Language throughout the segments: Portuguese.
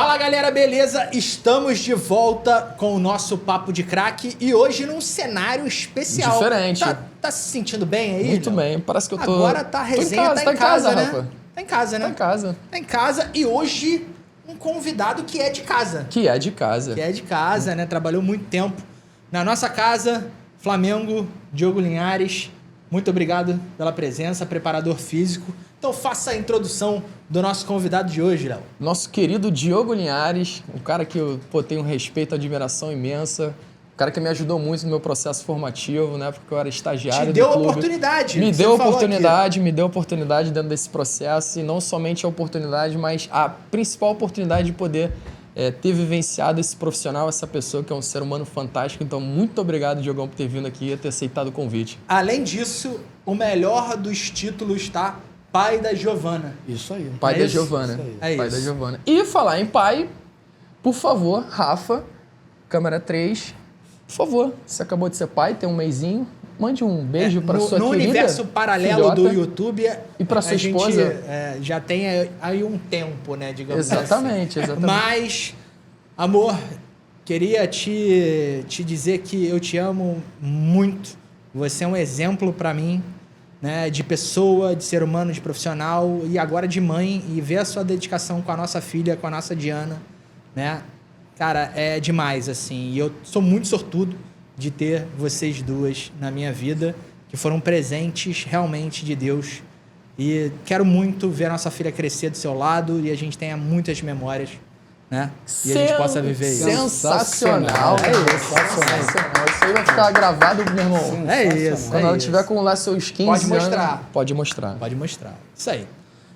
Fala galera, beleza? Estamos de volta com o nosso Papo de Craque e hoje num cenário especial. Diferente. Tá se sentindo bem aí? Muito não? bem, parece que eu tô... Agora tá a resenha, tá em casa, né? Rafa. Tá em casa, né? Tá em casa. Tá em casa e hoje um convidado que é de casa. Que é de casa. Que é de casa, né? Trabalhou muito tempo na nossa casa, Flamengo, Diogo Linhares. Muito obrigado pela presença, preparador físico. Então faça a introdução do nosso convidado de hoje, Léo. Nosso querido Diogo Linhares, um cara que eu tenho um respeito, admiração imensa, um cara que me ajudou muito no meu processo formativo, né? Porque eu era estagiário do clube. Te deu oportunidade. Me deu oportunidade dentro desse processo, e não somente a oportunidade, mas a principal oportunidade de poder ter vivenciado esse profissional, essa pessoa que é um ser humano fantástico. Então, muito obrigado, Diogão, por ter vindo aqui e ter aceitado o convite. Além disso, o melhor dos títulos, tá? Pai da Giovana. Isso aí. Pai da isso? Giovana. É Pai isso. da Giovana. E falar em pai, por favor, Rafa, câmera 3, por favor, você acabou de ser pai, tem um mêsinho, mande um beijo para sua no querida universo paralelo filhota, do YouTube e para sua esposa. Gente, já tem aí um tempo, né, digamos Exatamente, assim. exatamente. Mas, amor, queria te dizer que eu te amo muito. Você é um exemplo para mim, né, de pessoa, de ser humano, de profissional e agora de mãe, e ver a sua dedicação com a nossa filha, com a nossa Diana, né? Cara, é demais, assim. E eu sou muito sortudo de ter vocês duas na minha vida, que foram presentes realmente de Deus. E quero muito ver a nossa filha crescer do seu lado e a gente tenha muitas memórias, né? E a gente possa viver isso. Sensacional. É isso. Sensacional. Isso aí vai ficar gravado, meu irmão. É isso. Quando ela tiver com lá seus 15 Pode anos... mostrar. Pode mostrar. Pode mostrar. Isso aí.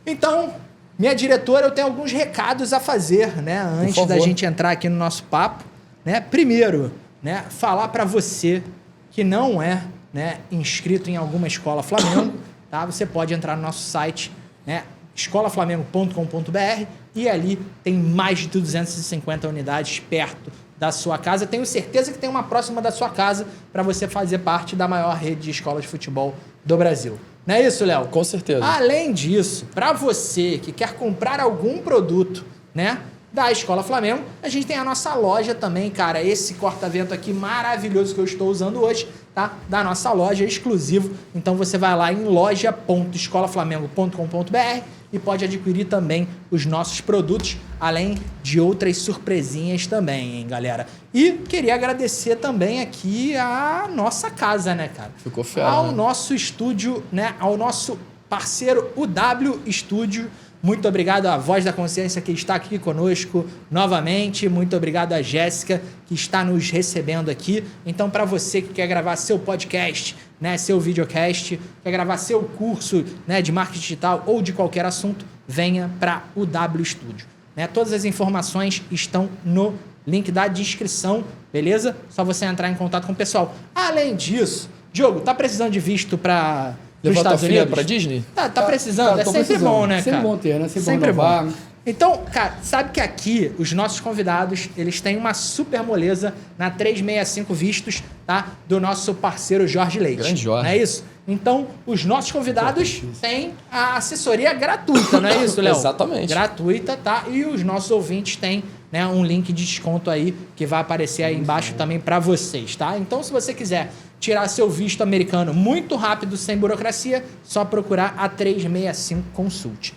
Então, minha diretora, eu tenho alguns recados a fazer, né? Antes da gente entrar aqui no nosso papo, né? Primeiro, né? Falar para você que não é, né, inscrito em alguma escola Flamengo, tá? Você pode entrar no nosso site, né? escolaflamengo.com.br, e ali tem mais de 250 unidades perto da sua casa. Tenho certeza que tem uma próxima da sua casa para você fazer parte da maior rede de escolas de futebol do Brasil. Não é isso, Léo? Com certeza. Além disso, para você que quer comprar algum produto, né, da Escola Flamengo, a gente tem a nossa loja também, cara. Esse corta-vento aqui maravilhoso que eu estou usando hoje, tá? Da nossa loja exclusivo. Então você vai lá em loja.escolaflamengo.com.br e pode adquirir também os nossos produtos, além de outras surpresinhas também, hein, galera? E queria agradecer também aqui a nossa casa, né, cara? Ficou fera, Ao né? nosso estúdio, né? Ao nosso parceiro UW Estúdio. Muito obrigado à Voz da Consciência que está aqui conosco novamente. Muito obrigado à Jéssica que está nos recebendo aqui. Então, para você que quer gravar seu podcast, né, seu videocast, quer gravar seu curso, né, de marketing digital ou de qualquer assunto, venha para o UW Estúdio. Né? Todas as informações estão no link da descrição, beleza? Só você entrar em contato com o pessoal. Além disso, Diogo, tá precisando de visto para... Levar tua Estados filha Unidos? pra Disney? Tá precisando. É sempre bom, né, cara? Sempre bom ter, né? Sempre bom. renovar. Então, cara, sabe que aqui os nossos convidados, eles têm uma super moleza na 365 Vistos, tá? Do nosso parceiro Jorge Leite. Grande Jorge. Não é isso? Então, os nossos convidados têm a assessoria gratuita, não é isso, Léo? Exatamente. Gratuita, tá? E os nossos ouvintes têm, né, um link de desconto aí que vai aparecer aí embaixo também para vocês, tá? Então, se você quiser tirar seu visto americano muito rápido, sem burocracia, só procurar a 365 Consult.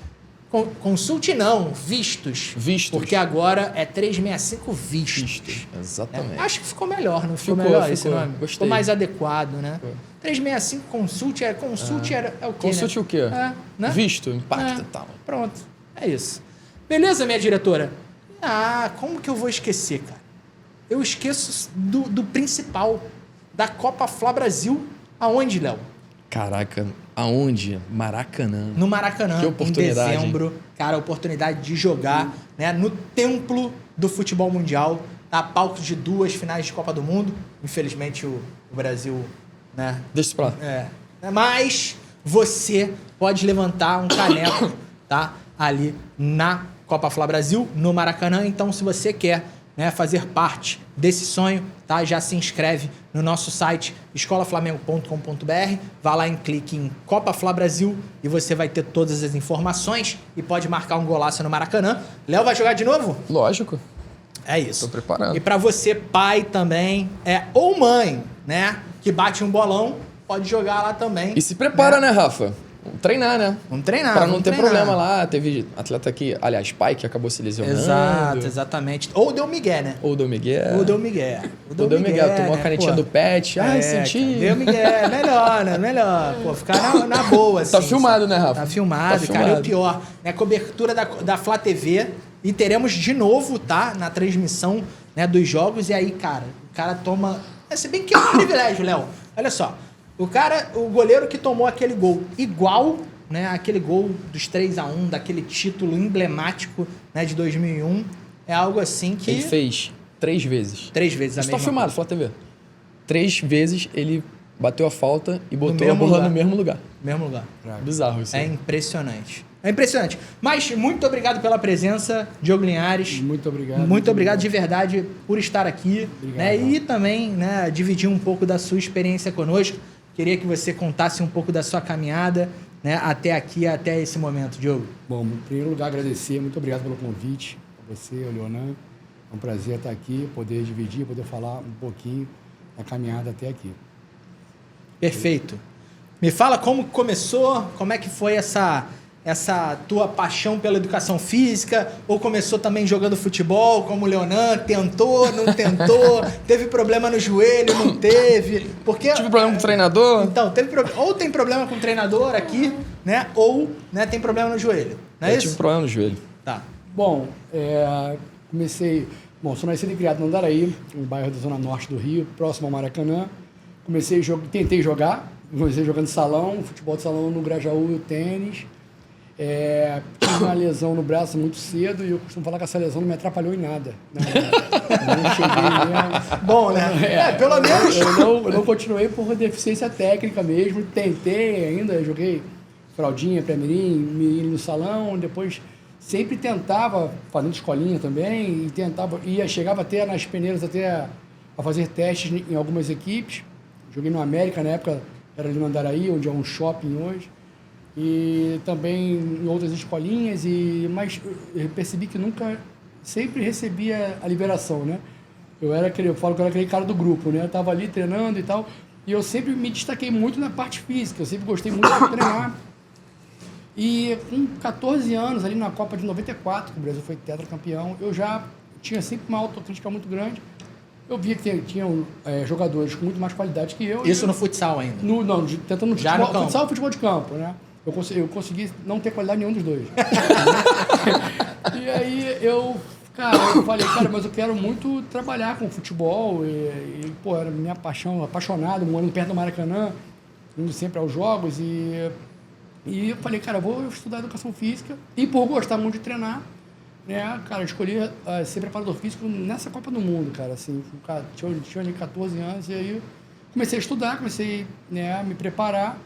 Consulte não, vistos. Vistos. Porque agora é 365 vistos. Exatamente. Acho que ficou melhor, não ficou, Ficou, melhor esse ficou. nome? Gostei. Ficou mais adequado, né? Ficou. 365 Consult é o quê, Consulte né? o quê? Né? Visto, impacto É, e tal. Pronto, é isso. Beleza, minha diretora? Ah, como que eu vou esquecer, cara? Eu esqueço do principal, da Copa Fla Brasil. Aonde, Léo? Caraca, aonde? Maracanã. No Maracanã, Que oportunidade, em dezembro. Cara, a oportunidade de jogar, né, no templo do futebol mundial, tá? Palco de 2 finais de Copa do Mundo. Infelizmente, o Brasil, né? Deixa isso pra lá. Mas você pode levantar um caneco, tá? Ali na Copa Fla Brasil, no Maracanã. Então, se você quer né, fazer parte desse sonho, tá? Já se inscreve no nosso site escolaflamengo.com.br, vá lá e clique em Copa Fla Brasil e você vai ter todas as informações e pode marcar um golaço no Maracanã. Léo vai jogar de novo? Lógico. É isso. Tô preparando. E para você, pai também, ou mãe, né, que bate um bolão, pode jogar lá também. E se prepara, né, Rafa? Vamos treinar, né? Vamos treinar. Pra não vamos ter treinar. problema lá. Teve atleta aqui, aliás, pai que acabou se lesionando. Exato, exatamente. Ou deu migué, né? Ou deu migué. Ou deu migué. Ou deu migué. Tomou a canetinha do pet. Ai, senti. Deu migué. Melhor, né? Melhor. Pô, ficar na boa, assim. Tá filmado, né, Rafa? Tá filmado. Cara, é o pior. É a cobertura da Flá TV. E teremos de novo, tá? Na transmissão, né, dos jogos. E aí, cara, o cara toma... Se bem que é um privilégio, Léo. Olha só. O goleiro que tomou aquele gol igual... né, aquele gol dos 3-1, daquele título emblemático, né, de 2001, é algo assim que... Ele fez 3 vezes. 3 vezes a Isso mesma tá filmado, Flá TV. 3 vezes ele bateu a falta e botou a mesmo bola lugar. no mesmo lugar. Mesmo lugar. Bizarro isso. É impressionante. É impressionante. Mas muito obrigado pela presença, Diogo Linhares. Muito obrigado. Muito obrigado de verdade por estar aqui. Obrigado. Né, e também, né, dividir um pouco da sua experiência conosco. Queria que você contasse um pouco da sua caminhada, né, até aqui, até esse momento, Diogo. Bom, em primeiro lugar, agradecer. Muito obrigado pelo convite. A você, o Leonan. É um prazer estar aqui, poder dividir, poder falar um pouquinho da caminhada até aqui. Perfeito. Me fala como começou, como é que foi essa tua paixão pela educação física, ou começou também jogando futebol, como o Leonan, tentou, não tentou, teve problema no joelho, não teve, porque... Tive problema com o treinador? Então, ou tem problema com o treinador aqui, né, ou, né, tem problema no joelho, não é Eu isso? tive problema no joelho. Tá. Bom, comecei... Bom, sou nascido e criado no Andaraí, um bairro da zona norte do Rio, próximo ao Maracanã. Tentei jogar, comecei jogando salão, futebol de salão no Grajaú e o tênis. Tive uma lesão no braço muito cedo e eu costumo falar que essa lesão não me atrapalhou em nada. Não cheguei mesmo. Bom, né? Pelo menos... Eu não continuei por deficiência técnica mesmo. Tentei ainda, joguei fraldinha, pré-mirim, mirim no salão, depois sempre tentava, fazendo escolinha também, e chegava até nas peneiras a fazer testes em algumas equipes. Joguei no América, na época era ali no Andaraí, onde é um shopping hoje. E também em outras escolinhas, mas eu percebi que sempre recebia a liberação, né? Eu falo que eu era aquele cara do grupo, né? Eu estava ali treinando e tal, e eu sempre me destaquei muito na parte física, eu sempre gostei muito de treinar. E com 14 anos, ali na Copa de 94, que o Brasil foi tetracampeão, eu já tinha sempre uma autocrítica muito grande. Eu via que tinham jogadores com muito mais qualidade que eu. Isso no futsal ainda? Tentando já futebol, no campo. Futsal e futebol de campo, né? Eu consegui não ter qualidade nenhum dos dois. E aí eu falei, mas eu quero muito trabalhar com futebol. Pô, era minha paixão, apaixonado, morando perto do Maracanã, indo sempre aos jogos. E eu falei, eu vou estudar educação física. E por gostar muito de treinar, né, eu escolhi ser preparador físico nessa Copa do Mundo, cara. Assim, tinha ali 14 anos, e aí comecei a estudar, comecei, né, a me preparar.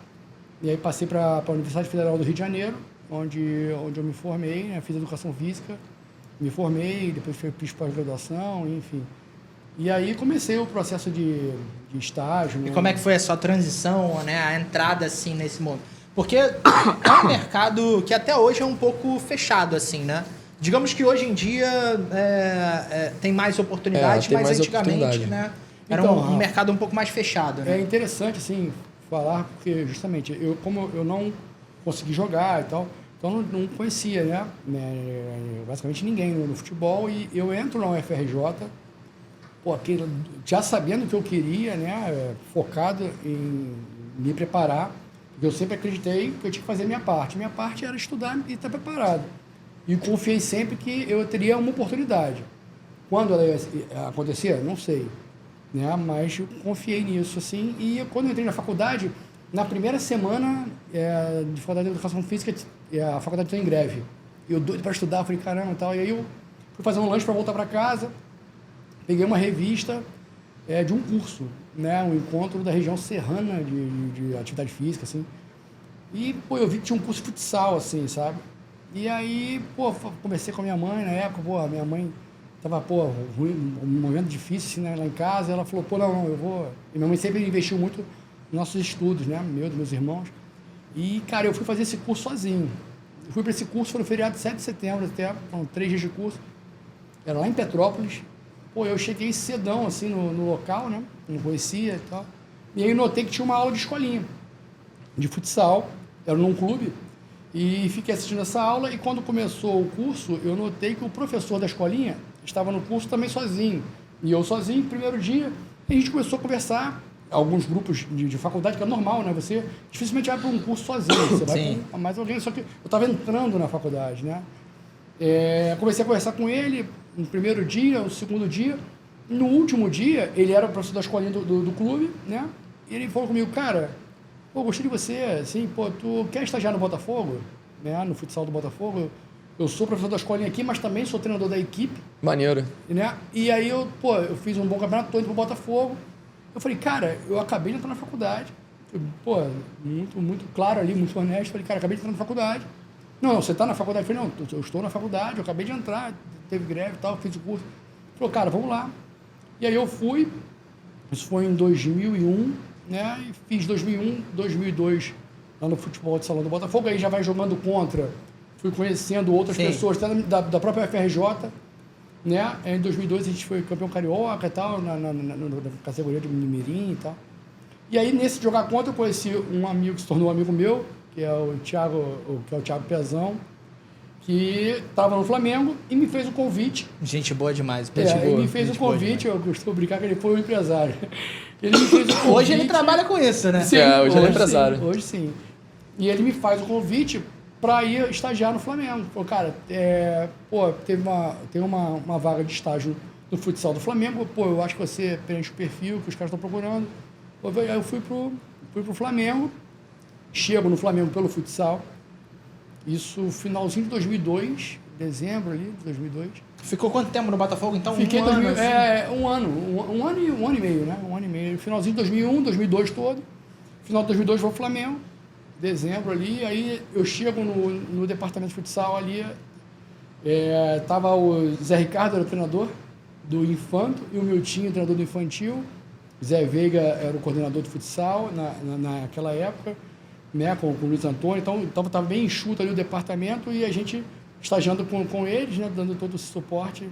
E aí passei para a Universidade Federal do Rio de Janeiro, onde eu me formei, né? Fiz educação física, me formei, depois fiz pós-graduação, enfim. E aí comecei o processo de estágio. E né? como é que foi a sua transição, né, a entrada assim nesse mundo? Porque é um mercado que até hoje é um pouco fechado, assim, né? Digamos que hoje em dia tem mais oportunidades, tem mas mais antigamente, oportunidade. né, era Então, um mercado um pouco mais fechado, né? É interessante, assim, falar, porque justamente, como eu não consegui jogar e tal, então não conhecia, né, basicamente ninguém no futebol, e eu entro na UFRJ, já sabendo o que eu queria, né, focado em me preparar, porque eu sempre acreditei que eu tinha que fazer a minha parte. Minha parte era estudar e estar preparado. E confiei sempre que eu teria uma oportunidade. Quando ela ia acontecer, não sei. Né? Mas eu confiei nisso, assim. E quando eu entrei na faculdade, na primeira semana de faculdade de educação física, a faculdade está em greve. Eu doido para estudar, falei, caramba, e tal. E aí eu fui fazer um lanche para voltar para casa, peguei uma revista de um curso, né? Um encontro da região serrana de atividade física, assim. E, eu vi que tinha um curso de futsal, assim, sabe? E aí, conversei com a minha mãe na época, a minha mãe tava, pô, ruim, um momento difícil, assim, né, lá em casa. Ela falou, pô, não, eu vou... E minha mãe sempre investiu muito nos nossos estudos, né, dos meus irmãos. E, cara, eu fui fazer esse curso sozinho. Eu fui para esse curso, foi no feriado de 7 de setembro até, foram 3 dias de curso. Era lá em Petrópolis. Pô, eu cheguei cedão, assim, no local, né, não conhecia e tal. E aí notei que tinha uma aula de escolinha, de futsal, era num clube. E fiquei assistindo essa aula e quando começou o curso, eu notei que o professor da escolinha estava no curso também sozinho. E eu sozinho, primeiro dia, e a gente começou a conversar, alguns grupos de faculdade, que é normal, né? Você dificilmente vai para um curso sozinho, você vai com mais alguém, só que eu estava entrando na faculdade, né? Comecei a conversar com ele no primeiro dia, no segundo dia. No último dia, ele era o professor da escolinha do clube, né? E ele falou comigo, cara, pô, gostei de você, assim, pô, tu quer estagiar no Botafogo? Né? No futsal do Botafogo? Eu sou professor da escolinha aqui, mas também sou treinador da equipe. Maneiro. Né? E aí eu fiz um bom campeonato, tô indo pro Botafogo. Eu falei, cara, eu acabei de entrar na faculdade. Pô, muito claro ali, muito honesto. Falei, cara, acabei de entrar na faculdade. Não, você tá na faculdade? Eu falei, não, eu estou na faculdade, eu acabei de entrar, teve greve e tal, fiz o curso. Ele falou, cara, vamos lá. E aí eu fui, isso foi em 2001, né? E fiz 2001, 2002 lá no futebol de salão do Botafogo. Aí já vai jogando contra, fui conhecendo outras pessoas, até da própria FRJ, né? Em 2002 a gente foi campeão carioca e tal, na categoria de mirim e tal. E aí nesse jogar contra eu conheci um amigo que se tornou um amigo meu, que é o Thiago Pezão, que estava no Flamengo e me fez o convite. Gente boa demais. Ele me fez o convite, eu costumo brincar que ele foi o empresário. Ele me fez o convite. Hoje ele trabalha com isso, né? Sim, hoje ele é empresário. Sim, hoje sim. E ele me faz o convite para ir estagiar no Flamengo. Falou, cara, tem uma vaga de estágio no futsal do Flamengo. Pô, eu acho que você preenche o perfil que os caras estão procurando. Aí eu fui pro Flamengo. Chego no Flamengo pelo futsal. Isso assim. 2002, dezembro ali, de 2002. Ficou quanto tempo no Botafogo, então? Fiquei um ano, um ano e meio, né? Um ano e meio. Finalzinho de 2001, 2002 todo. Final de 2002 vou ao Flamengo, dezembro ali. Aí eu chego no departamento de futsal ali. Tava o Zé Ricardo, era o treinador do Infanto, e o Miltinho, o treinador do Infantil. Zé Veiga era o coordenador do futsal naquela época, né, com o Luiz Antônio. Então estava bem enxuto ali o departamento e a gente estagiando com eles, né, dando todo esse suporte.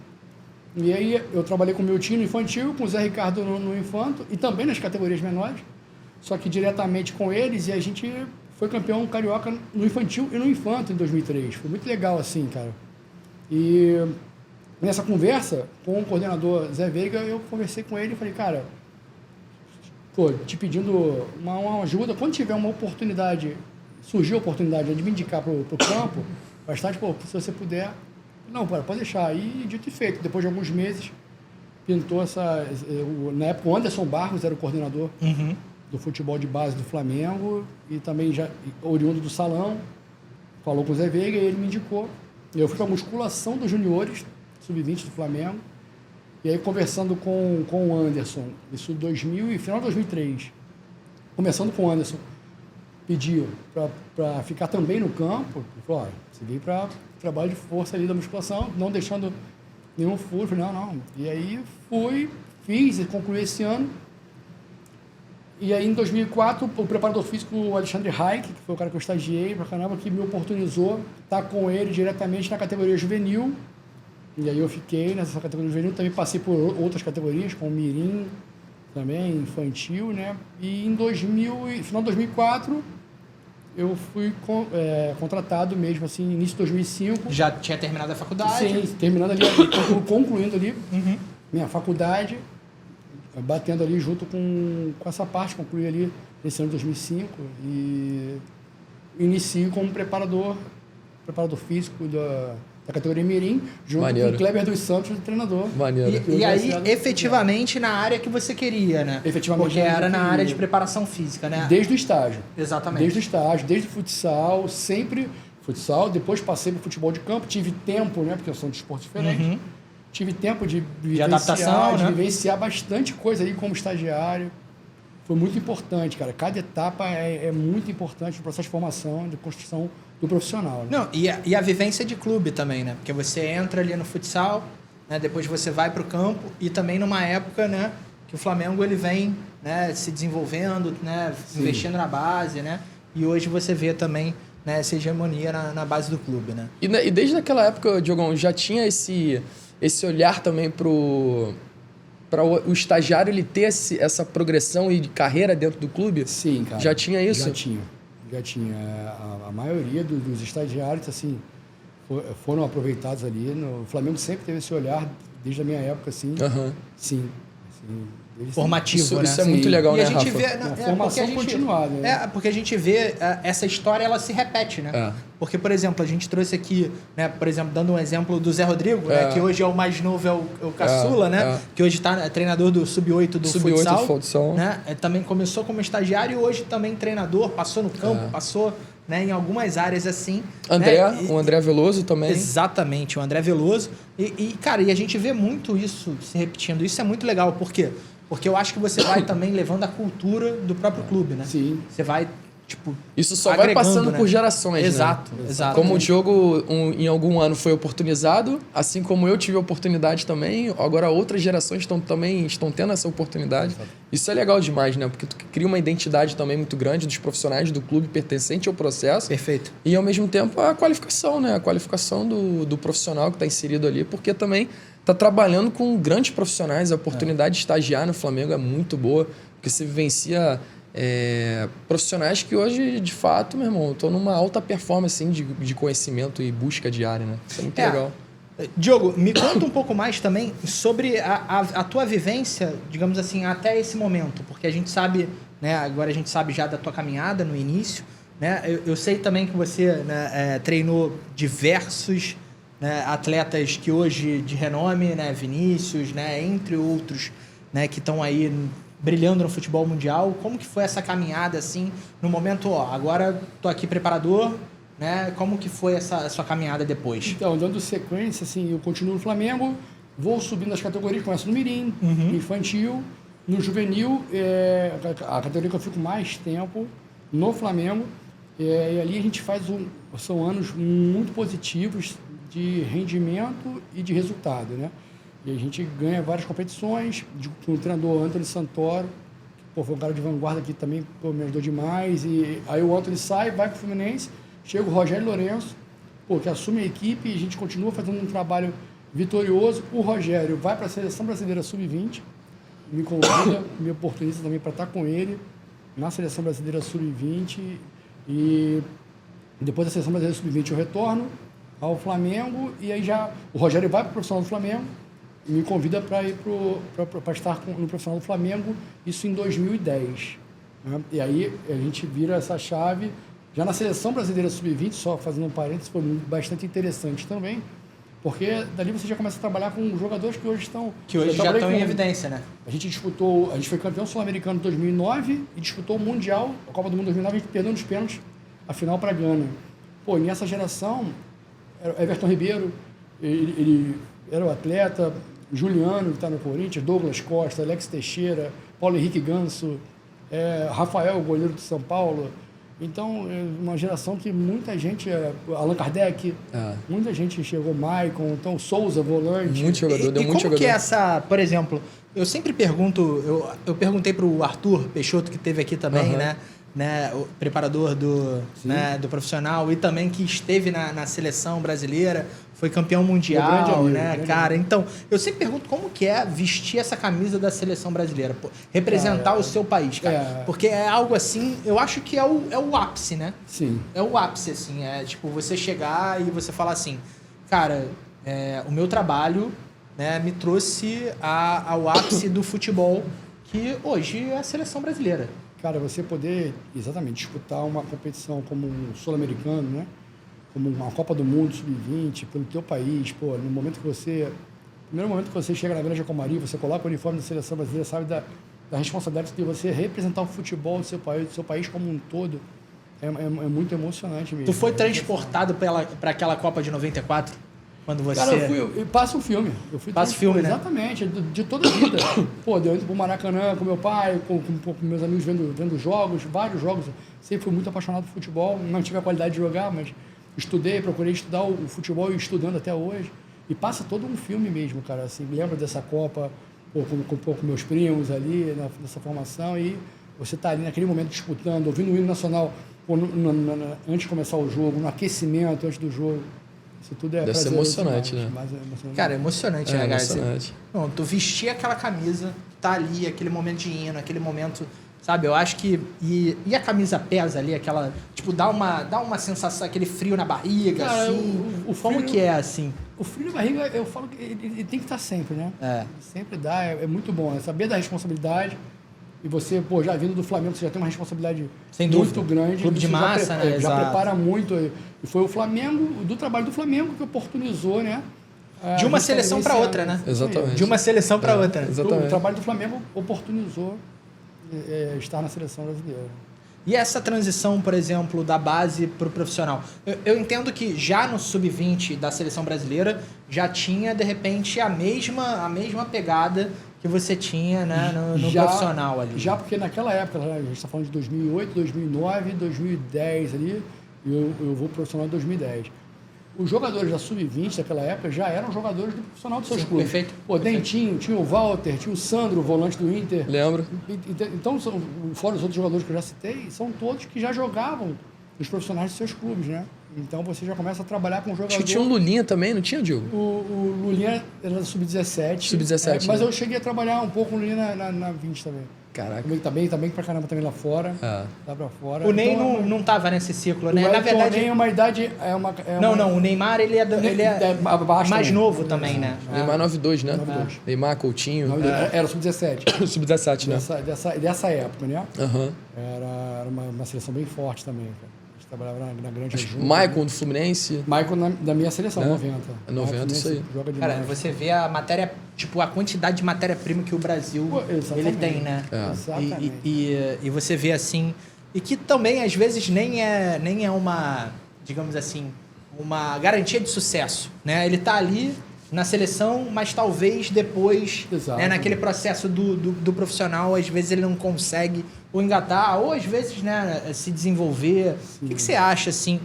E aí eu trabalhei com o Miltinho no Infantil, com o Zé Ricardo no Infanto e também nas categorias menores, só que diretamente com eles, e a gente foi campeão carioca no Infantil e no Infanto em 2003. Foi muito legal assim, cara. E nessa conversa com o coordenador Zé Veiga, eu conversei com ele e falei, cara, te pedindo uma ajuda, quando tiver uma oportunidade, surgiu a oportunidade de me indicar para o campo, bastante, se você puder, não, pode deixar. E dito e feito, depois de alguns meses, pintou na época o Anderson Barros era o coordenador do futebol de base do Flamengo e também já oriundo do salão, falou com o Zé Veiga e ele me indicou. Eu fui para a musculação dos juniores, sub-20 do Flamengo, e aí conversando com o Anderson, isso final de 2003, conversando com o Anderson, pediu para ficar também no campo, ele falou, você veio para trabalho de força ali da musculação, não deixando nenhum furo, falei, não. E aí fiz e concluí esse ano. E aí em 2004, o preparador físico, o Alexandre Reich, que foi o cara que eu estagiei pra caramba, que me oportunizou estar com ele diretamente na categoria juvenil. E aí eu fiquei nessa categoria juvenil, também passei por outras categorias, como mirim, também infantil, né? E final de 2004, eu fui contratado mesmo, assim, início de 2005. Já tinha terminado a faculdade? Sim, terminando ali, concluindo ali minha faculdade, batendo ali junto com essa parte, concluí ali nesse ano de 2005 e inicio como preparador físico da categoria mirim, junto com o Kleber dos Santos, o treinador. E aí, efetivamente, na área que você queria, né? Efetivamente. Porque era na área de preparação física, né? Desde o estágio. Exatamente. Desde o estágio, desde o futsal, sempre futsal. Depois passei para o futebol de campo, tive tempo, né? Porque são de esportes diferentes. Tive tempo de adaptação, de né? vivenciar bastante coisa aí como estagiário. Foi muito importante, cara. Cada etapa é muito importante no processo de formação, de construção do profissional. Né? Não, e a vivência de clube também, né? Porque você entra ali no futsal, né? Depois você vai para o campo e também numa época, né, que o Flamengo ele vem, né, se desenvolvendo, né, investindo na base, né? E hoje você vê também, né, essa hegemonia na base do clube, né? E desde aquela época, Diogão, já tinha esse olhar também para o estagiário ele ter essa progressão e de carreira dentro do clube? Sim, cara. Já tinha isso? Já tinha. A maioria dos estagiários, assim, foram aproveitados ali. O Flamengo sempre teve esse olhar, desde a minha época, assim. Sim. Formativo, né? Isso é muito legal, e né, a gente Rafa? Vê... formação continuada. Né? Porque a gente vê essa história, ela se repete, né? Porque, por exemplo, a gente trouxe aqui, né, por exemplo, dando um exemplo do Zé Rodrigo, né, que hoje é o mais novo, é o Caçula, né? Que hoje está treinador do Sub-8 do futsal. Né? Também começou como estagiário e hoje também treinador, passou no campo, passou, né, em algumas áreas assim. O André Veloso também. Exatamente, o André Veloso. Cara, e a gente vê muito isso se repetindo. Isso é muito legal, por quê? Porque eu acho que você vai também levando a cultura do próprio clube, né? Sim. Você vai, tipo, isso só vai passando, né, por gerações, exato, né? Exato. Como o Diogo, em algum ano, foi oportunizado, assim como eu tive a oportunidade também, agora outras gerações também estão tendo essa oportunidade. Exato. Isso é legal demais, né? Porque tu cria uma identidade também muito grande dos profissionais do clube pertencente ao processo. Perfeito. E, ao mesmo tempo, a qualificação, né? A qualificação do profissional que está inserido ali, porque também está trabalhando com grandes profissionais. A oportunidade de estagiar no Flamengo é muito boa, porque você vivencia profissionais que hoje, de fato, meu irmão, estão numa alta performance assim, de conhecimento e busca diária, né? Isso é muito legal. Diogo, me conta um pouco mais também sobre a tua vivência, digamos assim, até esse momento, porque a gente sabe, né, agora a gente sabe já da tua caminhada no início, né? Eu sei também que você, né, treinou diversos, né, atletas que hoje de renome, né, Vinícius, né, entre outros, né, que estão aí brilhando no futebol mundial. Como que foi essa caminhada, assim, no momento, agora tô aqui preparador, né, como que foi essa sua caminhada depois? Então, dando sequência, assim, eu continuo no Flamengo, vou subindo as categorias, começo no Mirim, no Infantil, no Juvenil, a categoria que eu fico mais tempo no Flamengo, e ali a gente são anos muito positivos de rendimento e de resultado, né? E a gente ganha várias competições, com o treinador Antony Santoro, que foi um cara de vanguarda que também me ajudou demais. E aí o Antony sai, vai para o Fluminense, chega o Rogério Lourenço, que assume a equipe e a gente continua fazendo um trabalho vitorioso. O Rogério vai para a Seleção Brasileira Sub-20, me convida, me oportuniza também para estar com ele na Seleção Brasileira Sub-20. E depois da Seleção Brasileira Sub-20 eu retorno ao Flamengo e aí já o Rogério vai para o profissional do Flamengo e me convida para ir para estar no profissional do Flamengo, isso em 2010. Né? E aí a gente vira essa chave já na Seleção Brasileira Sub-20, só fazendo um parênteses, foi bastante interessante também, porque dali você já começa a trabalhar com jogadores que hoje estão... Que hoje já estão em evidência, né? A gente foi campeão sul-americano em 2009 e disputou o Mundial, a Copa do Mundo 2009, a gente perdeu nos pênaltis a final para a Gana. E nessa geração, Everton Ribeiro, ele era o atleta, Juliano, que está no Corinthians, Douglas Costa, Alex Teixeira, Paulo Henrique Ganso, Rafael, o goleiro de São Paulo. Então, uma geração que muita gente, Allan Kardec, muita gente chegou, Maicon, então Souza, volante. Muito jogador, deu muito jogador. E como que é essa, por exemplo, eu sempre pergunto, eu perguntei para o Arthur Peixoto, que esteve aqui também, né, o preparador do profissional e também que esteve na seleção brasileira, foi campeão mundial, né, cara? Então, eu sempre pergunto como que é vestir essa camisa da seleção brasileira, representar o seu país, cara. Porque é algo assim, eu acho que é o ápice, né? Sim. É o ápice, assim, tipo você chegar e você falar assim, cara, o meu trabalho, né, me trouxe ao ápice do futebol, que hoje é a seleção brasileira. Cara, você poder, exatamente, disputar uma competição como um sul-americano, né? Como uma Copa do Mundo Sub-20, pelo teu país, no momento que você... Primeiro momento que você chega na Granja Comari, você coloca o uniforme da seleção brasileira, sabe da responsabilidade de você representar o futebol do seu país como um todo. É muito emocionante mesmo. Tu foi transportado para aquela Copa de 94? Quando você... Cara, eu passo um filme. Passa o filme, né? Exatamente, de toda a vida. Eu entro pro Maracanã com meu pai, com meus amigos vendo jogos, vários jogos. Sempre fui muito apaixonado por futebol, não tive a qualidade de jogar, mas procurei estudar o futebol e estudando até hoje. E passa todo um filme mesmo, cara. Assim, lembra dessa Copa, com meus primos ali, nessa formação, e você tá ali naquele momento disputando, ouvindo o hino nacional antes de começar o jogo, no aquecimento, antes do jogo. Isso tudo é deve ser emocionante, demais, né? mas é emocionante. Cara, é emocionante, né, cara? emocionante. Não, tu vestir aquela camisa, tá ali, aquele momento de hino, aquele momento, sabe? Eu acho que... E a camisa pesa ali, aquela... Tipo, dá uma sensação, aquele frio na barriga, Cara, assim. o Como frio- que é, assim? O frio na barriga, eu falo que ele tem que estar sempre, né? É. Sempre dá, é muito bom. É saber da responsabilidade. E você, pô, já vindo do Flamengo, você já tem uma responsabilidade Sem muito dúvida. grande. Clube de Você massa, né? Já Exato. prepara muito. E foi o Flamengo, do trabalho do Flamengo, que oportunizou, né? De uma justamente seleção pra esse outra, ano. né? Exatamente. De uma seleção pra outra. exatamente. O trabalho do Flamengo oportunizou estar na seleção brasileira. E essa transição, por exemplo, da base para o profissional? Eu entendo que já no sub-20 da seleção brasileira já tinha, de repente, a mesma pegada que você tinha, né, no profissional ali. Já porque naquela época, a gente está falando de 2008, 2009, 2010 ali, e eu vou pro profissional em 2010. Os jogadores da sub-20 daquela época já eram jogadores do profissional dos seus Sim, clubes. perfeito. Pô, Dentinho, tinha o Walter, tinha o Sandro, o volante do Inter. Lembro. Então, fora os outros jogadores que eu já citei, são todos que já jogavam nos profissionais dos seus clubes, né? Então você já começa a trabalhar com o jogador. Acho que tinha um Lulinha também, não tinha, Diogo? O Lulinha era da sub-17. Sub-17, mas né? eu cheguei a trabalhar um pouco com o Lulinha na 20 também. Caraca. Também tá bem pra caramba também lá fora. É. Tá pra fora. O Ney Então, não tava nesse ciclo, o né? Na Wellington verdade... Ney é uma idade... Não, o Neymar, ele é abaixo mais também. novo também, né? Neymar 92, né? 92. Neymar, Coutinho. Era sub-17. Sub-17, né? Dessa época, né? Aham. Era uma seleção bem forte também, cara. A gente trabalhava na grande ajuda. Maicon do Fluminense. Maicon da minha seleção, É? 90. 90, isso aí. Joga demais. Cara, você vê a matéria, tipo, a quantidade de matéria-prima que o Brasil Pô, exatamente. ele tem, né? É. Exatamente. E você vê assim, e que também às vezes nem é uma, digamos assim, uma garantia de sucesso, né? Ele tá ali na seleção, mas talvez depois, Exato. né, naquele processo do profissional, às vezes ele não consegue ou engatar, ou às vezes, né, se desenvolver. O que você acha, assim?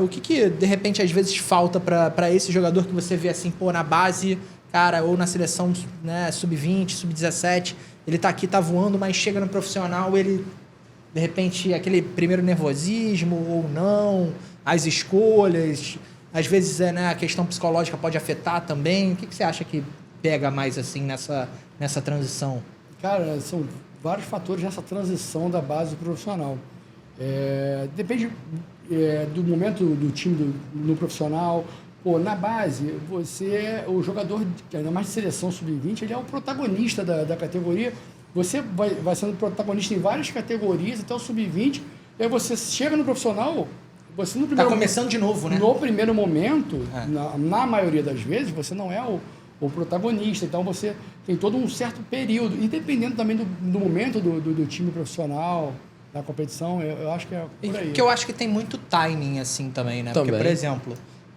O que de repente às vezes falta para esse jogador que você vê assim, pô, na base, cara, ou na seleção, né, sub-20, sub-17, ele tá aqui, tá voando, mas chega no profissional, ele de repente aquele primeiro nervosismo ou não, as escolhas, às vezes né, a questão psicológica pode afetar também. O que você acha que pega mais assim nessa transição? Cara, são vários fatores nessa transição da base do profissional. Depende do momento do time no profissional. Pô, na base, o jogador, ainda mais de seleção sub-20, ele é o protagonista da categoria. Você vai sendo protagonista em várias categorias, até o sub-20, e aí você chega no profissional, você no Tá primeiro começando de novo, né? No primeiro momento, na maioria das vezes, você não é o protagonista. Então você tem todo um certo período. E dependendo também do momento do time profissional, da competição, eu acho que é por aí. Porque eu acho que tem muito timing, assim, também, né? Também. Porque, por exemplo,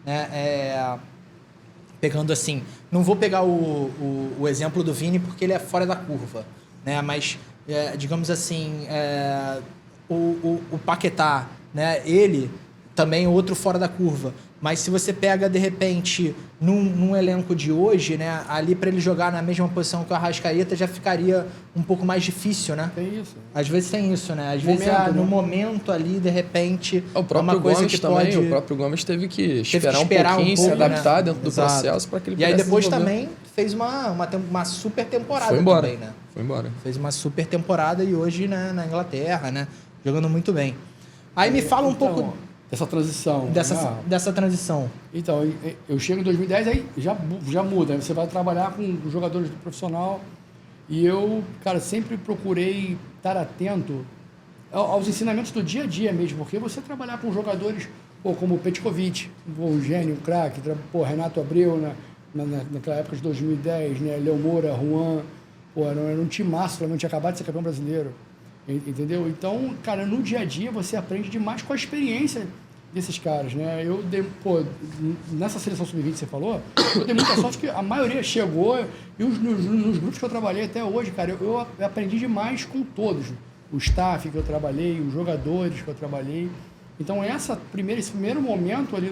né, pegando assim, não vou pegar o exemplo do Vini porque ele é fora da curva, né? Mas, digamos assim, o Paquetá, né? Ele também é outro fora da curva. Mas se você pega, de repente, num elenco de hoje, né? Ali para ele jogar na mesma posição que o Arrascaeta já ficaria um pouco mais difícil, né? Tem isso. Às vezes tem isso, né? Às Momento, vezes no né? momento ali, de repente, O próprio uma coisa Gomes que também, pode... o próprio Gomes teve que esperar, esperar um pouquinho, se pouco, adaptar né? dentro do Exato. processo para que ele E aí pudesse depois desenvolver. também fez uma super temporada Foi embora. também, né? Foi embora. Fez uma super temporada e hoje né, na Inglaterra, né? Jogando muito bem. Aí me fala um pouco Dessa transição. dessa transição. Então, eu chego em 2010, aí já muda. Aí você vai trabalhar com jogadores do profissional. E eu, cara, sempre procurei estar atento aos ensinamentos do dia a dia mesmo. Porque você trabalhar com jogadores como o Petkovic, o gênio, o craque, Renato Abreu, naquela época de 2010, né? Léo Moura, Juan, era um timaço, realmente tinha acabado de ser campeão brasileiro. Entendeu? Então, cara, no dia a dia você aprende demais com a experiência desses caras, né? Nessa seleção sub-20 que você falou, eu dei muita sorte que a maioria chegou e nos grupos que eu trabalhei até hoje, cara, eu aprendi demais com todos. O staff que eu trabalhei, os jogadores que eu trabalhei. Então, esse primeiro momento ali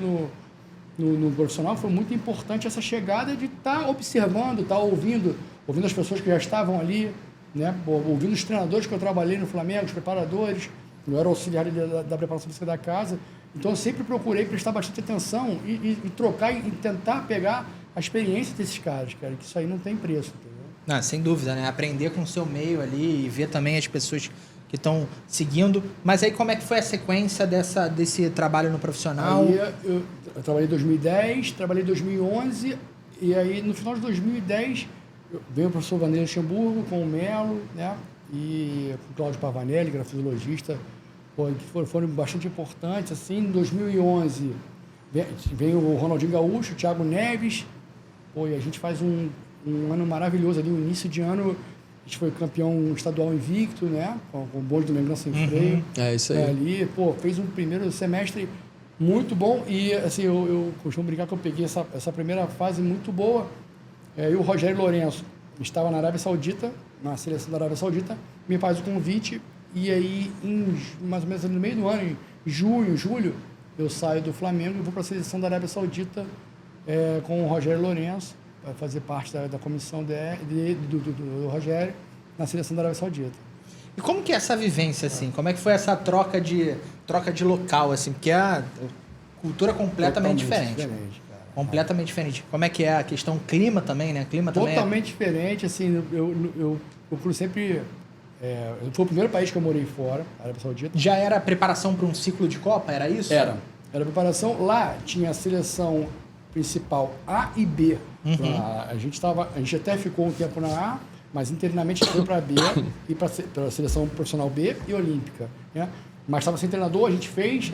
no profissional, foi muito importante essa chegada de estar observando, estar ouvindo as pessoas que já estavam ali, né? Ouvindo os treinadores que eu trabalhei no Flamengo, os preparadores, eu era auxiliar da preparação física da casa. Então, eu sempre procurei prestar bastante atenção e trocar e tentar pegar a experiência desses caras, cara, que isso aí não tem preço, entendeu? Não, sem dúvida, né? Aprender com o seu meio ali e ver também as pessoas que estão seguindo. Mas aí como é que foi a sequência desse trabalho no profissional? Aí eu trabalhei em 2010, trabalhei em 2011, e aí no final de 2010 veio o professor Vanderlei Luxemburgo com o Melo, né? E com o Cláudio Pavanelli, que era fisiologista, que foram bastante importantes. Assim, em 2011 veio o Ronaldinho Gaúcho, o Thiago Neves, e a gente faz um ano maravilhoso ali, no início de ano. A gente foi campeão estadual invicto, né? Com o bonde do Mengão sem freio. É isso aí. Ali, fez um primeiro semestre muito bom. E, assim, eu costumo brincar que eu peguei essa primeira fase muito boa. E o Rogério Lourenço estava na Arábia Saudita, na seleção da Arábia Saudita, me faz o convite. E aí, mais ou menos no meio do ano, em junho, julho, eu saio do Flamengo e vou para a seleção da Arábia Saudita com o Rogério Lourenço, para fazer parte da comissão do Rogério na seleção da Arábia Saudita. E como que é essa vivência, assim? Como é que foi essa troca de local, assim? Porque é a cultura completamente diferente. Cara. Completamente diferente. Como é que é a questão clima também, né? Clima também Totalmente diferente, assim, eu procuro sempre... foi o primeiro país que eu morei fora, a Arábia Saudita. Já era preparação para um ciclo de Copa, era isso? Era preparação. Lá tinha a seleção principal A e B. A gente até ficou um tempo na A, mas internamente foi para B e para a seleção profissional B e olímpica, né? Mas estava sem treinador, a gente fez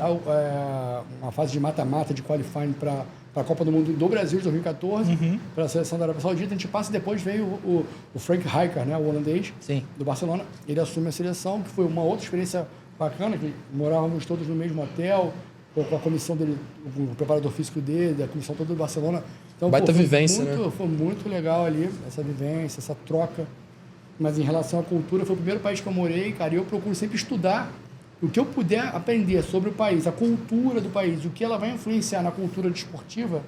uma fase de mata-mata de qualifying para a Copa do Mundo do Brasil de 2014, para a seleção da Arábia Saudita. A gente passa e depois veio o Frank Rijkaard, né, o holandês, do Barcelona. Ele assume a seleção, que foi uma outra experiência bacana, que morávamos todos no mesmo hotel, com a comissão dele, o preparador físico dele, a comissão toda do Barcelona. Então, baita vivência, né? Foi muito legal ali, essa vivência, essa troca. Mas em relação à cultura, foi o primeiro país que eu morei, cara, e eu procuro sempre estudar o que eu puder aprender sobre o país, a cultura do país, o que ela vai influenciar na cultura desportiva,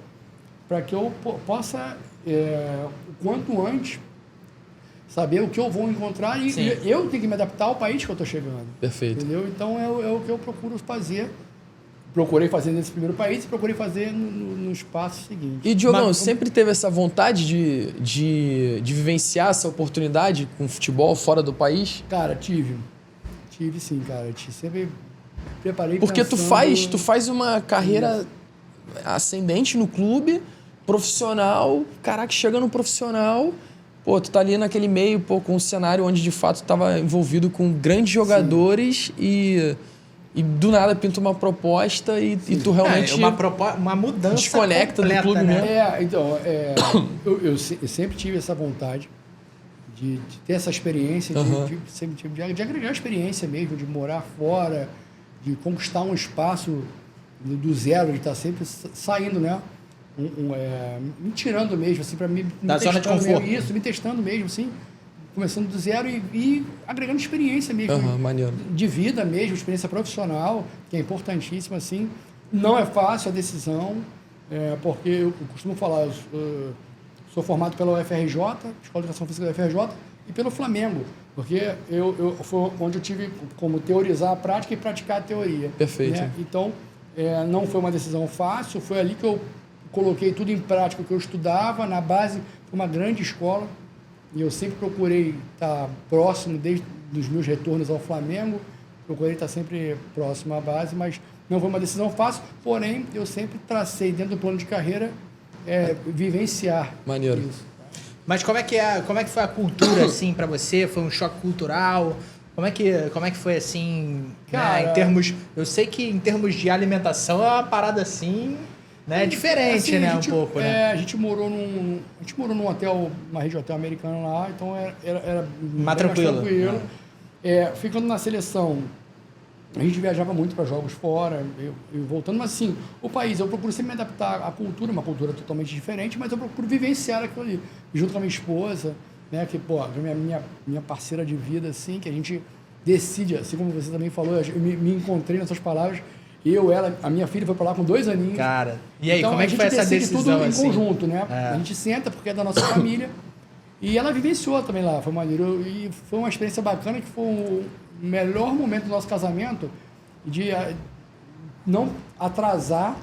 para que eu possa, o quanto antes, saber o que eu vou encontrar e eu tenho que me adaptar ao país que eu estou chegando. Perfeito. Entendeu? Então, é o que eu procuro fazer. Procurei fazer nesse primeiro país e procurei fazer no espaço seguinte. E, Diogão, sempre teve essa vontade de vivenciar essa oportunidade com futebol fora do país? Cara, tive sim, cara. Sempre preparei. Porque pensando... tu faz uma carreira ascendente no clube, profissional, caraca, chega no profissional, tu tá ali naquele meio, com um cenário onde de fato tu tava envolvido com grandes jogadores e do nada pinta uma proposta e tu realmente... uma mudança desconecta completa, do clube, né? Então, eu sempre tive essa vontade de ter essa experiência, de agregar experiência mesmo, de morar fora, de conquistar um espaço do zero, de estar sempre saindo, né? Me tirando mesmo, assim, para me da zona de conforto. Isso, me testando mesmo, assim, começando do zero e agregando experiência mesmo, maneiro. De vida mesmo, experiência profissional, que é importantíssima, assim. Não é fácil a decisão, porque eu costumo falar, eu sou formado pela UFRJ, Escola de Educação Física da UFRJ, e pelo Flamengo, porque foi onde eu tive como teorizar a prática e praticar a teoria. Perfeito. Né? Então, não foi uma decisão fácil, foi ali que eu coloquei tudo em prática, o que eu estudava, na base, foi uma grande escola, e eu sempre procurei estar próximo, desde os meus retornos ao Flamengo, procurei estar sempre próximo à base, mas não foi uma decisão fácil, porém, eu sempre tracei dentro do plano de carreira vivenciar maneiro. isso. Mas como é que foi a cultura, assim, para você? Foi um choque cultural? Como é que foi, assim, cara, né? Em termos... Eu sei que em termos de alimentação é uma parada, assim, né? Diferente, assim, né? Um pouco, né? A gente morou num hotel, uma rede de hotel americana lá, então era mais tranquilo. Ficando na seleção, a gente viajava muito para jogos fora, eu voltando, mas assim, o país, eu procuro sempre me adaptar à cultura, uma cultura totalmente diferente, mas eu procuro vivenciar aquilo ali, junto com a minha esposa, né, que, minha parceira de vida, assim, que a gente decide, assim como você também falou, eu me encontrei nas suas palavras, ela, a minha filha foi para lá com 2 aninhos. Cara, e aí, Então, como é que foi essa decisão? A gente decide tudo em assim? conjunto, né? A gente senta porque é da nossa família. E ela vivenciou também lá, foi maneiro. E foi uma experiência bacana, que foi o melhor momento do nosso casamento, de não atrasar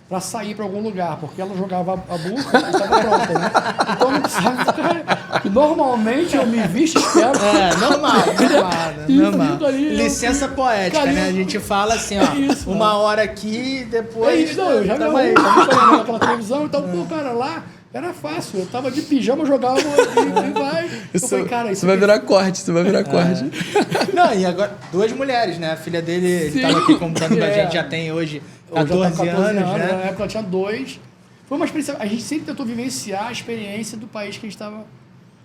para sair para algum lugar, porque ela jogava a burca e estava pronta, né? Então não precisava ficar... Normalmente eu me visto e espero. Normal. Licença poética, Carinho. né? A gente fala assim, ó, Isso, uma hora aqui, depois... É isso, não, eu já me aí. arrumo naquela televisão, então, pô, cara, lá era fácil. Eu tava de pijama, jogava e vai. Eu falei, cara, isso vai virar corte, isso vai virar corte. Não, e agora, 2 mulheres, né? A filha dele, ele tava aqui contando pra gente, já tem hoje 14 anos, né? Na época ela tinha 2. Foi uma experiência, a gente sempre tentou vivenciar a experiência do país que a gente estava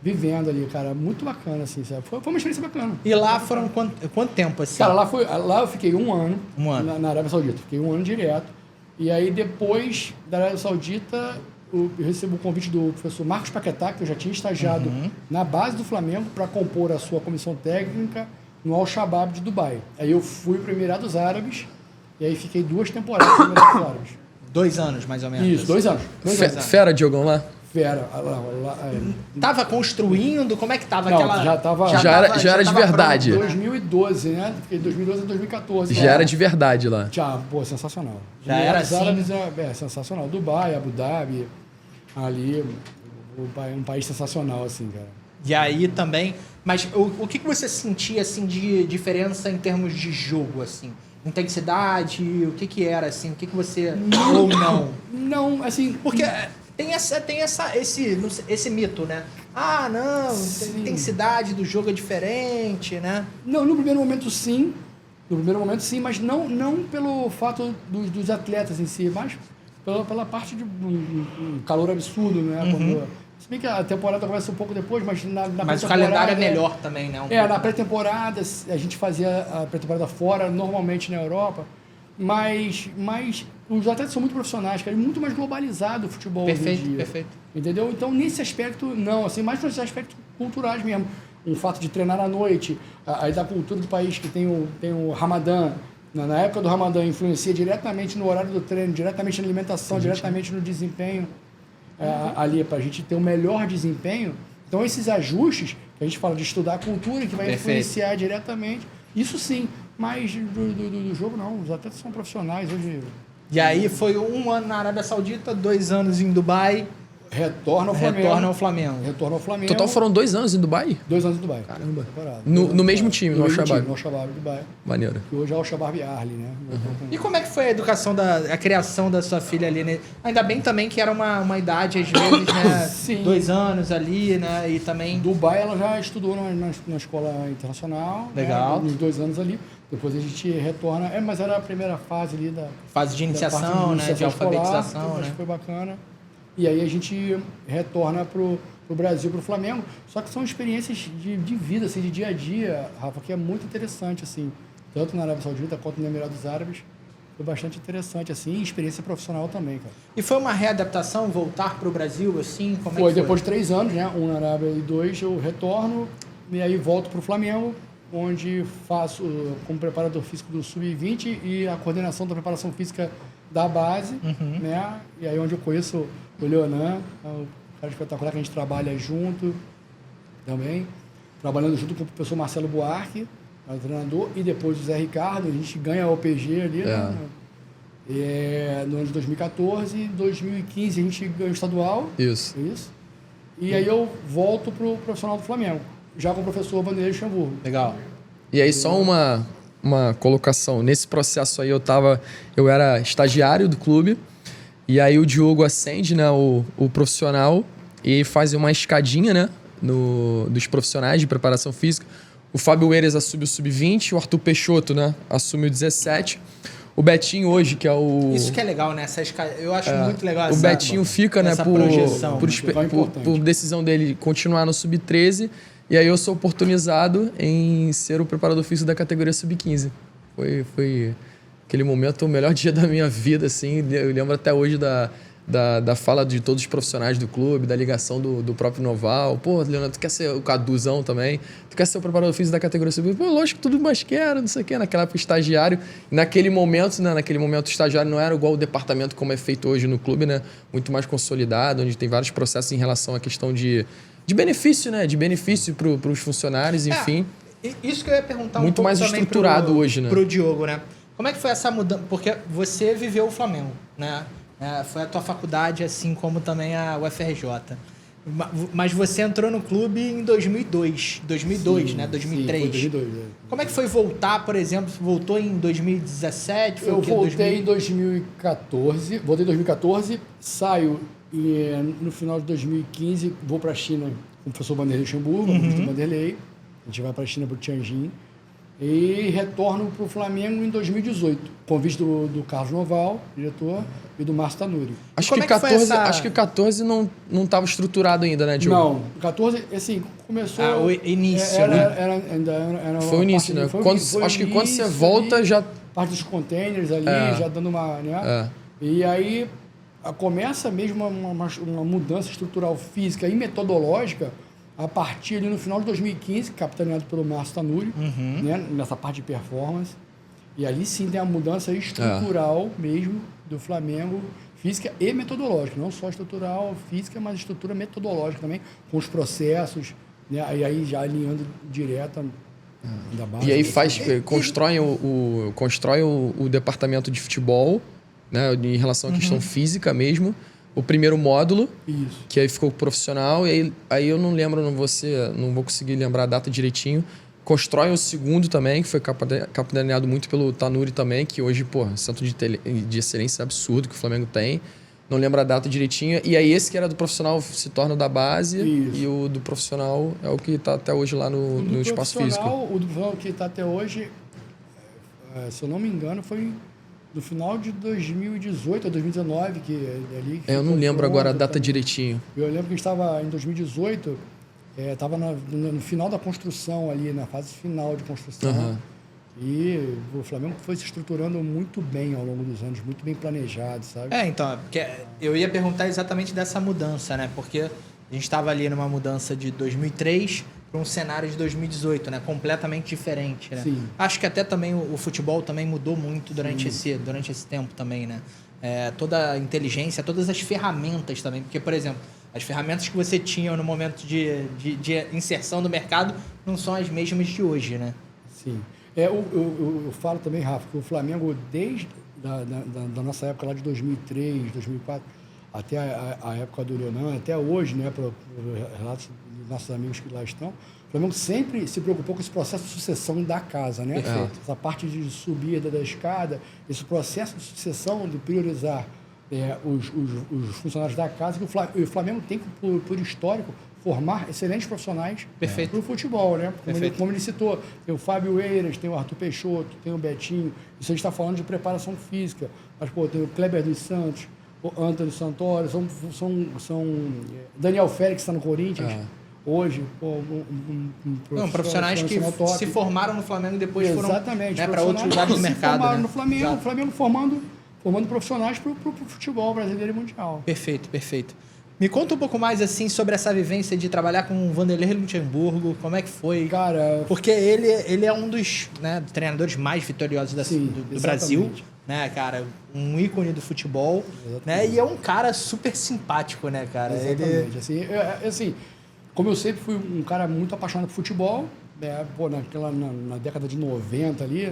vivendo ali, cara. Muito bacana, assim, sabe? Foi uma experiência bacana. E lá foram quanto tempo, assim? Cara, lá eu fiquei 1 ano. 1 ano. Na Arábia Saudita. Fiquei 1 ano direto. E aí, depois da Arábia Saudita, eu recebo o convite do professor Marcos Paquetá, que eu já tinha estagiado na base do Flamengo para compor a sua comissão técnica no Al-Shabaab de Dubai. Aí eu fui para os Emirados Árabes e aí fiquei 2 temporadas nos Emirados Árabes. 2 anos, mais ou menos. Isso, 2 anos. Fera, Diogão, lá? Fera. Tava construindo? Como é que tava Não, aquela... Já era de tava verdade. pronto, né? 2012, né? Fiquei de 2012 a 2014. Já era de verdade lá. Já, pô, sensacional. Já era Emirados assim? Árabes é sensacional. Dubai, Abu Dhabi, ali, um país sensacional, assim, cara. E aí também... Mas o que você sentia, assim, de diferença em termos de jogo, assim? Intensidade? O que era, assim? O que você... Ou não? Não, assim... Porque tem esse mito, né? Ah, não, a intensidade do jogo é diferente, né? Não, no primeiro momento sim. No primeiro momento sim, mas não pelo fato dos atletas em si, mas pela parte de um calor absurdo, né? Se bem que a temporada começa um pouco depois, mas Mas o calendário é melhor também, né? Na pré-temporada, a gente fazia a pré-temporada fora, normalmente na Europa, mas os atletas são muito profissionais, cara, e muito mais globalizado o futebol hoje em dia. Perfeito. Entendeu? Então, nesse aspecto, não, assim, mais nos aspectos culturais mesmo. Um fato de treinar à noite, aí da cultura do país, que tem o Ramadã. Na época do Ramadã, influencia diretamente no horário do treino, diretamente na alimentação, diretamente no desempenho. Ali, para a gente ter o melhor desempenho. Então, esses ajustes, que a gente fala de estudar a cultura, que vai influenciar diretamente, isso sim. Mas do jogo, não. Os atletas são profissionais hoje. E aí foi 1 ano na Arábia Saudita, 2 anos em Dubai. Retorna ao Flamengo. Total foram 2 anos em Dubai? 2 anos em Dubai. Caramba. No mesmo time, no Al-Shabaab. No Al-Shabaab de Dubai. Maneiro. Que hoje é o Al-Shabaab Arli, né? E como é que foi a educação, a criação da sua filha ali, né? Ainda bem também que era uma idade, às vezes, né? Sim. 2 anos ali, né? E também... Dubai, ela já estudou na escola internacional. Legal. Né? Uns 2 anos ali. Depois a gente retorna. Mas era a primeira fase ali da... Fase de iniciação, né? De alfabetização, escolar, né? Foi bacana. E aí a gente retorna pro Brasil, pro Flamengo. Só que são experiências de vida, assim, de dia a dia, Rafa, que é muito interessante, assim. Tanto na Arábia Saudita quanto nos Emirados Árabes. Foi bastante interessante, assim. E experiência profissional também, cara. E foi uma readaptação, voltar pro Brasil, assim? Como é que foi? Depois de 3 anos, né? 1 na Arábia e 2, eu retorno. E aí volto pro Flamengo, onde faço como preparador físico do Sub-20 e a coordenação da preparação física da base, né? E aí onde eu conheço o Leonan, o cara espetacular que a gente trabalha junto também, trabalhando junto com o professor Marcelo Buarque, o treinador, e depois o Zé Ricardo, a gente ganha a OPG ali, né? No ano de 2014, em 2015 a gente ganha o estadual. Isso. E aí eu volto pro profissional do Flamengo, já com o professor Vanderlei Luxemburgo. Legal. E aí só uma colocação. Nesse processo aí eu era estagiário do clube. E aí o Diogo ascende, né, o profissional, e faz uma escadinha, né, dos profissionais de preparação física. O Fábio Eiras assume o Sub-20, o Arthur Peixoto, né, assume o 17. O Betinho hoje, que é o... Isso que é legal, né? Eu acho muito legal o Betinho fica, né, por decisão dele continuar no Sub-13. E aí eu sou oportunizado em ser o preparador físico da categoria Sub-15. Foi aquele momento, o melhor dia da minha vida, assim. Eu lembro até hoje da fala de todos os profissionais do clube, da ligação do próprio Noval. Pô, Leonardo, tu quer ser o Caduzão também? Tu quer ser o preparador físico da categoria sub? Pô, lógico, tudo mais quero, não sei o quê. Naquela época, estagiário. Naquele momento, né? O estagiário não era igual o departamento como é feito hoje no clube, né? Muito mais consolidado, onde tem vários processos em relação à questão de benefício, né? De benefício para os funcionários, enfim. Isso que eu ia perguntar muito mais estruturado hoje, né? Pro Diogo, né? Como é que foi essa mudança? Porque você viveu o Flamengo, né? Foi a tua faculdade, assim como também a UFRJ. Mas você entrou no clube em 2002, sim, né? 2003. Sim, foi 2002, Como é que foi voltar, por exemplo? Voltou em 2017? Foi eu o quê? voltei em 2014, voltei em 2014, saio e no final de 2015 vou para a China com o professor Vanderlei Luxemburgo, o Vanderlei. A gente vai para a China, para o Tianjin. E retorno para o Flamengo em 2018. Convite do Carlos Noval, diretor, e do Márcio Tanuri. Acho que 14 não estava estruturado ainda, né, Diogo? Não, 14, assim, começou... o início, né? Era foi o início, né? Acho que quando você volta já... Parte dos containers ali, já dando uma... Né? E aí começa mesmo uma mudança estrutural física e metodológica a partir ali no final de 2015, capitaneado pelo Márcio Tanuri, né, nessa parte de performance. E ali sim tem a mudança estrutural mesmo do Flamengo, física e metodológica. Não só estrutural, física, mas estrutura metodológica também, com os processos, né, e aí já alinhando direto da base. E aí constrói o departamento de futebol, né, em relação à questão física mesmo. O primeiro módulo, isso, que aí ficou profissional, e aí eu não lembro, não vou conseguir lembrar a data direitinho. Constrói o segundo também, que foi capitaneado muito pelo Tanuri também, que hoje, pô, centro de excelência absurdo que o Flamengo tem. Não lembro a data direitinho. E aí esse que era do profissional se torna da base, isso, e o do profissional é o que está até hoje lá no espaço físico. O do profissional que está até hoje, se eu não me engano, foi no final de 2018 ou 2019, eu não lembro agora a data direitinho. Eu lembro que a gente estava em 2018, estava no final da construção ali, na fase final de construção. E o Flamengo foi se estruturando muito bem ao longo dos anos, muito bem planejado, sabe? Então, porque eu ia perguntar exatamente dessa mudança, né? Porque a gente estava ali numa mudança de 2003 para um cenário de 2018, né? Completamente diferente, né? Sim. Acho que até também o futebol também mudou muito durante esse tempo também, né? Toda a inteligência, todas as ferramentas também. Porque, por exemplo, as ferramentas que você tinha no momento de inserção no mercado não são as mesmas de hoje, né? Sim. Eu falo também, Rafa, que o Flamengo, desde da nossa época lá de 2003, 2004, até a época do Leonan, até hoje, né, para relatos dos nossos amigos que lá estão, o Flamengo sempre se preocupou com esse processo de sucessão da casa, né? Essa parte de subida da escada, esse processo de sucessão, de priorizar os funcionários da casa, que o Flamengo tem, por histórico, formar excelentes profissionais para o futebol, né? Como ele citou, tem o Fábio Eiras, tem o Arthur Peixoto, tem o Betinho, isso a gente está falando de preparação física, mas tem o Kleber dos Santos, o Antônio Santoro, são Daniel Félix está no Corinthians, hoje, profissionais que se formaram no Flamengo e depois foram para outros lados do mercado. Se formaram né? no Flamengo, o Flamengo formando profissionais para o futebol brasileiro e mundial. Perfeito. Me conta um pouco mais assim sobre essa vivência de trabalhar com o Vanderlei Luxemburgo, como é que foi? Cara, porque ele é um dos treinadores mais vitoriosos do Brasil, né, cara? Um ícone do futebol, né? E é um cara super simpático, né, cara? Exatamente. Assim, como eu sempre fui um cara muito apaixonado por futebol, né? Na década de 90 ali,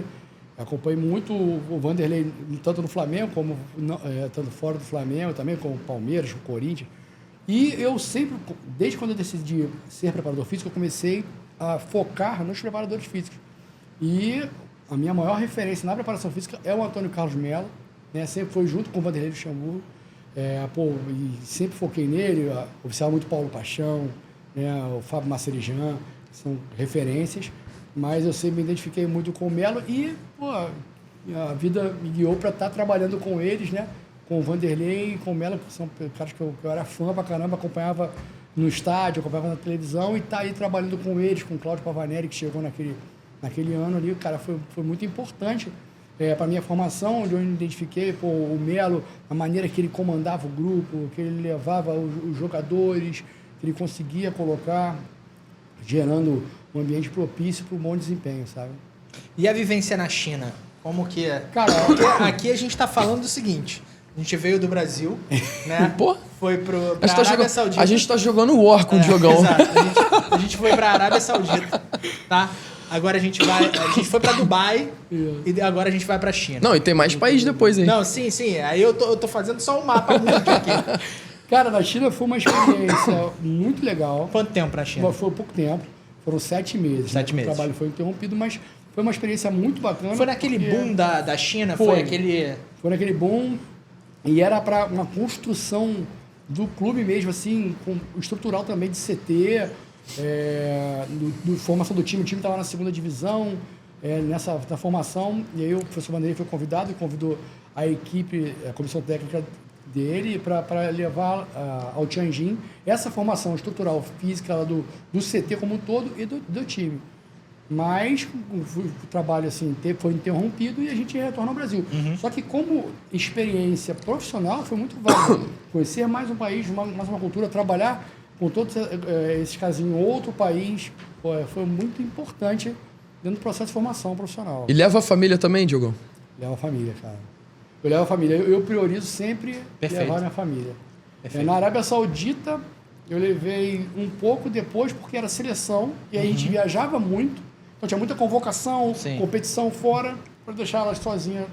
acompanhei muito o Vanderlei, tanto no Flamengo, como tanto fora do Flamengo também, como o Palmeiras, o Corinthians. E eu sempre, desde quando eu decidi ser preparador físico, eu comecei a focar nos preparadores físicos. E a minha maior referência na preparação física é o Antônio Carlos Melo, né? Sempre foi junto com o Vanderlei Luxemburgo, e sempre foquei nele, oficial muito Paulo Paixão, né? O Fábio Macerijan, que são referências, mas eu sempre me identifiquei muito com o Melo e a vida me guiou para estar trabalhando com eles, né? Com o Vanderlei e com o Melo, que são caras que eu era fã pra caramba, acompanhava no estádio, acompanhava na televisão, e tá aí trabalhando com eles, com o Cláudio Pavanelli, que chegou naquele ano ali. Cara, foi muito importante para minha formação, onde eu identifiquei o Melo, a maneira que ele comandava o grupo, que ele levava os jogadores, que ele conseguia colocar, gerando um ambiente propício para um bom desempenho, sabe? E a vivência na China? Como que é? Cara, porque aqui a gente está falando do seguinte: a gente veio do Brasil, né? Pô, foi pra Arábia Saudita. A gente tá jogando War com o Diogão. Exato. A gente foi pra Arábia Saudita, tá? Agora a gente foi pra Dubai e agora a gente vai pra China. Não, e tem mais país depois, hein? Não, sim. Aí eu tô fazendo só um mapa mundo aqui. Cara, na China foi uma experiência muito legal. Quanto tempo na China? Foi pouco tempo. Foram 7 meses. 7 meses. O trabalho foi interrompido, mas foi uma experiência muito bacana. Foi naquele boom da China? Foi naquele boom e era para uma construção do clube mesmo, assim, estrutural também de CT, formação do time. O time estava na segunda divisão, na formação, e aí o professor Vanderlei foi convidado e convidou a equipe, a comissão técnica dele para levar ao Tianjin essa formação estrutural física do CT como um todo e do time. Mas o trabalho assim, foi interrompido e a gente retorna ao Brasil. Só que como experiência profissional foi muito válida. Conhecer mais um país, mais uma cultura, trabalhar com todos esses caras em outro país foi muito importante dentro do processo de formação profissional. E leva a família também, Diogão? Leva a família, cara. Eu levo a família. Eu priorizo sempre levar a minha família. Na Arábia Saudita, eu levei um pouco depois, porque era seleção, e aí a gente viajava muito. Então tinha muita convocação, competição fora, para deixar elas sozinhas.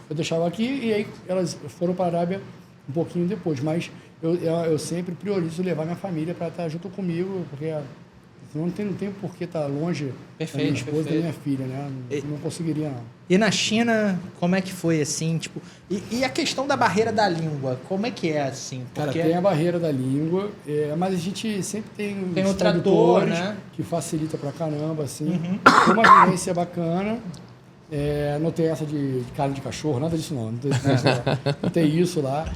Eu deixava aqui e aí elas foram para a Arábia um pouquinho depois. Mas eu sempre priorizo levar minha família para estar junto comigo, porque não tem por que estar longe da minha esposa e da minha filha, né? Não conseguiria, não. E na China, como é que foi, assim, tipo... E a questão da barreira da língua, como é que é, assim? Cara, tem a barreira da língua, mas a gente sempre tem o tradutor, né? Que facilita pra caramba, assim. Foi uma vivência bacana. Não tem essa de carne de cachorro, nada disso não. Não tem isso lá.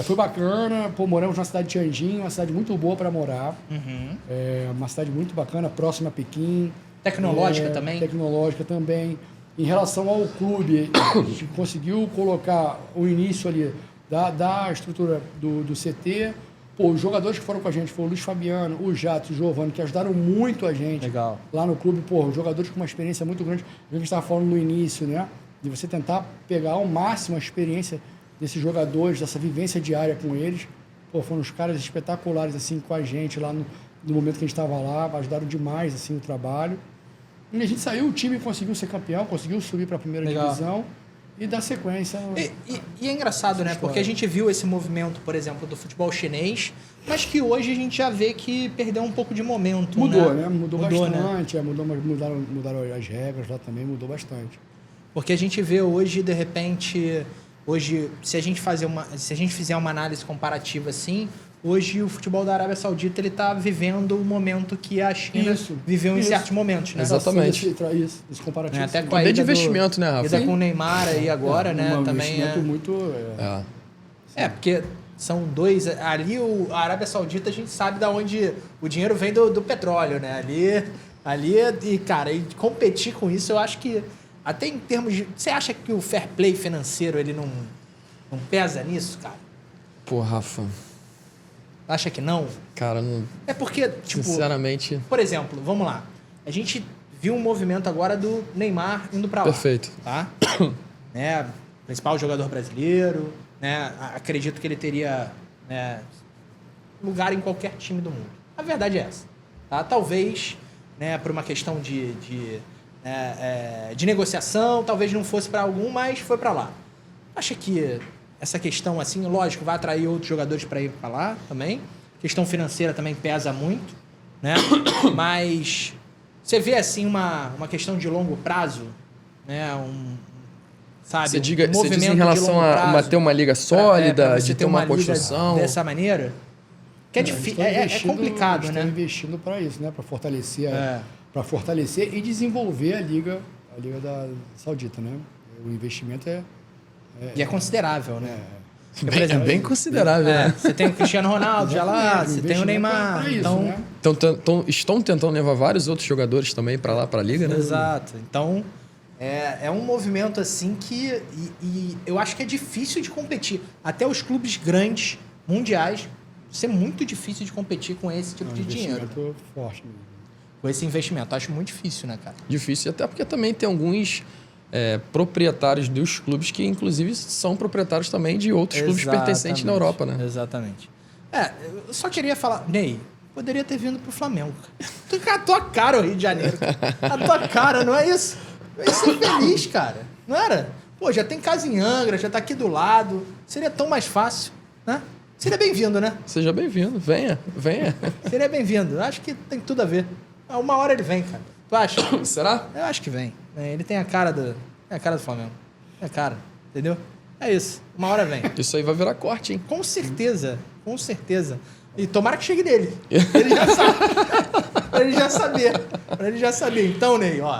Foi bacana. Moramos na cidade de Tianjin, uma cidade muito boa para morar. Uma cidade muito bacana, próxima a Pequim. Tecnológica também? Tecnológica também. Em relação ao clube, a gente conseguiu colocar o início ali da estrutura do CT. Os jogadores que foram com a gente foram o Luiz Fabiano, o Jato, o Giovanni, que ajudaram muito a gente. Legal. Lá no clube. Jogadores com uma experiência muito grande. A gente estava falando no início, né? De você tentar pegar ao máximo a experiência desses jogadores, dessa vivência diária com eles. Foram uns caras espetaculares assim, com a gente lá no momento que a gente estava lá. Ajudaram demais assim, o trabalho. E a gente saiu, o time conseguiu ser campeão, conseguiu subir para a primeira divisão e dar sequência. E é engraçado, né? Porque a gente viu esse movimento, por exemplo, do futebol chinês, mas que hoje a gente já vê que perdeu um pouco de momento. Mudou, né? Mudou bastante. Né? Mudaram as regras lá também, mudou bastante. Porque a gente vê hoje, de repente, se a gente fizer uma análise comparativa assim, hoje o futebol da Arábia Saudita ele está vivendo o momento que a China viveu em certos momentos, né? Exatamente. Esse comparativo. Até com a ida de investimento, né, Rafa? Ida com o Neymar aí agora, né? Também investimento muito... porque são dois... Ali a Arábia Saudita a gente sabe de onde o dinheiro vem do petróleo, né? Ali e, cara, e competir com isso, eu acho que até em termos de... Você acha que o fair play financeiro ele não pesa nisso, cara? Pô, Rafa... Acha que não? Cara, não... É porque, tipo... Sinceramente... Por exemplo, vamos lá. A gente viu um movimento agora do Neymar indo pra lá. Perfeito. Tá? Né? Principal jogador brasileiro. Né? Acredito que ele teria lugar em qualquer time do mundo. A verdade é essa. Tá? Talvez, né, por uma questão de negociação, talvez não fosse para algum, mas foi para lá. Acha que essa questão, assim, lógico, vai atrair outros jogadores para ir para lá também. A questão financeira também pesa muito, né? Mas você vê, assim, uma questão de longo prazo, né? Sabe? Você diz em relação a ter uma liga sólida, de ter uma construção. Dessa maneira, que é difícil, é complicado, né? Estão investindo para isso, né? Para fortalecer e desenvolver a liga da Saudita, né? O investimento E é considerável, né? Por exemplo, bem considerável, né? Você tem o Cristiano Ronaldo já lá, você tem o Neymar. Estão tentando levar vários outros jogadores também para lá, para a liga, né? Exato. Então, É um movimento assim que... E eu acho que é difícil de competir. Até os clubes grandes, mundiais, é muito difícil de competir com esse tipo de dinheiro. Investimento forte mesmo. Com esse investimento. Acho muito difícil, né, cara? Difícil, até porque também tem alguns proprietários dos clubes que, inclusive, são proprietários também de outros clubes pertencentes na Europa, né? Exatamente. Eu só queria falar... Ney, poderia ter vindo pro Flamengo. A tua cara, o Rio de Janeiro. A tua cara, não é isso? Eu ia ser feliz, cara. Não era? Pô, já tem casa em Angra, já tá aqui do lado. Seria tão mais fácil, né? Seria bem-vindo, né? Seja bem-vindo. Venha. Seria bem-vindo. Acho que tem tudo a ver. Uma hora ele vem, cara. Tu acha? Será? Eu acho que vem. Ele tem a cara do Flamengo. É a cara, entendeu? É isso. Uma hora vem. Isso aí vai virar corte, hein? Com certeza. Com certeza. E tomara que chegue nele. Ele já sabe. Pra ele já saber. Pra ele já saber. Então, Ney, ó.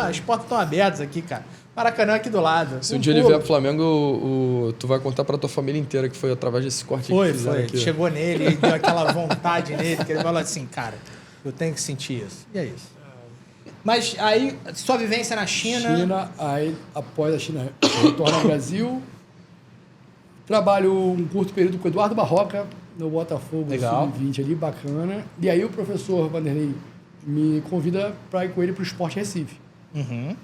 As portas estão abertas aqui, cara. Maracanã aqui do lado. Se um dia ele vier pro Flamengo, tu vai contar pra tua família inteira que foi através desse corte que fizeram aqui. Chegou nele e deu aquela vontade nele, que ele falou assim, cara, eu tenho que sentir isso. E é isso. Mas aí, sua vivência na China... Aí após a China, retorno ao Brasil. Trabalho um curto período com o Eduardo Barroca, no Botafogo, Sub-20 ali, bacana. E aí o professor Vanderlei me convida para ir com ele para o Sport Recife. Uhum.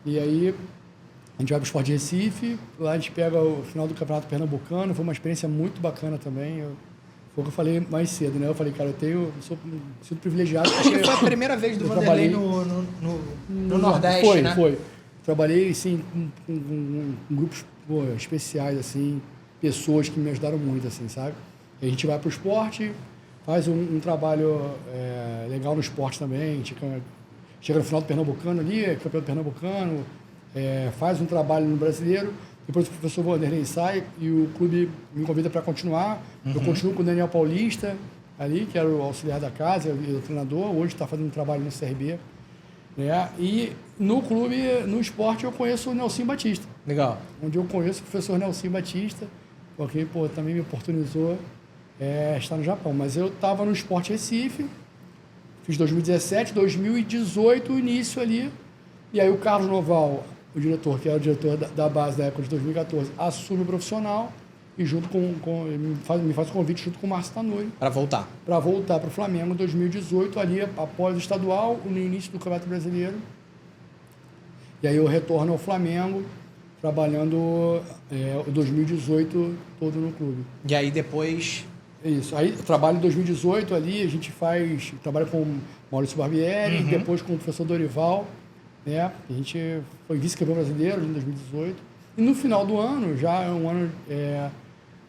E aí a gente vai para o Sport Recife, lá a gente pega o final do Campeonato Pernambucano, foi uma experiência muito bacana também. Foi o que eu falei mais cedo, né? Eu falei, cara, eu sou privilegiado. Acho que foi a primeira vez do Vanderlei no Nordeste, né? Foi. Trabalhei, assim, com grupos especiais, assim, pessoas que me ajudaram muito, assim, sabe? E a gente vai para o esporte, faz um trabalho legal no esporte também, a gente chega no final do Pernambucano ali, campeão do Pernambucano, faz um trabalho no Brasileiro, depois o professor Vanderlei sai e o clube me convida para continuar. Uhum. Eu continuo com o Daniel Paulista ali, que era o auxiliar da casa e o treinador, hoje está fazendo um trabalho no CRB. Né? E no clube, no esporte, eu conheço o Nelson Batista. Legal. Onde eu conheço o professor Nelson Batista, porque também me oportunizou estar no Japão. Mas eu estava no Sport Recife, fiz 2017, 2018, o início ali. E aí o Carlos Noval, o diretor, que era o diretor da base da época de 2014, assume o profissional e junto me faz o convite junto com o Márcio Tanuri. Para voltar. Para voltar para o Flamengo em 2018, ali após o estadual, no início do Campeonato Brasileiro. E aí eu retorno ao Flamengo, trabalhando o 2018 todo no clube. E aí depois... Isso. Aí trabalho em 2018 ali, a gente trabalha com o Maurício Barbieri, Uhum. depois com o professor Dorival, né? A gente foi vice-campeão brasileiro em 2018. E no final do ano, já é um ano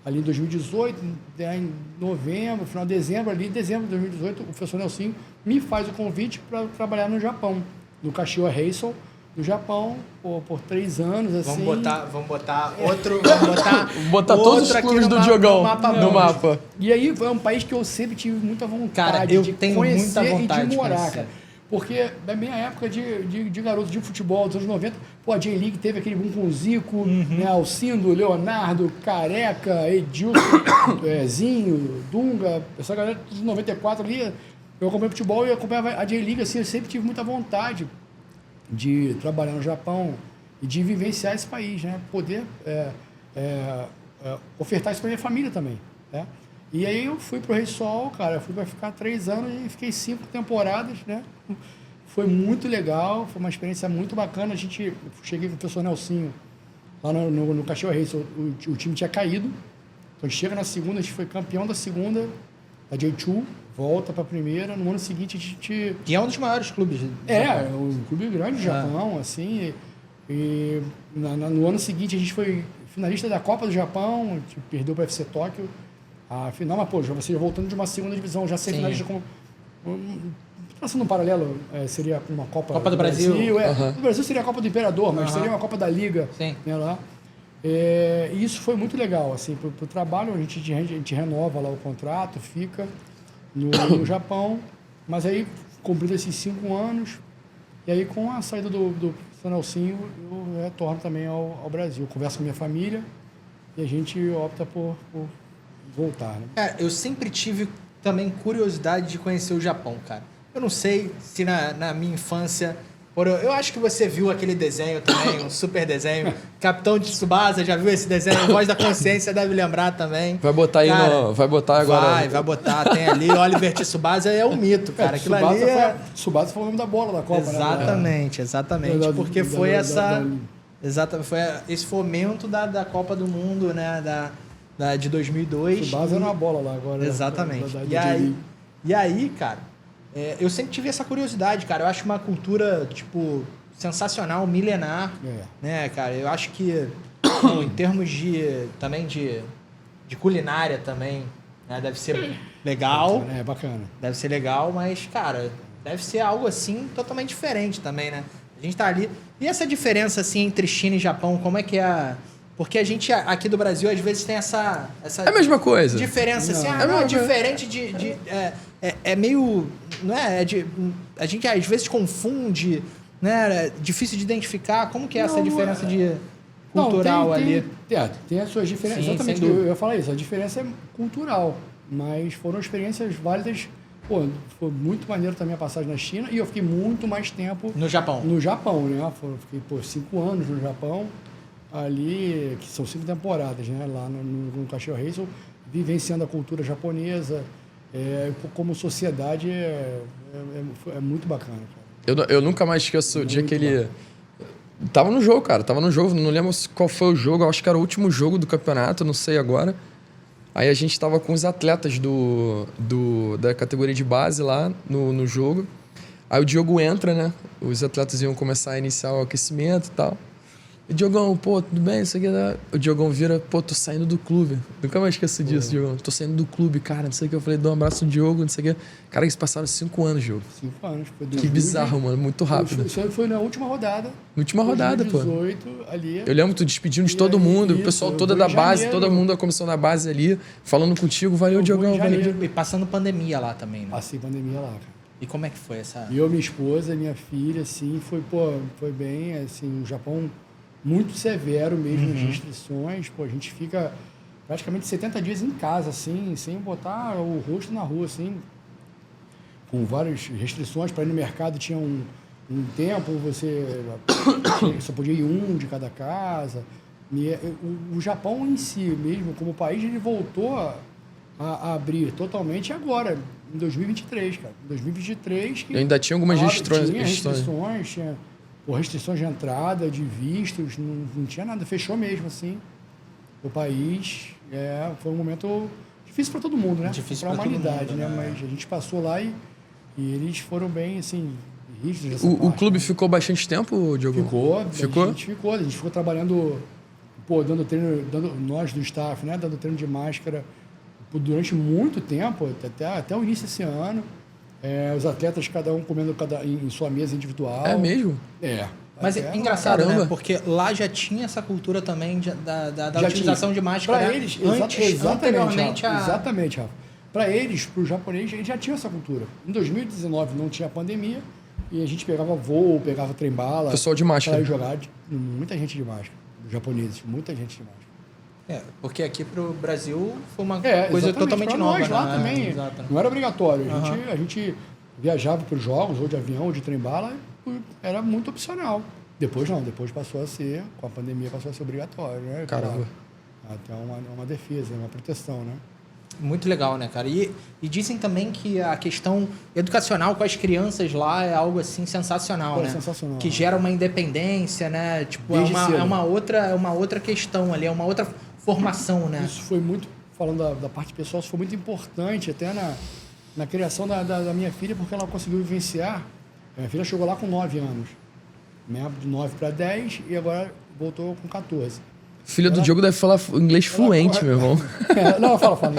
ali em 2018, em novembro, final de dezembro, ali em dezembro de 2018, o professor Nelson me faz o convite para trabalhar no Japão, no Kashiwa Reysol, no Japão, por 3 anos, assim. Vamos botar outro... botar todos os clubes do Diogão no mapa. E aí é um país que eu sempre tive muita vontade, cara, eu de tenho conhecer muita vontade e de morar, conhecer. cara. Porque na minha época de garoto de futebol dos anos 90, a J-League teve aquele boom com o Zico, né, Alcindo, Leonardo, Careca, Edilson, Zinho, Dunga, essa galera dos 94 ali. Eu acompanhei futebol e eu acompanhava a J-League, assim, eu sempre tive muita vontade de trabalhar no Japão e de vivenciar esse país, né? Poder ofertar isso para minha família também, né? E aí eu fui pro Reysol, cara, eu fui para ficar 3 anos e fiquei 5 temporadas, né? Foi muito legal, foi uma experiência muito bacana. Cheguei com o professor Nelsinho lá no Kashiwa Reysol, o time tinha caído. Então chega na segunda, a gente foi campeão da segunda, da J2, volta para a primeira. No ano seguinte a gente... Que é um dos maiores clubes. Um clube grande do Japão, assim. E no ano seguinte a gente foi finalista da Copa do Japão, a gente perdeu para o FC Tóquio. A final, mas pô, você voltando de uma segunda divisão, já ser finalista com... Passando um paralelo, seria uma Copa do Brasil. No Brasil seria a Copa do Imperador, mas seria uma Copa da Liga. Sim. Né, lá. E isso foi muito legal, assim, pro trabalho, a gente renova lá o contrato, fica no Japão, mas aí, cumprido esses 5 anos, e aí com a saída do professor Nelsinho, eu retorno também ao Brasil. Eu converso com a minha família e a gente opta por voltar, né? Cara, eu sempre tive também curiosidade de conhecer o Japão, cara. Eu não sei se na minha infância Eu acho que você viu aquele desenho também, um super desenho. Capitão de Tsubasa, já viu esse desenho? Voz da Consciência deve lembrar também. Vai botar aí cara, vai botar agora. Vai botar. Tem ali, Oliver Tsubasa é um mito, cara. Aquilo ali Tsubasa foi o nome da bola da Copa, exatamente, né? Exatamente. Porque foi foi esse fomento da Copa do Mundo, né? De 2002. Tsubasa era uma bola lá agora. Exatamente. E aí, cara, eu sempre tive essa curiosidade, cara. Eu acho uma cultura, tipo, sensacional, milenar, né, cara? Eu acho que, em termos também de culinária também, né, deve ser legal. É bacana. Deve ser legal, mas, cara, deve ser algo, assim, totalmente diferente também, né? A gente tá ali... E essa diferença, assim, entre China e Japão, como é que é Porque a gente, aqui do Brasil, às vezes tem essa é a mesma coisa. Diferença, assim, diferente é meio... Não é? A gente, às vezes, confunde, né? É difícil de identificar. Como que é essa diferença cultural ali? Tem as suas diferenças. Sim, exatamente, eu ia falar isso. A diferença é cultural, mas foram experiências válidas. Pô, foi muito maneiro também a passagem na China e eu fiquei muito mais tempo... No Japão. No Japão, né? Fiquei, 5 anos no Japão, ali, que são 5 temporadas, né? Lá no Cachorro Racer, vivenciando a cultura japonesa, como sociedade, é muito bacana, cara. Eu nunca mais esqueço o dia que ele... Tava no jogo, cara. Tava no jogo. Não lembro qual foi o jogo. Eu acho que era o último jogo do campeonato. Não sei agora. Aí a gente tava com os atletas da categoria de base lá no jogo. Aí o Diogo entra, né? Os atletas iam começar a iniciar o aquecimento e tal. E o Diogão, pô, tudo bem? Isso aqui é... O Diogão vira, pô, tô saindo do clube. Nunca mais esqueço disso, Diogão. Tô saindo do clube, cara, não sei o que. Eu falei, dá um abraço no Diogo, não sei o que. Cara, eles passaram 5 anos, Diogo. 5 anos. Que bizarro, mano. Muito rápido. Isso foi na última rodada. Última rodada, 2018, pô. Ali. Eu lembro tu despedindo de todo mundo, o pessoal toda da base, todo mundo da comissão da base ali, falando contigo. Valeu, Diogão, valeu. E passando pandemia lá também, né? Passei pandemia lá, cara. E como é que foi essa... Eu, minha esposa, minha filha, assim, foi bem, assim, o Japão... muito severo mesmo as restrições. Pô, a gente fica praticamente 70 dias em casa, assim, sem botar o rosto na rua, assim, com várias restrições. Para ir no mercado tinha um tempo, você só podia ir um de cada casa. O Japão em si mesmo, como país, ele voltou a abrir totalmente agora, em 2023, cara. Em 2023... Eu ainda tinha algumas restrições. Tinha restrições, restrições de entrada, de vistos, não tinha nada, fechou mesmo, assim. O país foi um momento difícil para todo mundo, né? Difícil para a humanidade, mundo, né? Mas a gente passou lá e eles foram bem, assim, rígidos. O clube ficou bastante tempo, Diogo? Ficou? A gente ficou trabalhando, dando treino, nós do staff, né? Dando treino de máscara durante muito tempo, até o início desse ano. Os atletas, cada um comendo em sua mesa individual. É mesmo? Mas é engraçado, né? Porque lá já tinha essa cultura também da utilização de máscara. Para eles, exatamente, Rafa. Para eles, para os japoneses, eles já tinham essa cultura. Em 2019 não tinha pandemia e a gente pegava voo, pegava trem-bala. Pessoal de máscara. Para jogar, muita gente de máscara. Os japoneses, muita gente de máscara. Porque aqui pro Brasil foi uma coisa totalmente pra nova. Nós lá também. Exato. Não era obrigatório. A gente viajava para os jogos, ou de avião, ou de trem-bala, era muito opcional. Depois não, depois passou a ser, com a pandemia passou a ser obrigatório, né? Caramba. Até uma defesa, uma proteção, né? Muito legal, né, cara? E dizem também que a questão educacional com as crianças lá é algo assim sensacional, né? Sensacional. Que gera uma independência, né? Tipo, é uma outra questão ali, é uma outra formação, né? Isso foi muito, falando da parte pessoal, isso foi muito importante até na criação da minha filha, porque ela conseguiu vivenciar. A minha filha chegou lá com 9 anos, né? De 9 para 10 e agora voltou com 14. Filha do Diogo deve falar inglês fluente, meu irmão. Não, ela fala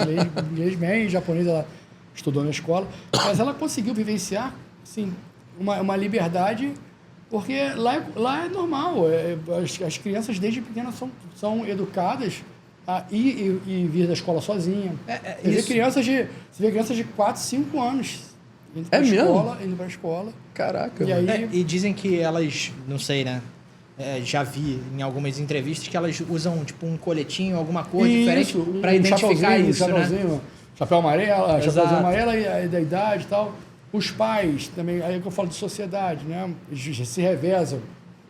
inglês bem, japonês ela estudou na escola, mas ela conseguiu vivenciar, assim, uma liberdade, porque lá é normal, as crianças desde pequenas são educadas a ir e vir da escola sozinha. Você vê crianças de 4, 5 anos indo para a escola. Caraca. E aí, e dizem que elas, não sei, né? Já vi em algumas entrevistas que elas usam tipo um coletinho, alguma cor diferente para identificar isso, né? Chapéu amarelo, chapéuzinho amarelo da idade e tal. Os pais também, aí que eu falo de sociedade, né? Se revezam,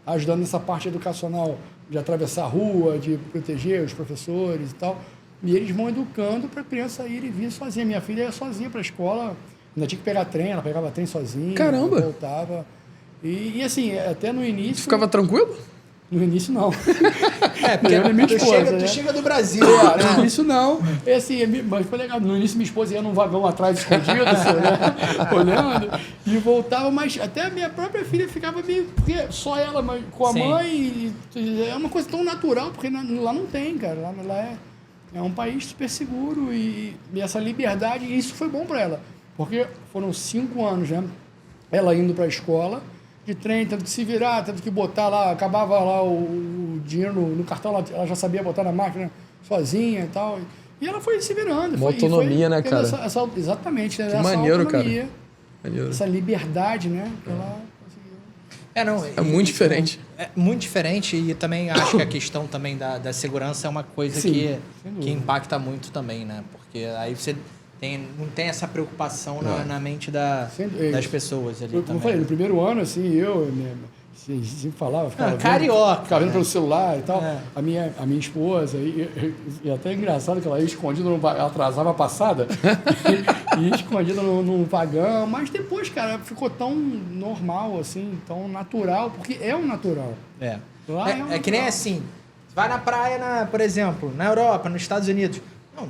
ajudando nessa parte educacional de atravessar a rua, de proteger os professores e tal. E eles vão educando para a criança ir e vir sozinha. Minha filha ia sozinha para a escola, ainda tinha que pegar trem, ela pegava trem sozinha. Caramba! Voltava. E assim, até no início... Ficava tranquilo? No início, não. Porque Eu e minha esposa, né? tu chega do Brasil. No início, não. E assim, mas foi legal. No início, minha esposa ia num vagão atrás escondido, assim, né? Olhando, e voltava, mas até a minha própria filha ficava meio... Porque só ela com a mãe, é uma coisa tão natural, porque lá não tem, cara. Lá é um país super seguro e essa liberdade, e isso foi bom para ela. Porque foram 5 anos, né? Ela indo para a escola, de trem, tendo que se virar, tendo que botar lá, acabava lá o dinheiro no cartão, ela já sabia botar na máquina sozinha e tal. E ela foi se virando. Uma autonomia, né, cara? Exatamente. Que maneiro, cara. Maneiro. Essa liberdade, né? Que ela conseguiu. É muito diferente. É muito diferente e também acho que a questão também da segurança é uma coisa que impacta muito também, né? Porque aí você não tem essa preocupação na mente das pessoas ali também. Eu falei, no primeiro ano, assim, eu sempre falava, ficava carioca, ficava vendo pelo celular e tal. A minha esposa, e até é engraçado que ela ia escondida, ela atrasava a passada, ia escondida num vagão, mas depois, cara, ficou tão normal, assim, tão natural, porque é um natural. Lá É que nem assim, vai na praia, por exemplo, na Europa, nos Estados Unidos, não,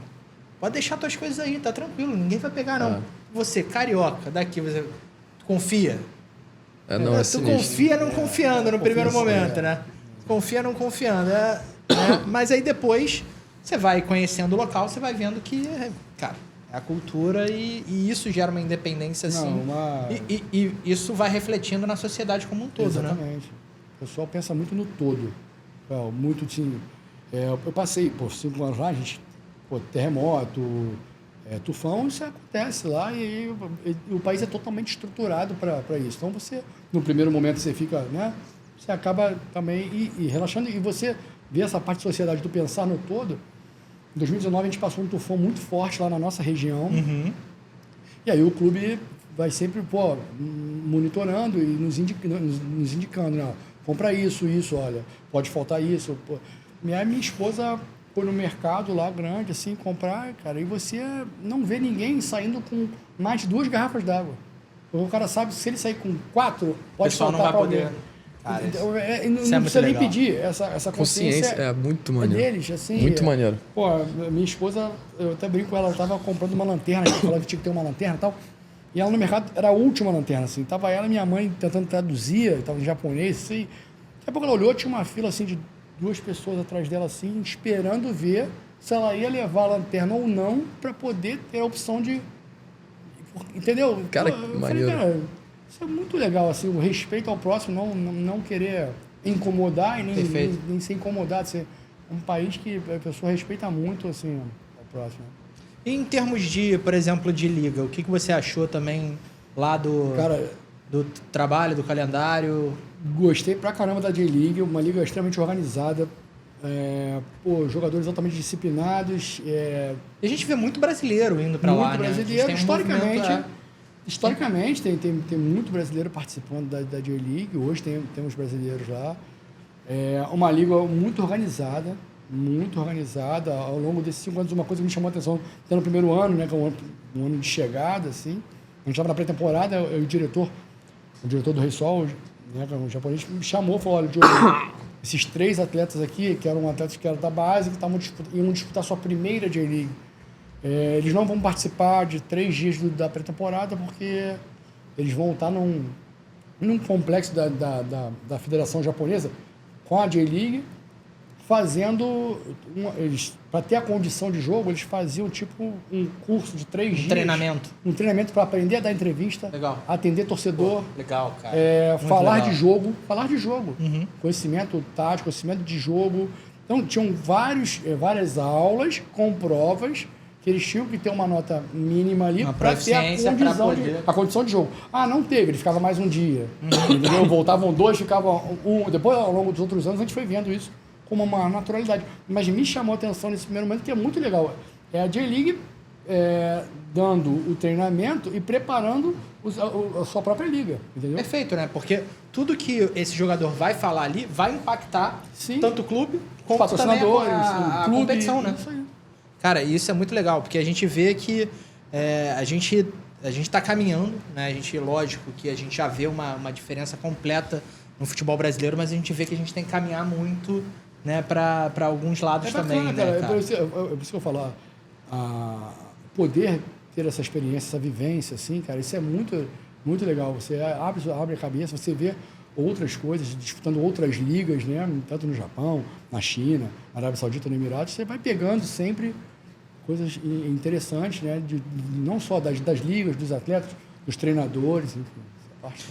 pode deixar tuas coisas aí, tá tranquilo, ninguém vai pegar, não. Você, carioca, daqui, você confia. Tu confia não confiando no primeiro momento, né? Confia não confiando. Mas aí depois você vai conhecendo o local, você vai vendo que, cara, é a cultura e isso gera uma independência assim. E isso vai refletindo na sociedade como um todo, Exatamente. né? O pessoal pensa muito no todo. Muito assim. Eu passei por 5 anos lá, terremoto, tufão, isso acontece lá e o país é totalmente estruturado para isso. Então você, no primeiro momento, você fica, né? Você acaba também e relaxando, e você vê essa parte de sociedade do pensar no todo. Em 2019 a gente passou um tufão muito forte lá na nossa região. E aí o clube vai sempre monitorando e nos indicando, não, compra isso, olha, pode faltar isso. Minha esposa foi no mercado lá grande, assim, comprar, cara, e você não vê ninguém saindo com mais de 2 garrafas d'água. O cara sabe que se ele sair com 4, pode faltar para alguém. Cara, não precisa nem pedir essa consciência é muito maneiro. Deles, assim. Muito maneiro. Minha esposa, eu até brinco com ela, estava comprando uma lanterna, falando que tinha que ter uma lanterna e tal. E ela no mercado era a última lanterna, assim. Tava ela e minha mãe tentando traduzir, estava em japonês, assim. Daqui a pouco ela olhou, tinha uma fila, assim, de 2 pessoas atrás dela, assim, esperando ver se ela ia levar a lanterna ou não, para poder ter a opção de... Entendeu? Cara, eu maneiro. falei, cara, isso é muito legal, assim, o respeito ao próximo, não querer incomodar e nem ser incomodado. Ser um país que a pessoa respeita muito, assim, ao próximo. E em termos de, por exemplo, de liga, o que você achou também lá do trabalho, do calendário? Gostei pra caramba da J-League, uma liga extremamente organizada, jogadores altamente disciplinados. E a gente vê muito brasileiro indo pra lá, né? Muito brasileiro, historicamente tem muito brasileiro participando da J-League, hoje temos brasileiros lá. É uma liga muito organizada, ao longo desses 5 anos. Uma coisa que me chamou a atenção, até no primeiro ano, né, que é um ano de chegada, assim, a gente estava na pré-temporada, o diretor do Rei Sol, né, que é um japonês, me chamou e falou, olha, Diogo, esses 3 atletas aqui, que eram atletas que eram da base, que iam disputar sua primeira J-League, eles não vão participar de 3 dias da pré-temporada, porque eles vão estar num complexo da Federação Japonesa com a J-League, para ter a condição de jogo, eles faziam tipo um curso de 3 dias. Um treinamento para aprender a dar entrevista, atender torcedor. Legal, cara. Falar de jogo. Conhecimento tático, conhecimento de jogo. Então, tinham várias aulas com provas que eles tinham que ter uma nota mínima ali para ter a condição de jogo. Não teve, ele ficava mais um dia. Entendeu? Voltavam 2, ficavam 1. Depois, ao longo dos outros anos, a gente foi vendo isso como uma naturalidade. Mas me chamou a atenção nesse primeiro momento, que é muito legal. A J-League dando o treinamento e preparando a sua própria liga, entendeu? Perfeito, né? Porque tudo que esse jogador vai falar ali vai impactar Sim. tanto o clube Os quanto também patrocinadores, a o clube, competição, né? Isso aí. Cara, isso é muito legal, porque a gente vê que a gente está caminhando, né? A gente, lógico que a gente já vê uma diferença completa no futebol brasileiro, mas a gente vê que a gente tem que caminhar muito, né, para alguns lados também, bacana, né, cara. cara? É por isso que eu falo, poder ter essa experiência, essa vivência, assim, cara, isso é muito, muito legal. Você abre a cabeça, você vê outras coisas, disputando outras ligas, né? Tanto no Japão, na China, na Arábia Saudita, no Emirados, você vai pegando sempre coisas interessantes, né? Não só das ligas, dos atletas, dos treinadores, enfim. Essa parte.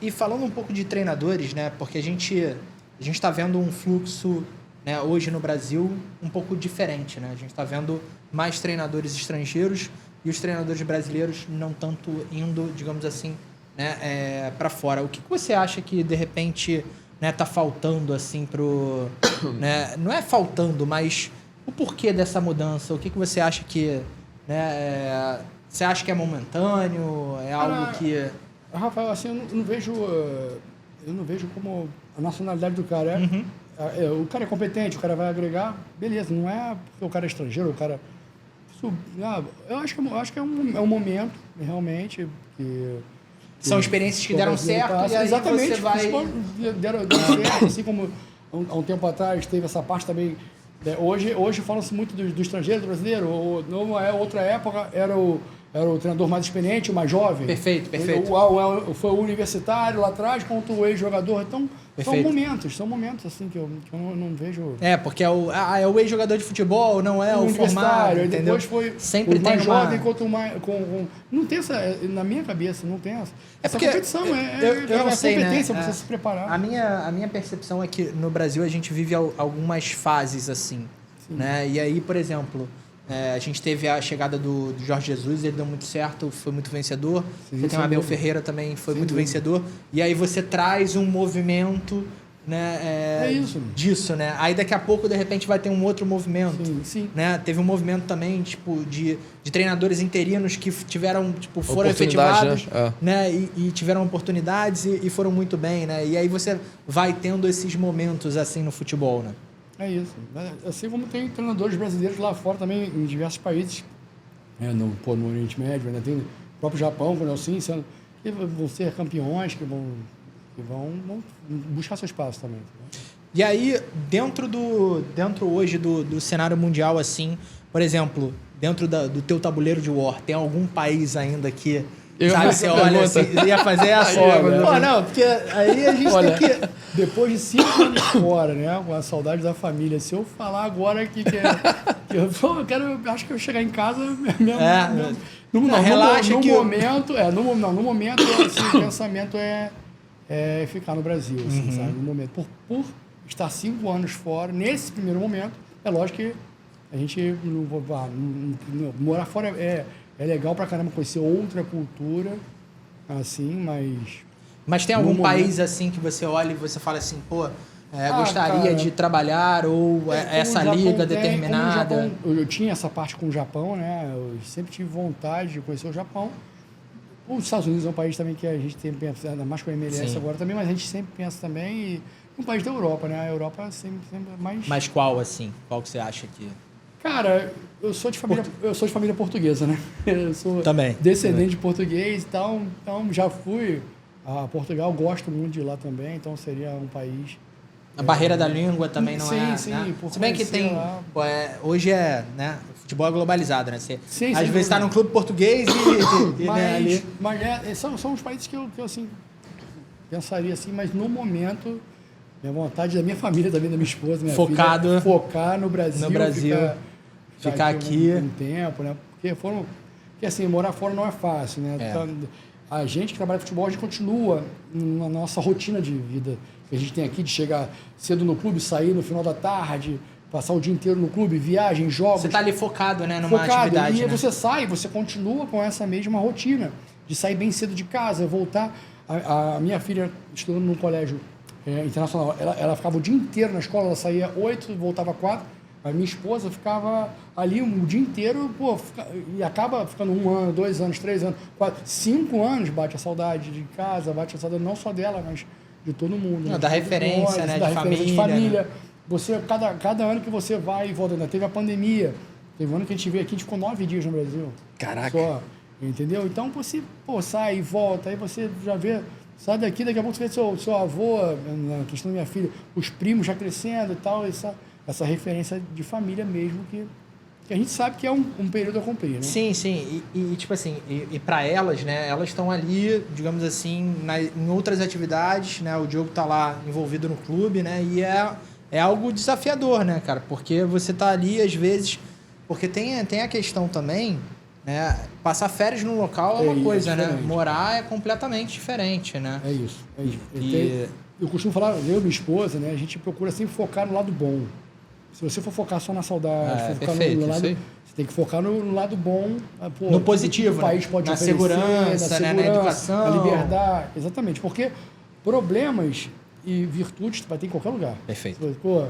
E falando um pouco de treinadores, né? Porque a gente está vendo um fluxo, né, hoje no Brasil um pouco diferente, né? A gente está vendo mais treinadores estrangeiros e os treinadores brasileiros não tanto indo, digamos assim, né, para fora. O que você acha que de repente, né, tá faltando assim pro, né? Não é faltando, mas o porquê dessa mudança? O que você acha que, né? Você acha que é momentâneo? É algo que Rafael, assim, eu não vejo como a nacionalidade do cara o cara é competente, o cara vai agregar, beleza, não é porque o cara é estrangeiro, o cara... eu acho que é um momento, realmente, que são experiências que deram certo e aí exatamente, você vai... deram certo, assim como há um tempo atrás teve essa parte também. Hoje fala-se muito do estrangeiro, do brasileiro, outra época era o treinador mais experiente, o mais jovem. Perfeito. Foi o universitário lá atrás contra o ex-jogador. Então, são momentos assim que eu não vejo... porque é o ex-jogador de futebol, não é o formado, entendeu? Depois foi sempre o mais tem jovem contra o mais... Não tem essa... Na minha cabeça, não tem essa. Essa competição, eu não sei, competência, né? você se preparar. A minha percepção é que no Brasil a gente vive algumas fases assim, né? E aí, por exemplo... a gente teve a chegada do Jorge Jesus, ele deu muito certo, foi muito vencedor. Você tem o Abel Ferreira também, foi muito vencedor. E aí você traz um movimento, né, disso, né? Aí daqui a pouco, de repente, vai ter um outro movimento. Sim. Né? Teve um movimento também, tipo, de treinadores interinos que tiveram, tipo, foram efetivados, né? E tiveram oportunidades e foram muito bem, né? E aí você vai tendo esses momentos, assim, no futebol, né? É isso. Assim como tem treinadores brasileiros lá fora também, em diversos países, no Oriente Médio, né? Tem o próprio Japão, com o Nelson, que vão ser campeões, que vão buscar seu espaço também. Né? E aí, dentro hoje do cenário mundial, assim, por exemplo, dentro do teu tabuleiro de War, tem algum país ainda que... Sabe, você olha assim, ia fazer essa... Pô, não, porque aí a gente tem que... Depois de 5 anos fora, né? Com a saudade da família, se eu falar agora que acho que eu chegar em casa... No momento, assim, o pensamento é ficar no Brasil, assim, sabe? No momento. Por estar 5 anos fora, nesse primeiro momento, é lógico que a gente morar fora é legal pra caramba conhecer outra cultura, assim, Mas tem algum país, assim, que você olha e você fala assim, pô, gostaria de trabalhar, ou essa liga determinada? Eu tinha essa parte com o Japão, né? Eu sempre tive vontade de conhecer o Japão. Os Estados Unidos é um país também que a gente tem pensa, ainda mais com a MLS agora também, mas a gente sempre pensa também. E um país da Europa, né? A Europa sempre é mais... Mas qual, assim? Qual que você acha que... Cara, eu sou de família portuguesa, né? Eu sou descendente de português, então já fui a Portugal, gosto muito de lá também, então seria um país... A barreira da língua também não é... Sim, né? Se bem que tem... hoje né? O futebol é globalizado, né? Você, às vezes está num clube português mas são os países que eu assim, pensaria assim, mas no momento... Minha vontade da minha família, também da minha esposa, minha filha, focar no Brasil. Ficar aqui um tempo, né? Porque assim, morar fora não é fácil, né? Então, a gente que trabalha com futebol, a gente continua na nossa rotina de vida que a gente tem aqui, de chegar cedo no clube, sair no final da tarde, passar o dia inteiro no clube, viagem, jogos. Você está ali focado, né? Numa atividade, e você você continua com essa mesma rotina de sair bem cedo de casa, voltar. A minha filha estudando num colégio internacional, ela ficava o dia inteiro na escola, ela saía 8, voltava 4, A minha esposa ficava ali o dia inteiro, e acaba ficando 1 ano, 2 anos, 3 anos, 4, 5 anos, bate a saudade de casa, bate a saudade não só dela, mas de todo mundo. Não, da referência, né? Da de referência família. de família. Né? Você, cada ano que você vai e volta, ainda teve a pandemia. Teve um ano que a gente veio aqui, a gente ficou 9 dias no Brasil. Caraca. Só, entendeu? Então você, sai e volta, aí você já vê, sai daqui, daqui a pouco você vê seu avô, na questão da minha filha, os primos já crescendo e tal, essa referência de família mesmo, que a gente sabe que é um período a cumprir, né? Sim, sim. E tipo assim, e para elas, né? Elas estão ali, digamos assim, em outras atividades, né? O Diogo tá lá envolvido no clube, né? E é algo desafiador, né, cara? Porque você tá ali, às vezes... Porque tem a questão também, né? Passar férias num local é uma coisa, né? Morar é completamente diferente, né? É isso. E... Eu costumo falar, eu e minha esposa, né? A gente procura sempre focar no lado bom. Se você for focar só na saudade, for focar perfeito, no lado... Você tem que focar no lado bom. No positivo, o país pode na oferecer, segurança, né? Na educação. Na liberdade. Exatamente. Porque problemas e virtudes vai ter em qualquer lugar. Perfeito. Pô,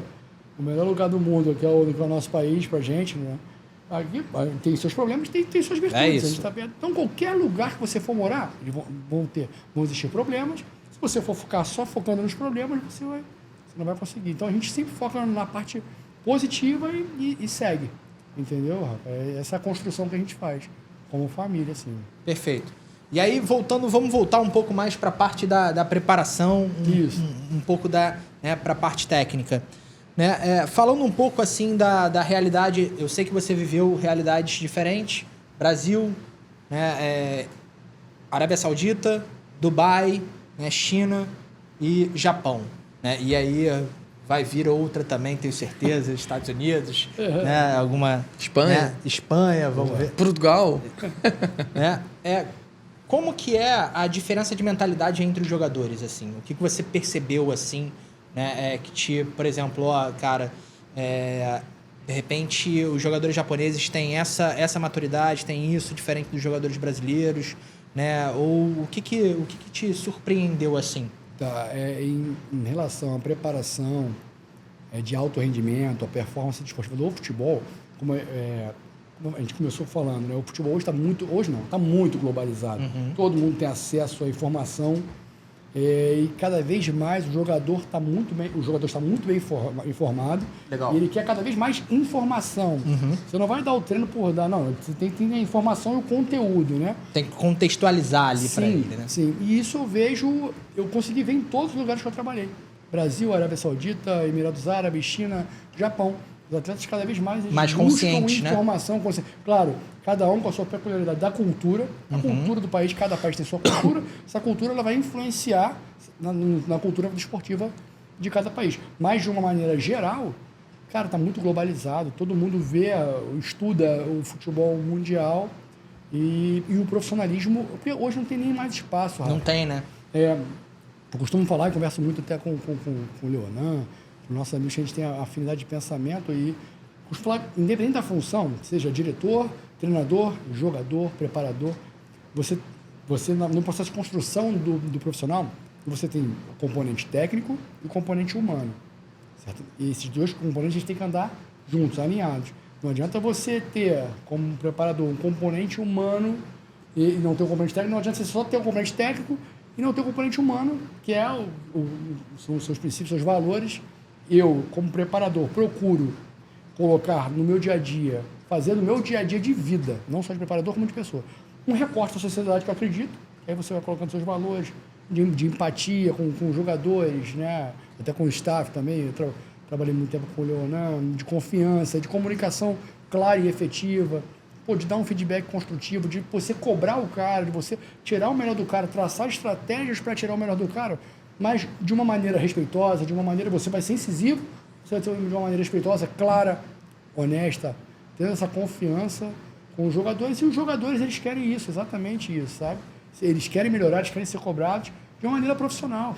o melhor lugar do mundo, que é o nosso país, pra gente, né? Aqui tem seus problemas, tem suas virtudes. É isso. A gente tá vendo. Então, qualquer lugar que você for morar, vão existir problemas. Se você for ficar só focando nos problemas, você não vai conseguir. Então, a gente sempre foca na parte positiva e segue. Entendeu, rapaz? Essa é a construção que a gente faz como família, assim. Perfeito. E aí, vamos voltar um pouco mais para a parte da preparação, um pouco para a parte técnica. Né? Falando um pouco assim da realidade, eu sei que você viveu realidades diferentes, Brasil, né? Arábia Saudita, Dubai, né? China e Japão. Né? E aí vai vir outra também, tenho certeza, Estados Unidos, né? Alguma... Espanha. Né? Espanha, vamos ver. Portugal. Né? Como que é a diferença de mentalidade entre os jogadores, assim? O que você percebeu, assim... Né? Que por exemplo, de repente os jogadores japoneses têm essa maturidade, têm isso diferente dos jogadores brasileiros, né? Ou o que te surpreendeu assim? Tá, em relação à preparação de alto rendimento, a performance desportiva do futebol, como a gente começou falando, né? O futebol hoje está muito globalizado. Todo mundo tem acesso à informação. E cada vez mais o jogador está muito bem informado. Legal. E ele quer cada vez mais informação. Você não vai dar o treino por dar, não. Você tem que ter a informação e o conteúdo, né? Tem que contextualizar ali para ele, né? Sim, e isso eu consegui ver em todos os lugares que eu trabalhei. Brasil, Arábia Saudita, Emirados Árabes, China, Japão. Os atletas cada vez mais conscientes, informação, né? Claro, cada um com a sua peculiaridade da cultura. A cultura do país, cada país tem sua cultura. Essa cultura ela vai influenciar na cultura esportiva de cada país. Mas, de uma maneira geral, cara, está muito globalizado. Todo mundo estuda o futebol mundial e o profissionalismo. Porque hoje não tem nem mais espaço. Não tem, né? Eu costumo falar e converso muito até com o Leonan, o nosso amigo, a gente tem a afinidade de pensamento e costumo falar, independente da função, seja diretor, treinador, jogador, preparador, você no processo de construção do profissional, você tem o componente técnico e o componente humano. Certo? E esses dois componentes a gente tem que andar juntos, alinhados. Não adianta você ter, como preparador, um componente humano e não ter um componente técnico, não adianta você só ter um componente técnico e não ter um componente humano, que são os seus princípios, seus valores. Eu, como preparador, procuro colocar no meu dia a dia, fazer no meu dia a dia de vida, não só de preparador, como de pessoa, um recorte da sociedade que eu acredito, aí você vai colocando seus valores de empatia com jogadores, né? Até com o staff também, eu trabalhei muito tempo com o Leonan, de confiança, de comunicação clara e efetiva, de dar um feedback construtivo, de você cobrar o cara, de você tirar o melhor do cara, traçar estratégias para tirar o melhor do cara, mas de uma maneira respeitosa, de uma maneira você vai ser incisivo, você vai ter de uma maneira respeitosa, clara, honesta, tendo essa confiança com os jogadores, e os jogadores eles querem isso, exatamente isso, sabe? Eles querem melhorar, eles querem ser cobrados de uma maneira profissional.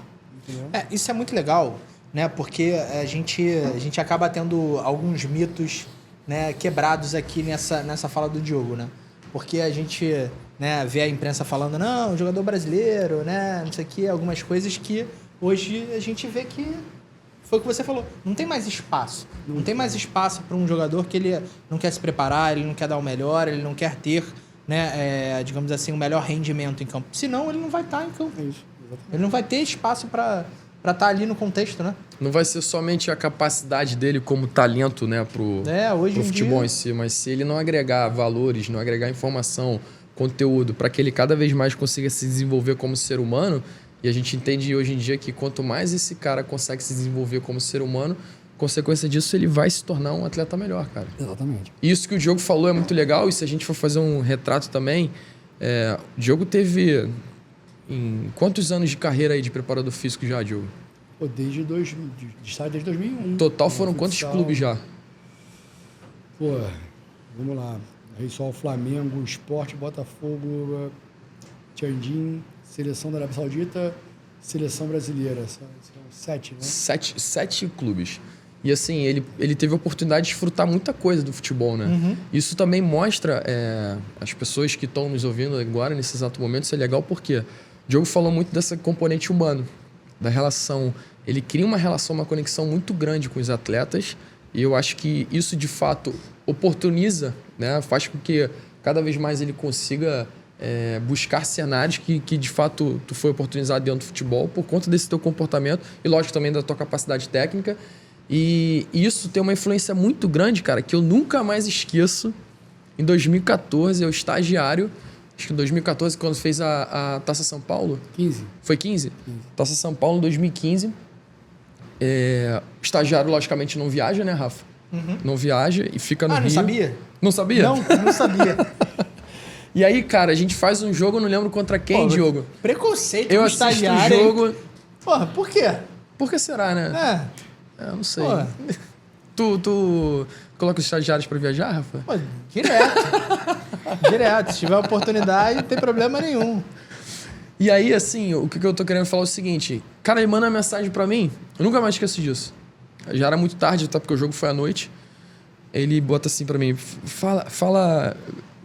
Entendeu? Isso é muito legal, né? Porque a gente acaba tendo alguns mitos, né, quebrados aqui nessa fala do Diogo, né? Porque a gente, né, vê a imprensa falando, não, jogador brasileiro, né, não sei o quê, algumas coisas que hoje a gente vê que foi o que você falou. Não tem mais espaço. Não tem mais espaço para um jogador que ele não quer se preparar, ele não quer dar o melhor, ele não quer ter, né, digamos assim, o melhor rendimento em campo. Senão, ele não vai estar em campo. É isso, exatamente. Ele não vai ter espaço para estar ali no contexto, né? Não vai ser somente a capacidade dele como talento, né, Hoje pro em futebol dia... em si, mas se ele não agregar valores, não agregar informação, conteúdo, para que ele cada vez mais consiga se desenvolver como ser humano, e a gente entende hoje em dia que quanto mais esse cara consegue se desenvolver como ser humano, consequência disso, ele vai se tornar um atleta melhor, cara. Exatamente. Isso que o Diogo falou é muito legal, e se a gente for fazer um retrato também, o Diogo teve em quantos anos de carreira aí de preparador físico já, Diogo? Pô, desde 2001. Total foram quantos futsal. clubes já? Pô, vamos lá. Reisol, Flamengo, Sport, Botafogo, Tianjin, Seleção da Arábia Saudita, Seleção Brasileira. São 7, né? Sete clubes. E assim, ele teve a oportunidade de desfrutar muita coisa do futebol, né? Isso também mostra as pessoas que estão nos ouvindo agora, nesse exato momento, isso é legal porque o Diogo falou muito dessa componente humano, da relação. Ele cria uma relação, uma conexão muito grande com os atletas, e eu acho que isso, de fato, oportuniza, né? Faz com que cada vez mais ele consiga buscar cenários que, de fato, tu foi oportunizado dentro do futebol por conta desse teu comportamento e, lógico, também da tua capacidade técnica. E isso tem uma influência muito grande, cara, que eu nunca mais esqueço. Em 2014, eu estagiário, acho que em 2014, quando fez a Taça São Paulo. 15. Foi 15? Taça São Paulo, em 2015. Estagiário, logicamente, não viaja, né, Rafa? Não viaja e fica no Rio. Não sabia? Não sabia? Não sabia. E aí, cara, a gente faz um jogo, eu não lembro contra quem, Diogo. Preconceito Eu com assisto o estagiário. jogo. Porra, por quê? Por que será, né? Eu não sei. Porra. Tu coloca os estagiários pra viajar, Rafa? Pô, direto. Se tiver oportunidade, não tem problema nenhum. E aí, assim, o que eu tô querendo falar é o seguinte. Cara, ele manda uma mensagem pra mim, eu nunca mais esqueço disso. Já era muito tarde, tá? Porque o jogo foi à noite. Ele bota assim pra mim, fala...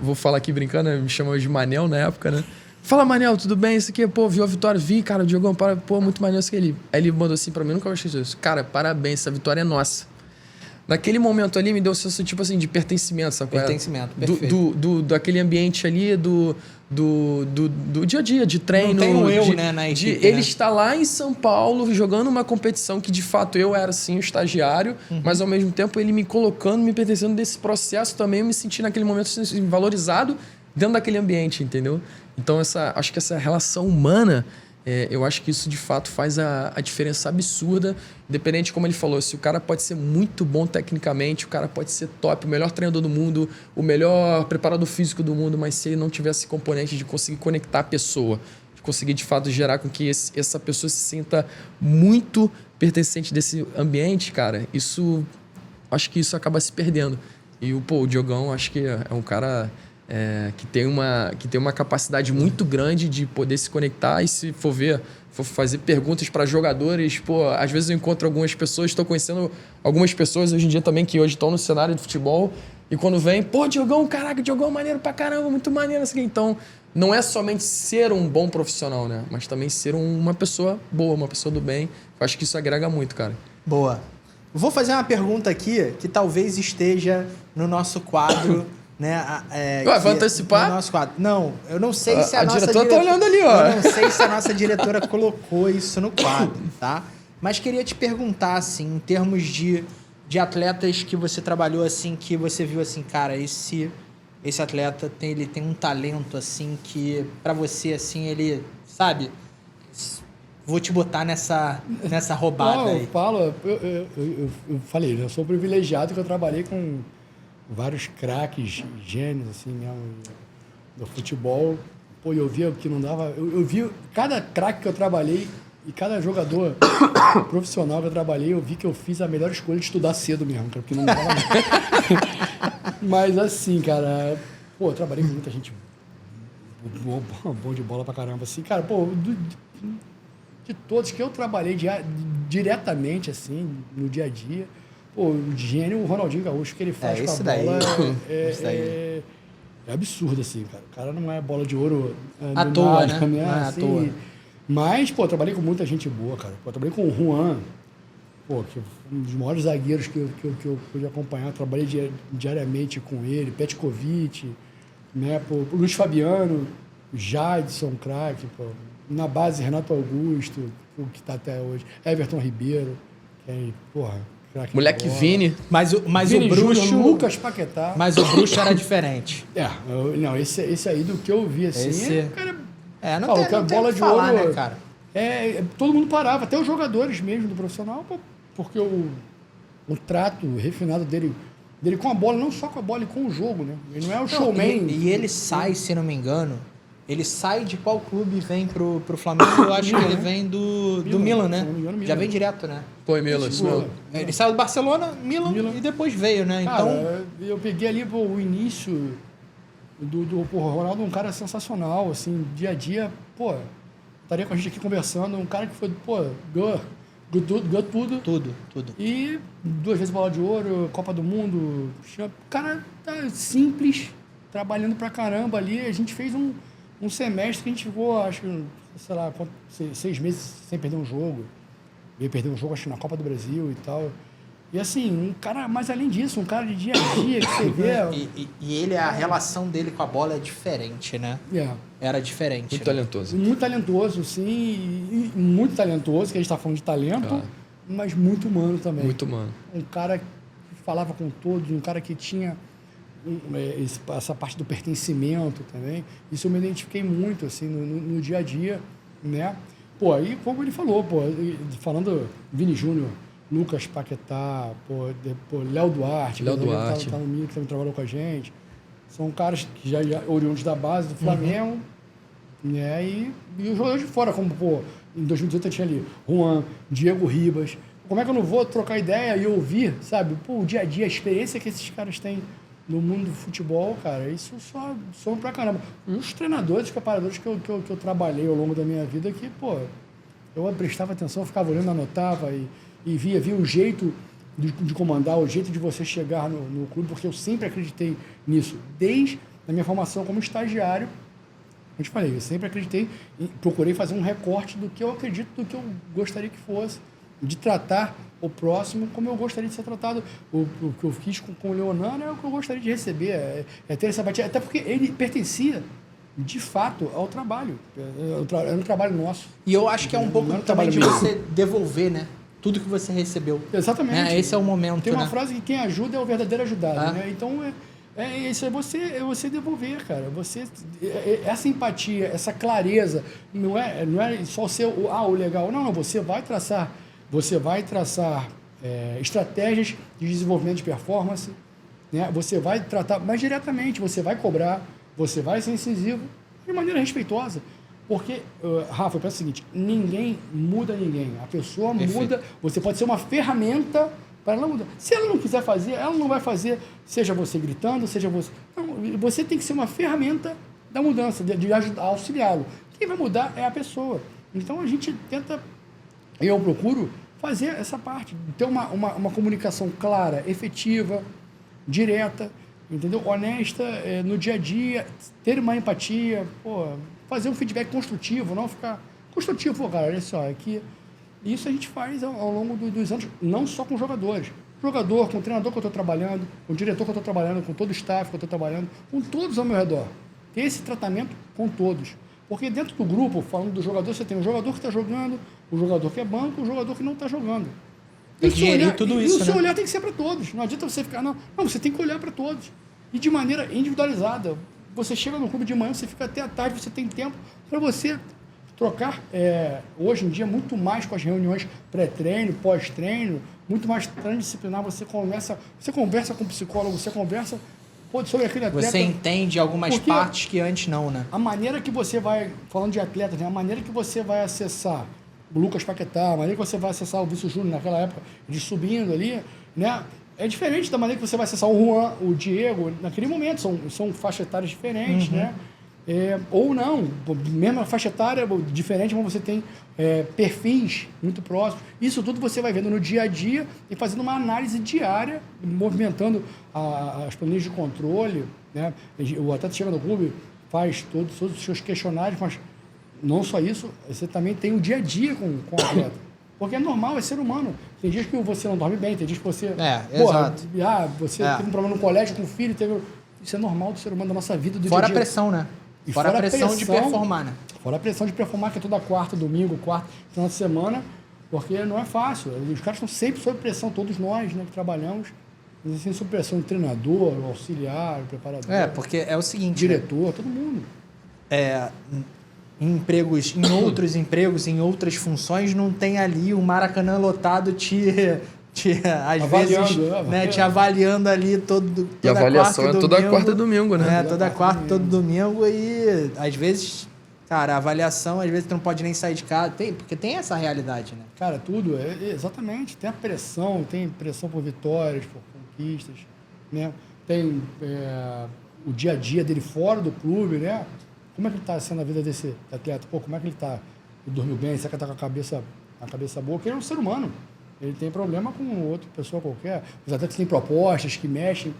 Vou falar aqui brincando, me chamou de Manel na época, né? Fala, Manel, tudo bem? Isso aqui, pô, viu a vitória? Vi, cara, o Diogão, pô, muito maneiro isso aqui. Aí ele mandou assim pra mim, nunca mais esqueci disso. Cara, parabéns, essa vitória é nossa. Naquele momento ali, me deu um senso, tipo assim, de pertencimento, sabe? Pertencimento, perfeito. Daquele ambiente ali, do dia a dia, de treino. Não tem um eu, né, na equipe, ele né? está lá em São Paulo, jogando uma competição que, de fato, eu era, sim, o estagiário, mas, ao mesmo tempo, ele me colocando, me pertencendo desse processo também, eu me senti, naquele momento, assim, valorizado dentro daquele ambiente, entendeu? Então, acho que essa relação humana... eu acho que isso, de fato, faz a diferença absurda. Independente, como ele falou, se o cara pode ser muito bom tecnicamente, o cara pode ser top, o melhor treinador do mundo, o melhor preparador físico do mundo, mas se ele não tiver esse componente de conseguir conectar a pessoa, de conseguir, de fato, gerar com que essa pessoa se sinta muito pertencente desse ambiente, cara, acho que isso acaba se perdendo. E o Diogão, acho que é um cara... que tem uma capacidade muito grande de poder se conectar e, se for fazer perguntas para jogadores, às vezes eu encontro algumas pessoas, estou conhecendo algumas pessoas hoje em dia também que hoje estão no cenário de futebol e quando vem, Diogão, caraca, Diogão maneiro pra caramba, muito maneiro. Assim. Então, não é somente ser um bom profissional, né? Mas também ser uma pessoa boa, uma pessoa do bem. Eu acho que isso agrega muito, cara. Boa. Vou fazer uma pergunta aqui que talvez esteja no nosso quadro... Né, vai antecipar? No nosso quadro. Não, eu não sei se a nossa diretora tá olhando ali, ó. Eu não sei se a nossa diretora colocou isso no quadro, tá? Mas queria te perguntar, assim, em termos de atletas que você trabalhou, assim, que você viu, assim, cara, esse atleta ele tem um talento, assim, que pra você, assim, ele, sabe, vou te botar nessa roubada aí. Eu falei, eu sou privilegiado que eu trabalhei com vários craques, gênios, assim, mesmo, do futebol. Pô, eu via que não dava... Eu vi cada craque que eu trabalhei e cada jogador profissional que eu trabalhei, eu vi que eu fiz a melhor escolha de estudar cedo mesmo, cara, porque não dava nada. Mas assim, cara... Pô, eu trabalhei com muita gente bom de bola pra caramba, assim. Cara, pô, de todos que eu trabalhei diretamente, assim, no dia a dia... Pô, o gênio, o Ronaldinho Gaúcho, que ele faz com a bola é absurdo, assim, cara. O cara não é bola de ouro à toa, nada, né? Assim, à toa. Mas, pô, eu trabalhei com muita gente boa, cara. Pô, eu trabalhei com o Juan. que um dos maiores zagueiros que eu pude acompanhar, trabalhei diariamente com ele, Petkovic, né, pô, Luiz Fabiano, Jadson, craque, pô, na base Renato Augusto, o que está até hoje, Everton Ribeiro, que é, porra, craque. Moleque Vini. Mas Vini o Bruxo... Júnior, Lucas Paquetá. Mas o Bruxo era diferente. Não, esse aí do que eu vi, assim, Esse- cara, Não falou tem, que a não tem bola o que de falar, ouro, né, cara? todo mundo parava, até os jogadores mesmo do profissional, pô, porque o trato refinado dele com a bola, não só com a bola, e com o jogo, né? Ele não é o showman. E ele sai, se não me engano, ele sai de qual clube e vem pro Flamengo? Eu acho que ele vem do Milan, né? se não me engano, Já Milan. vem direto, né? Foi Milan, isso Pô, mesmo. Ele saiu do Barcelona, Milan e depois veio, né? Cara, Então, eu peguei ali pô, o início do Ronaldo, um cara sensacional, assim, dia a dia, pô, estaria com a gente aqui conversando, um cara que foi, pô, ganhou tudo. tudo. E 2 vezes bola de ouro, Copa do Mundo. O cara tá simples, trabalhando pra caramba ali. A gente fez um semestre que a gente ficou, acho que, sei lá, 6 meses sem perder um jogo. Veio perder um jogo, acho que na Copa do Brasil e tal. E assim, um cara, mas além disso, um cara de dia a dia que você vê. E ele, a relação dele com a bola é diferente, né? Era diferente. Muito né? talentoso. Muito talentoso, sim. E muito talentoso, que a gente tá falando de talento, mas muito humano também. Muito humano. Um cara que falava com todos, um cara que tinha essa parte do pertencimento também. Isso eu me identifiquei muito, assim, no dia a dia, né? Pô, aí como ele falou, pô, falando Vini Júnior, Lucas Paquetá, Léo Duarte, que tá no Milan, que também trabalhou com a gente. São caras que já oriundos da base do Flamengo, né? E os jogadores de fora, como, pô, em 2018 eu tinha ali Juan, Diego Ribas. Como é que eu não vou trocar ideia e ouvir, sabe? Pô, o dia a dia, a experiência que esses caras têm no mundo do futebol, cara, isso só soma pra caramba. E os treinadores, preparadores que eu trabalhei ao longo da minha vida, que, pô, eu prestava atenção, ficava olhando, anotava e via o jeito de comandar, o jeito de você chegar no clube, porque eu sempre acreditei nisso. Desde a minha formação como estagiário, eu te falei, eu sempre acreditei, procurei fazer um recorte do que eu acredito, do que eu gostaria que fosse, de tratar o próximo como eu gostaria de ser tratado. O que eu fiz com o Leonardo é o que eu gostaria de receber, é ter essa batia, até porque ele pertencia, de fato, ao trabalho. É um trabalho nosso. E eu acho que é um pouco também de você devolver, né? Tudo que você recebeu. Exatamente. Esse é o momento, Tem uma né? frase que quem ajuda é o verdadeiro ajudado, né? Então, isso é você devolver, cara. Essa empatia, essa clareza, não é só ser o legal. Não, você vai traçar estratégias de desenvolvimento de performance, né? Você vai tratar mais diretamente, você vai cobrar, você vai ser incisivo de maneira respeitosa. Porque, Rafa, eu penso o seguinte, ninguém muda ninguém. A pessoa muda, você pode ser uma ferramenta para ela mudar. Se ela não quiser fazer, ela não vai fazer, seja você gritando, seja você... Não, você tem que ser uma ferramenta da mudança, de ajudar, auxiliá-lo. Quem vai mudar é a pessoa. Então, a gente tenta, eu procuro fazer essa parte, ter uma comunicação clara, efetiva, direta, entendeu? Honesta, no dia a dia, ter uma empatia, fazer um feedback construtivo, não ficar construtivo, cara, olha só, isso a gente faz ao longo dos anos, não só com jogadores. Jogador, com o treinador que eu estou trabalhando, com o diretor que eu estou trabalhando, com todo o staff que eu estou trabalhando, com todos ao meu redor. Ter esse tratamento com todos. Porque dentro do grupo, falando do jogador, você tem o jogador que está jogando, o jogador que é banco, o jogador que não está jogando. Tem que gerir tudo isso, E o seu né? olhar tem que ser para todos. Não adianta você ficar... Não, você tem que olhar para todos. E de maneira individualizada. Você chega no clube de manhã, você fica até à tarde, você tem tempo para você trocar, hoje em dia, muito mais com as reuniões pré-treino, pós-treino, muito mais transdisciplinar. Você conversa com o psicólogo, você conversa sobre aquele atleta. Você entende algumas partes que antes não, né? A maneira que você vai, falando de atletas, né? A maneira que você vai acessar o Lucas Paquetá, a maneira que você vai acessar o Vinícius Júnior naquela época, ele subindo ali, né? É diferente da maneira que você vai acessar o Juan, o Diego, naquele momento. São faixas etárias diferentes, né? Ou não, mesmo a faixa etária diferente, mas você tem perfis muito próximos. Isso tudo você vai vendo no dia a dia e fazendo uma análise diária, movimentando as planilhas de controle, né? O atleta chega no clube, faz todos os seus questionários, mas não só isso, você também tem o dia a dia com o atleta. Porque é normal, é ser humano. Tem dias que você não dorme bem, tem dias que você... exato. Você teve um problema no colégio com o filho, isso é normal do ser humano, da nossa vida, do Fora dia a dia. a pressão, né? E Fora a pressão de performar, né? Fora a pressão de performar, que é toda quarta, domingo, final de semana, porque não é fácil. Os caras estão sempre sob pressão, todos nós, né, que trabalhamos, assim, sob pressão, o treinador, o auxiliar, o preparador. Porque é o seguinte... Diretor, todo mundo. Em outros empregos, em outras funções, não tem ali o Maracanã lotado às vezes, né, te avaliando ali toda e a avaliação quarta é toda quarta e domingo, né? Toda quarta, todo domingo e às vezes, cara, a avaliação, às vezes tu não pode nem sair de casa, porque tem essa realidade, né? Cara, tudo, exatamente, tem a pressão, tem pressão por vitórias, por conquistas, né? Tem o dia a dia dele fora do clube, né? Como é que está sendo a vida desse atleta? Pô, como é que ele está? Ele dormiu bem? Será que ele está com a cabeça boa? Porque ele é um ser humano. Ele tem problema com outra pessoa qualquer. Os atletas têm propostas que mexem.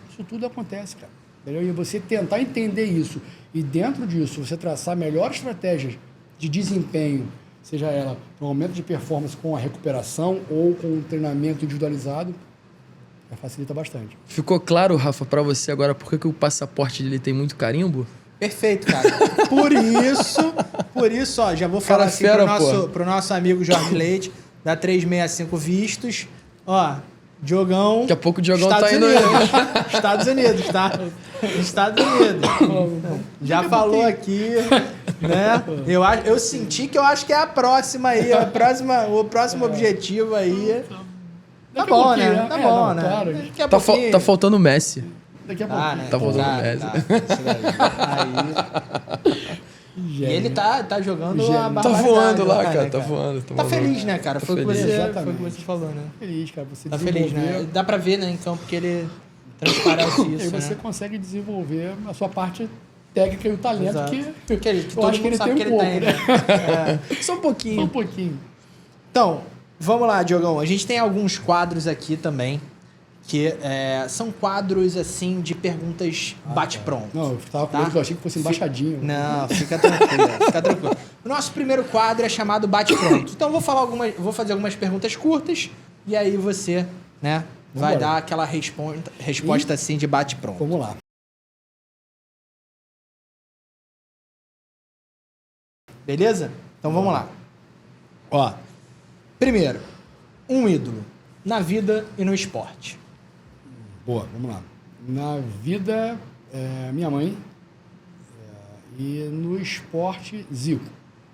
Isso tudo acontece, cara. Entendeu? E você tentar entender isso e dentro disso você traçar melhores estratégias de desempenho, seja ela um aumento de performance com a recuperação ou com um treinamento individualizado, facilita bastante. Ficou claro, Rafa, para você agora por que o passaporte dele tem muito carimbo? Perfeito, cara. Por isso, ó, já vou falar assim pro nosso amigo Jorge Leite, da 365 Vistos. Ó, Diogão... Daqui a pouco o Diogão Estados tá indo... Unidos. Estados Unidos, tá? Estados Unidos. Já falou aqui, né? Eu senti que eu acho que é a próxima aí, o próximo objetivo aí. Tá bom, né? Tá bom, né? Claro. Tá faltando o Messi. Daqui a pouco. Né? Tá faltando o Messi. E ele tá jogando a Tá barbaridade. voando lá, né, cara. Tá voando. Tá feliz, né, cara? Foi o que você falou, né? Feliz, cara. Você Tá feliz, né? Dá pra ver, né, em campo, que ele transparece isso, e aí você consegue desenvolver a sua parte técnica e o talento que todo acho que mundo ele sabe tem que um ele pouco, tem, né? Só um pouquinho. Só um pouquinho. Então, vamos lá, Diogão. A gente tem alguns quadros aqui também, que são quadros, assim, de perguntas bate-pronto. Não, eu tava com medo que eu achei que fosse embaixadinho. Não, fica tranquilo. O nosso primeiro quadro é chamado bate-pronto. Então, vou fazer algumas perguntas curtas e aí você, né, vai dar aquela resposta assim de bate-pronto. Vamos lá. Beleza? Então, vamos lá. Ó, primeiro, um ídolo na vida e no esporte. Boa, vamos lá. Na vida, minha mãe. E no esporte, Zico.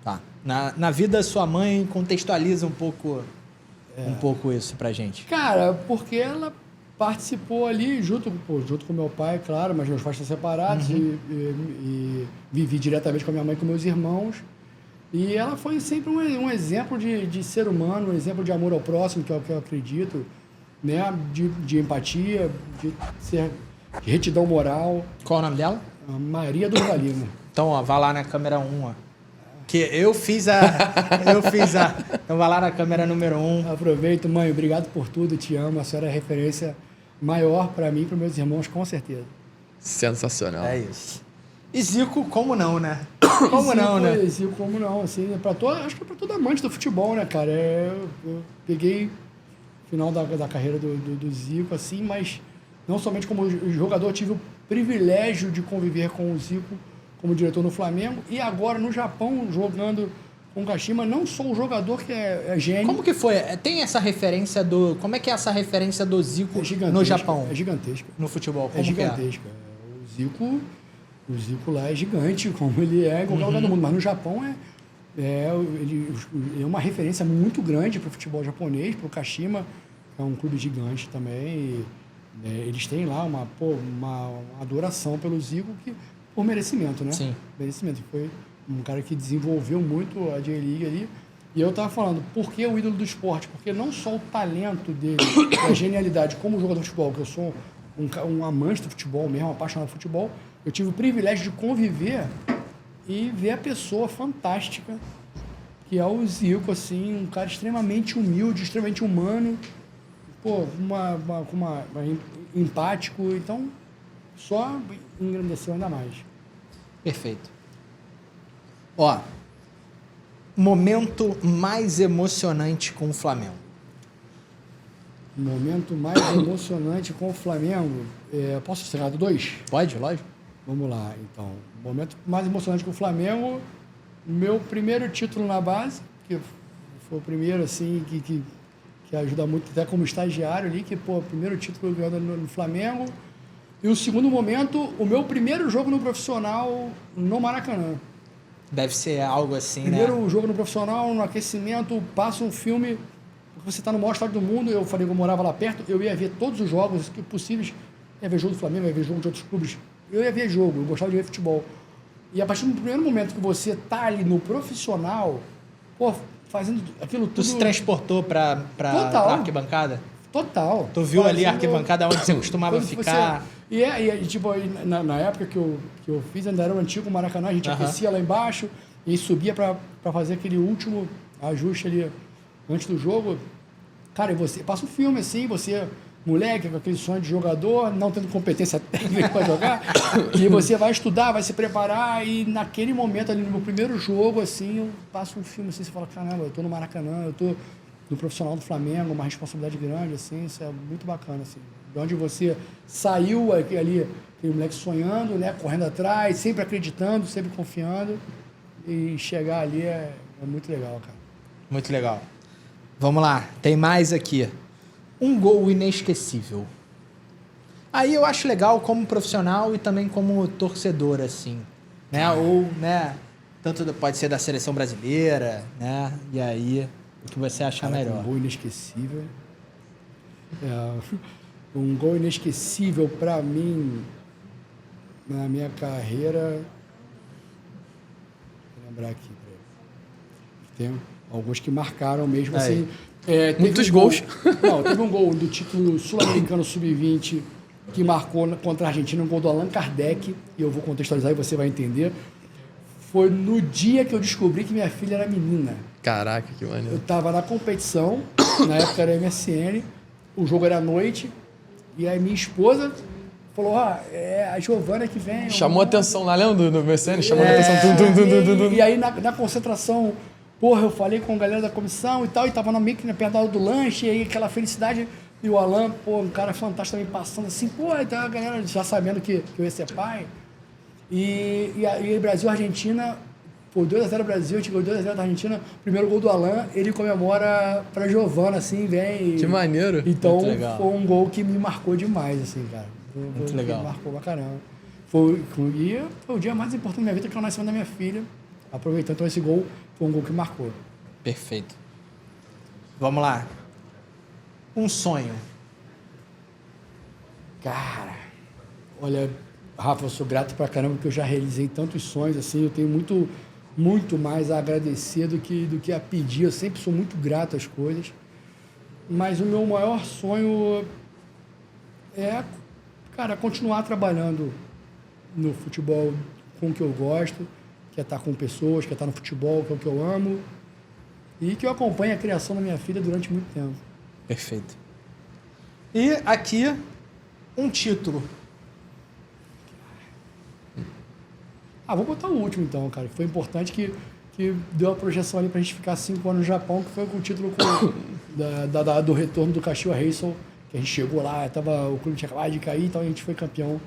Tá. Na vida, sua mãe contextualiza um pouco isso pra gente. Cara, porque ela participou ali junto com meu pai, claro, mas meus pais estão separados e vivi diretamente com a minha mãe e com meus irmãos. E ela foi sempre um exemplo de ser humano, um exemplo de amor ao próximo, que é o que eu acredito, né? De empatia, de retidão moral. Qual o nome dela? A Maria do Valina. Então, ó, vai lá na câmera 1, ó. Que eu fiz a... Então, vai lá na câmera número 1. Aproveito, mãe, obrigado por tudo, te amo. A senhora é referência maior para mim e para meus irmãos, com certeza. Sensacional. É isso. E Zico, como não, né? Zico, como não, assim, acho que é pra todo amante do futebol, né, cara? Eu peguei o final da carreira do Zico, assim, mas não somente como jogador, tive o privilégio de conviver com o Zico como diretor no Flamengo e agora no Japão, jogando com o Kashima, não sou o jogador que é gênio. Como que foi? Tem essa referência Como é que é essa referência do Zico no Japão? É gigantesca. No futebol, como é gigantesca. O Zico lá é gigante, como ele é em qualquer lugar do mundo. Mas no Japão ele é uma referência muito grande para o futebol japonês, para o Kashima, que é um clube gigante também. E, eles têm lá uma adoração pelo Zico por merecimento, né? Sim. Merecimento. Foi um cara que desenvolveu muito a J-League ali. E eu estava falando, por que o ídolo do esporte? Porque não só o talento dele, a genialidade como jogador de futebol, que eu sou um amante do futebol mesmo, apaixonado por futebol, eu tive o privilégio de conviver e ver a pessoa fantástica que é o Zico, assim, um cara extremamente humilde, extremamente humano, empático, então só engrandeceu ainda mais. Perfeito. Ó, momento mais emocionante com o Flamengo? O momento mais emocionante com o Flamengo. Posso encerrar do 2? Pode, lógico. Vamos lá, então. O momento mais emocionante com o Flamengo, meu primeiro título na base, que foi o primeiro, assim, que ajuda muito, até como estagiário ali, que, pô, primeiro título ganhado no Flamengo. E o segundo momento, o meu primeiro jogo no profissional no Maracanã. Deve ser algo assim, Primeiro jogo no profissional, no aquecimento, passa um filme, porque você está no maior estádio do mundo, eu falei que eu morava lá perto, eu ia ver todos os jogos possíveis, ia ver jogo do Flamengo, ia ver jogo de outros clubes, eu ia ver jogo, eu gostava de ver futebol. E a partir do primeiro momento que você tá ali no profissional, pô, fazendo aquilo tudo... Tu se transportou pra arquibancada? Total. Tu viu ali a arquibancada onde você costumava ficar? Tipo, na época que eu fiz, ainda era o antigo Maracanã, a gente aquecia lá embaixo e subia para fazer aquele último ajuste ali antes do jogo. Cara, e você passa um filme assim, você, moleque, com aquele sonho de jogador, não tendo competência técnica para jogar, e você vai estudar, vai se preparar, e naquele momento ali, no meu primeiro jogo, assim, eu passo um filme assim, você fala, caramba, eu tô no Maracanã, eu tô no profissional do Flamengo, uma responsabilidade grande, assim, isso é muito bacana, assim. De onde você saiu ali, aquele moleque sonhando, né, correndo atrás, sempre acreditando, sempre confiando, e chegar ali é muito legal, cara. Muito legal. Vamos lá, tem mais aqui. Um gol inesquecível. Aí eu acho legal como profissional e também como torcedor, assim, né, ou, né, tanto pode ser da seleção brasileira, né, e aí... O que você acha melhor? Um gol inesquecível. Um gol inesquecível para mim, na minha carreira. Vou lembrar aqui. Tem alguns que marcaram mesmo. Assim, muitos gols. Não, teve um gol do título sul-americano sub-20 que marcou contra a Argentina, um gol do Allan Kardec, e eu vou contextualizar e você vai entender. Foi no dia que eu descobri que minha filha era menina. Caraca, que maneiro. Eu estava na competição, na época era MSN, o jogo era à noite, e aí minha esposa falou, é a Giovana que vem. Chamou atenção lá, lembra do MSN? Chamou atenção. E aí na concentração, porra, eu falei com a galera da comissão e tal, e tava meio que perto da hora do lanche, e aí aquela felicidade, e o Alan, pô, um cara fantástico também passando assim, pô, então a galera já sabendo que eu ia ser pai. E aí Brasil-Argentina, foi 2x0 Brasil, a gente ganhou 2x0 da Argentina, primeiro gol do Alan, ele comemora pra Giovana, assim, vem. Que maneiro. Então foi um gol que me marcou demais, assim, cara. Muito legal. Me marcou pra caramba. Foi o dia mais importante da minha vida, que é o nascimento da minha filha. Aproveitando, então esse gol foi um gol que marcou. Perfeito. Vamos lá. Um sonho. Cara, olha, Rafa, eu sou grato pra caramba, porque eu já realizei tantos sonhos, assim, eu tenho muito mais a agradecer do que a pedir. Eu sempre sou muito grato às coisas. Mas o meu maior sonho é, cara, continuar trabalhando no futebol com o que eu gosto, que é estar com pessoas, que é estar no futebol, que é o que eu amo, e que eu acompanhe a criação da minha filha durante muito tempo. Perfeito. E aqui, um título. Vou botar o último então, cara. Foi importante que deu a projeção ali pra gente ficar 5 anos no Japão, que foi com o título do retorno do Kashiwa Reysol, que a gente chegou lá, o clube tinha acabado de cair, então a gente foi campeão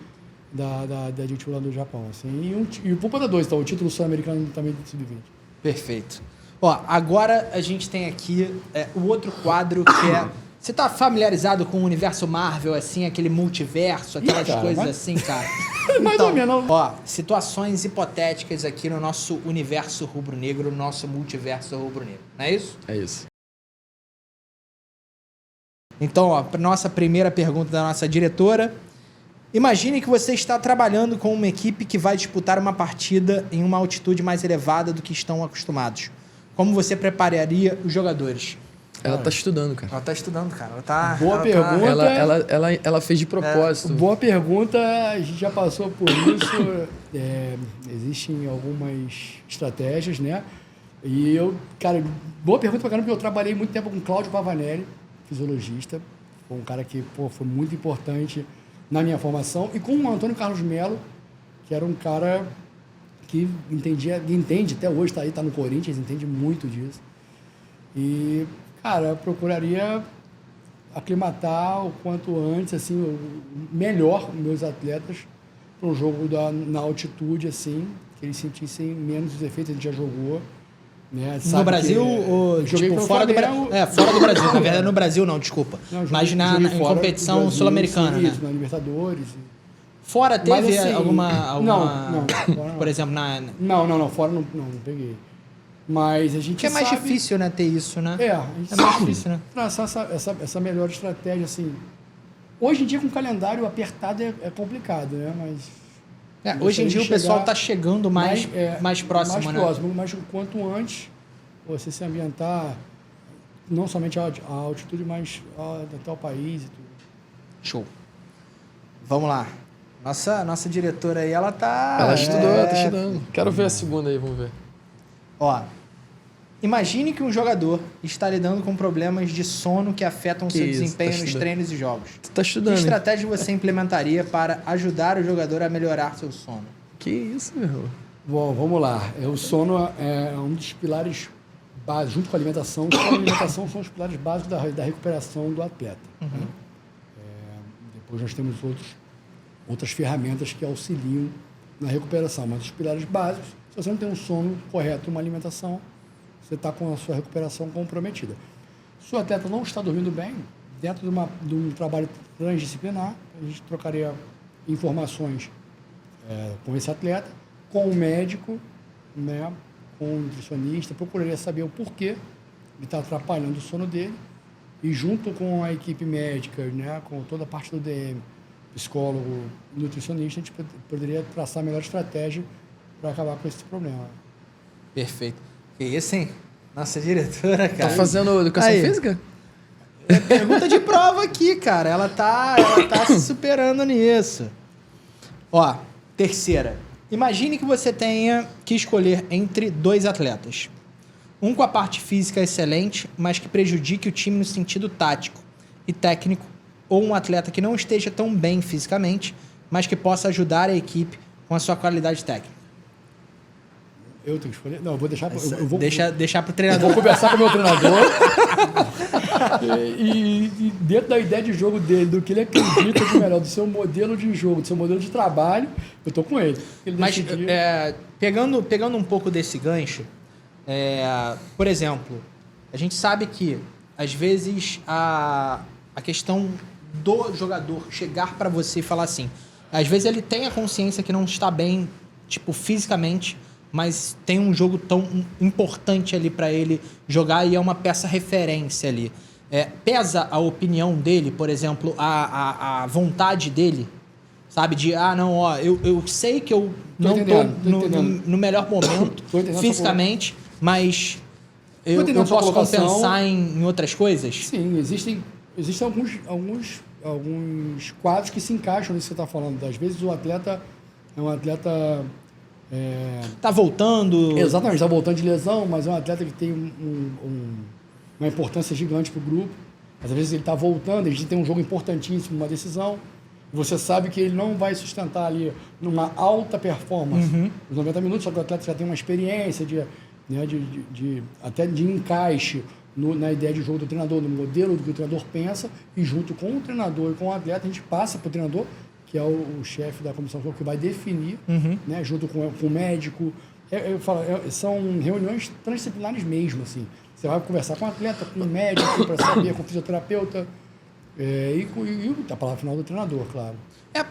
de título lá do Japão. Assim, e vou botar 2, então, o título sul-americano também do Sub-20. Perfeito. Ó, agora a gente tem aqui o outro quadro que é... Você tá familiarizado com o universo Marvel, assim, aquele multiverso, aquelas coisas assim, cara? Mais ou menos. Ó, situações hipotéticas aqui no nosso universo rubro-negro, no nosso multiverso rubro-negro. Não é isso? É isso. Então, ó, nossa primeira pergunta da nossa diretora. Imagine que você está trabalhando com uma equipe que vai disputar uma partida em uma altitude mais elevada do que estão acostumados. Como você prepararia os jogadores? Ela tá estudando, cara. Ela tá estudando, cara. Ela tá... Boa pergunta. Ela fez de propósito. Boa pergunta, a gente já passou por isso. Existem algumas estratégias, né? E cara, boa pergunta pra caramba, porque eu trabalhei muito tempo com o Cláudio Pavanelli, fisiologista. Foi um cara que, foi muito importante na minha formação. E com o Antônio Carlos Melo, que era um cara que entende até hoje, está aí, está no Corinthians, entende muito disso. E, cara, eu procuraria aclimatar o quanto antes, assim, melhor meus atletas para um jogo na altitude, assim, que eles sentissem menos os efeitos, a gente já jogou. Né? No Brasil, ou tipo, fora do Brasil? Fora do Brasil. Na verdade, no Brasil não, desculpa. Não, mas em competição sul-americana, né? Na Libertadores. Fora teve assim, alguma... Não, por exemplo, Não, fora não peguei. Mas a gente Porque é mais difícil, né, ter isso, né? A gente mais difícil, né? Traçar essa melhor estratégia, assim. Hoje em dia, com o calendário apertado, é complicado, né? Mas... hoje em dia o pessoal está chegando mais próximo, mais né? próximo, mas o quanto antes você se ambientar, não somente a altitude, mas até o país e tudo. Show. Vamos lá. Nossa diretora aí, ela tá... Ela estudou, tá estudando. Quero ver a segunda aí, vamos ver. Ó, imagine que um jogador está lidando com problemas de sono que afetam seu desempenho nos treinos e jogos. Tu tá estudando. Que estratégia você implementaria para ajudar o jogador a melhorar seu sono? Que isso, meu? Bom, vamos lá. O sono é um dos pilares básicos, junto com a alimentação. A alimentação são os pilares básicos da recuperação do atleta. Né? Depois nós temos outras ferramentas que auxiliam na recuperação, mas os pilares básicos, se você não tem um sono correto, uma alimentação, você está com a sua recuperação comprometida. Se o atleta não está dormindo bem, dentro de um trabalho transdisciplinar, a gente trocaria informações com esse atleta, com o médico, né, com o nutricionista, procuraria saber o porquê ele está atrapalhando o sono dele, e junto com a equipe médica, né, com toda a parte do DM, psicólogo, nutricionista, a gente poderia traçar a melhor estratégia para acabar com esse problema. Perfeito. Que isso, hein? Nossa diretora, cara. Tá fazendo educação física? É pergunta de prova aqui, cara. Ela tá se superando nisso. Ó, terceira. Imagine que você tenha que escolher entre dois atletas. Um com a parte física excelente, mas que prejudique o time no sentido tático e técnico, ou um atleta que não esteja tão bem fisicamente, mas que possa ajudar a equipe com a sua qualidade técnica. Eu tenho que escolher? Não, eu vou deixar... Deixar pro treinador. Vou conversar com o meu treinador e dentro da ideia de jogo dele, do que ele acredita de melhor, do seu modelo de jogo, do seu modelo de trabalho, eu tô com ele. Mas pegando um pouco desse gancho, por exemplo, a gente sabe que às vezes a questão do jogador chegar para você e falar assim, às vezes ele tem a consciência que não está bem, tipo, fisicamente, mas tem um jogo tão importante ali para ele jogar e é uma peça referência ali. Pesa a opinião dele, por exemplo, a vontade dele, sabe? De, eu sei que eu não estou no melhor momento fisicamente, mas eu posso compensar em outras coisas? Sim, existem alguns quadros que se encaixam nisso que você está falando. Às vezes o atleta é um atleta... Tá voltando... Exatamente, está voltando de lesão, mas é um atleta que tem uma importância gigante para o grupo. Às vezes ele está voltando, a gente tem um jogo importantíssimo, uma decisão, e você sabe que ele não vai sustentar ali numa alta performance nos 90 minutos, só que o atleta já tem uma experiência até de encaixe na ideia de jogo do treinador, no modelo do que o treinador pensa, e junto com o treinador e com o atleta, a gente passa para o treinador, que é o chefe da comissão que vai definir, né, junto com o médico. Eu falo, são reuniões transdisciplinares mesmo, assim. Você vai conversar com o atleta, com o médico, para saber, com o fisioterapeuta, e a palavra final do treinador, claro.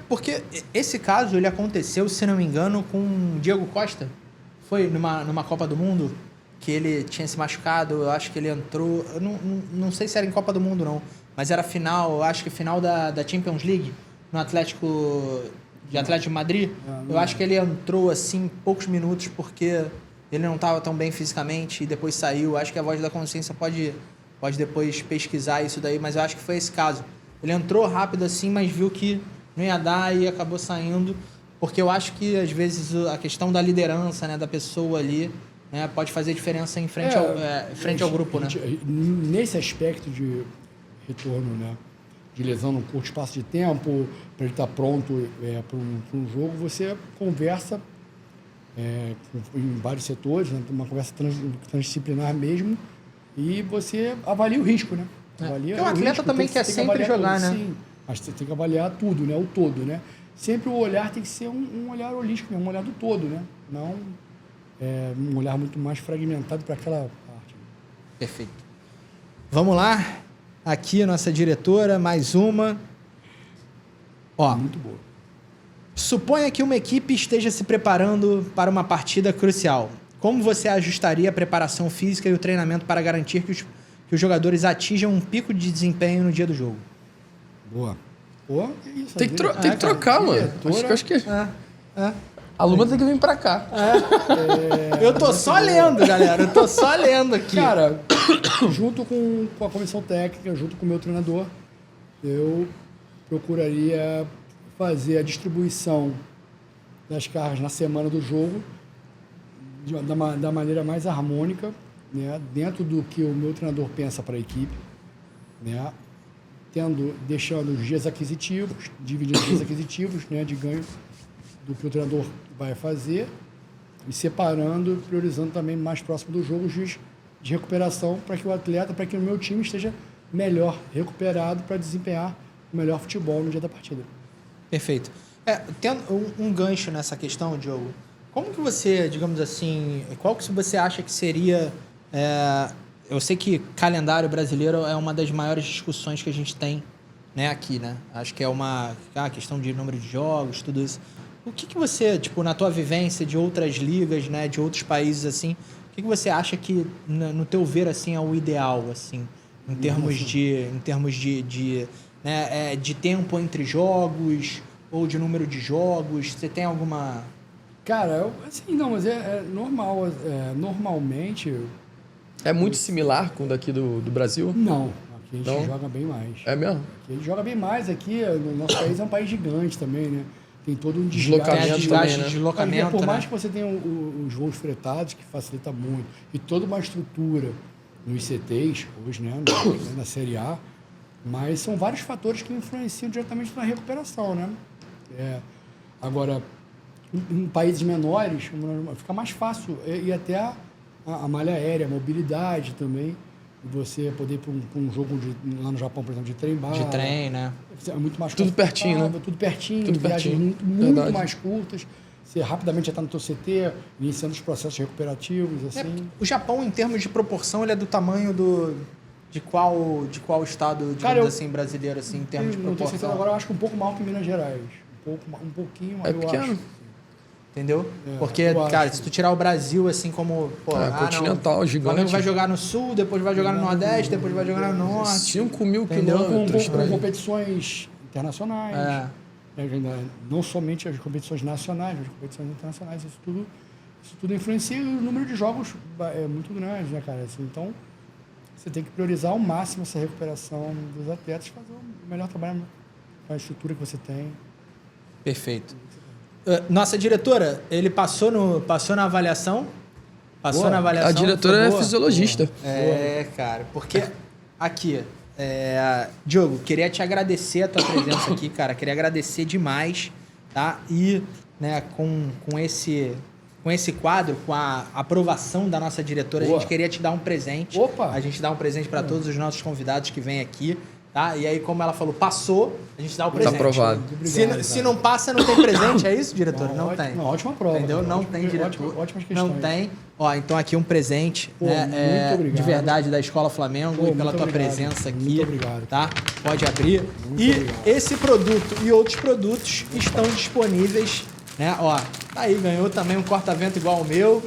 Porque esse caso, ele aconteceu, se não me engano, com o Diego Costa. Foi numa Copa do Mundo, que ele tinha se machucado, eu acho que ele entrou... Eu não sei se era em Copa do Mundo, não, mas era final, eu acho que final da Champions League, no Atlético de Madrid. Eu acho que ele entrou assim poucos minutos porque ele não estava tão bem fisicamente e depois saiu. Acho que a Voz da Consciência pode depois pesquisar isso daí, mas eu acho que foi esse caso. Ele entrou rápido assim, mas viu que não ia dar e acabou saindo, porque eu acho que às vezes a questão da liderança, né, da pessoa ali, né, pode fazer diferença em frente ao grupo, né? Nesse aspecto de retorno, né, de lesão num curto espaço de tempo, para ele estar pronto para um jogo, você conversa em vários setores, né? Uma conversa transdisciplinar mesmo, e você avalia o risco, né? Avalia Porque o atleta risco, também você quer tem que sempre avaliar jogar, tudo, né? Sim, mas você tem que avaliar tudo, né? O todo, né? Sempre o olhar tem que ser um olhar holístico, um olhar do todo, né? Não um olhar muito mais fragmentado para aquela parte. Perfeito. Vamos lá. Aqui a nossa diretora, mais uma. Ó, Muito boa. suponha que uma equipe esteja se preparando para uma partida crucial. Como você ajustaria a preparação física e o treinamento para garantir que os jogadores atinjam um pico de desempenho no dia do jogo? Boa. Pô, é isso. Tem que, às vezes, tem que trocar, mano. diretora- Acho que É. a Luma tem que vir pra cá. Eu tô só lendo, galera. Eu tô só lendo aqui. Cara, junto com a comissão técnica, junto com o meu treinador, eu procuraria fazer a distribuição das cargas na semana do jogo da maneira mais harmônica, né, dentro do que o meu treinador pensa para a equipe, né, deixando os dias aquisitivos, dividindo os dias aquisitivos, né, de ganho do que o treinador vai fazer e separando, priorizando também mais próximo do jogo os dias de recuperação para que o atleta, para que o meu time esteja melhor recuperado para desempenhar o melhor futebol no dia da partida. Perfeito. Tendo um gancho nessa questão, Diogo, como que você, digamos assim, qual que você acha que seria... eu sei que calendário brasileiro é uma das maiores discussões que a gente tem, né, aqui, né? Acho que é uma questão de número de jogos, tudo isso. O que você, tipo, na tua vivência de outras ligas, né, de outros países, assim, o que você acha que, no teu ver, assim, é o ideal, assim, em termos de tempo entre jogos ou de número de jogos? Você tem alguma... Cara, assim, não, mas é normal. Normalmente, É muito similar com o daqui do Brasil? não. Aqui a gente Não? joga bem mais. É mesmo? Aqui a gente joga bem mais. Aqui, no nosso país é um país gigante também, né? Tem todo um Deslocamento Tem a desgaste. desgaste também, né? de deslocamento, Por mais né? que você tenha os voos fretados, que facilita muito, e toda uma estrutura nos CTs, hoje, né, na Série A, mas são vários fatores que influenciam diretamente na recuperação, né? Agora, em países menores, fica mais fácil, e até a malha aérea, a mobilidade também, você poder ir para um jogo lá no Japão, por exemplo, de trem-bala. De trem, né? É muito mais Tudo pertinho, né? confortável, Tudo pertinho, Tudo viagens pertinho. muito Verdade. mais curtas. Você rapidamente já está no teu CT, iniciando os processos recuperativos, assim. O Japão, em termos de proporção, ele é do tamanho de qual estado, digamos Cara, assim, brasileiro, assim, em termos de Não tenho certeza proporção? agora, eu acho que um pouco maior que Minas Gerais. Um pouquinho, mas É eu pequeno. acho. Entendeu? Porque, eu acho. cara, se tu tirar o Brasil, assim, como... Pô, continental, não, o gigante. Flamengo vai jogar no Sul, depois vai jogar no Nordeste, depois vai jogar no Norte. 5 mil Entendeu? quilômetros. Com competições internacionais. É. Não somente as competições nacionais, mas as competições internacionais. Isso tudo influencia e o número de jogos é muito grande, né, cara? Assim, então, você tem que priorizar ao máximo essa recuperação dos atletas, fazer o melhor trabalho com a estrutura que você tem. Perfeito. Nossa diretora, ele passou na avaliação? Passou Boa. na avaliação? A diretora Foi é boa? fisiologista. Cara, porque aqui, Diogo, queria te agradecer a tua presença aqui, cara. Queria agradecer demais, tá? E, né, com esse quadro, com a aprovação da nossa diretora, Boa. a gente queria te dar um presente. Opa! A gente dá um presente para todos os nossos convidados que vêm aqui, tá? E aí, como ela falou, passou, a gente dá o presente. aprovado. Muito obrigado, Se cara. não passa, não tem presente, é isso, diretor? Não tem. Uma ótima prova. Entendeu? cara. Não tem diretor. Ótimas questões. Não tem. Ó, então aqui um presente, Pô, né, muito obrigado. de verdade da Escola Flamengo Pô, e pela muito tua obrigado. presença aqui. Muito obrigado. Tá? Pode abrir. Muito E obrigado. esse produto e outros produtos estão disponíveis, né? Ó, tá aí, ganhou também um corta-vento igual ao meu.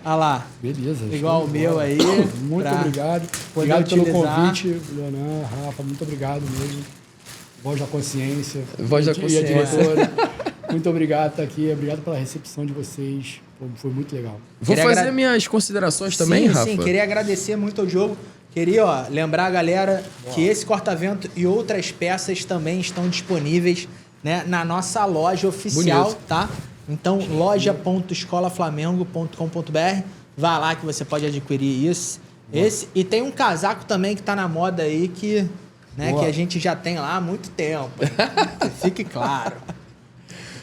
Olha lá. Beleza. Igual show o de meu bola. aí, Muito pra obrigado. poder Obrigado pelo utilizar. convite, Leonan, Rafa. Muito obrigado mesmo. Voz da consciência. Voz da E a consciência. diretora. Muito obrigado por estar aqui. Obrigado pela recepção de vocês. Foi muito legal. Vou Queria fazer minhas considerações também, Rafa. Sim, queria agradecer muito ao Diogo. Queria, lembrar a galera que esse corta-vento e outras peças também estão disponíveis, né, na nossa loja oficial, Bonito. tá? Então, loja.escolaflamengo.com.br. Vá lá que você pode adquirir isso. E tem um casaco também que tá na moda aí que, né, Boa. que a gente já tem lá há muito tempo. Que fique claro.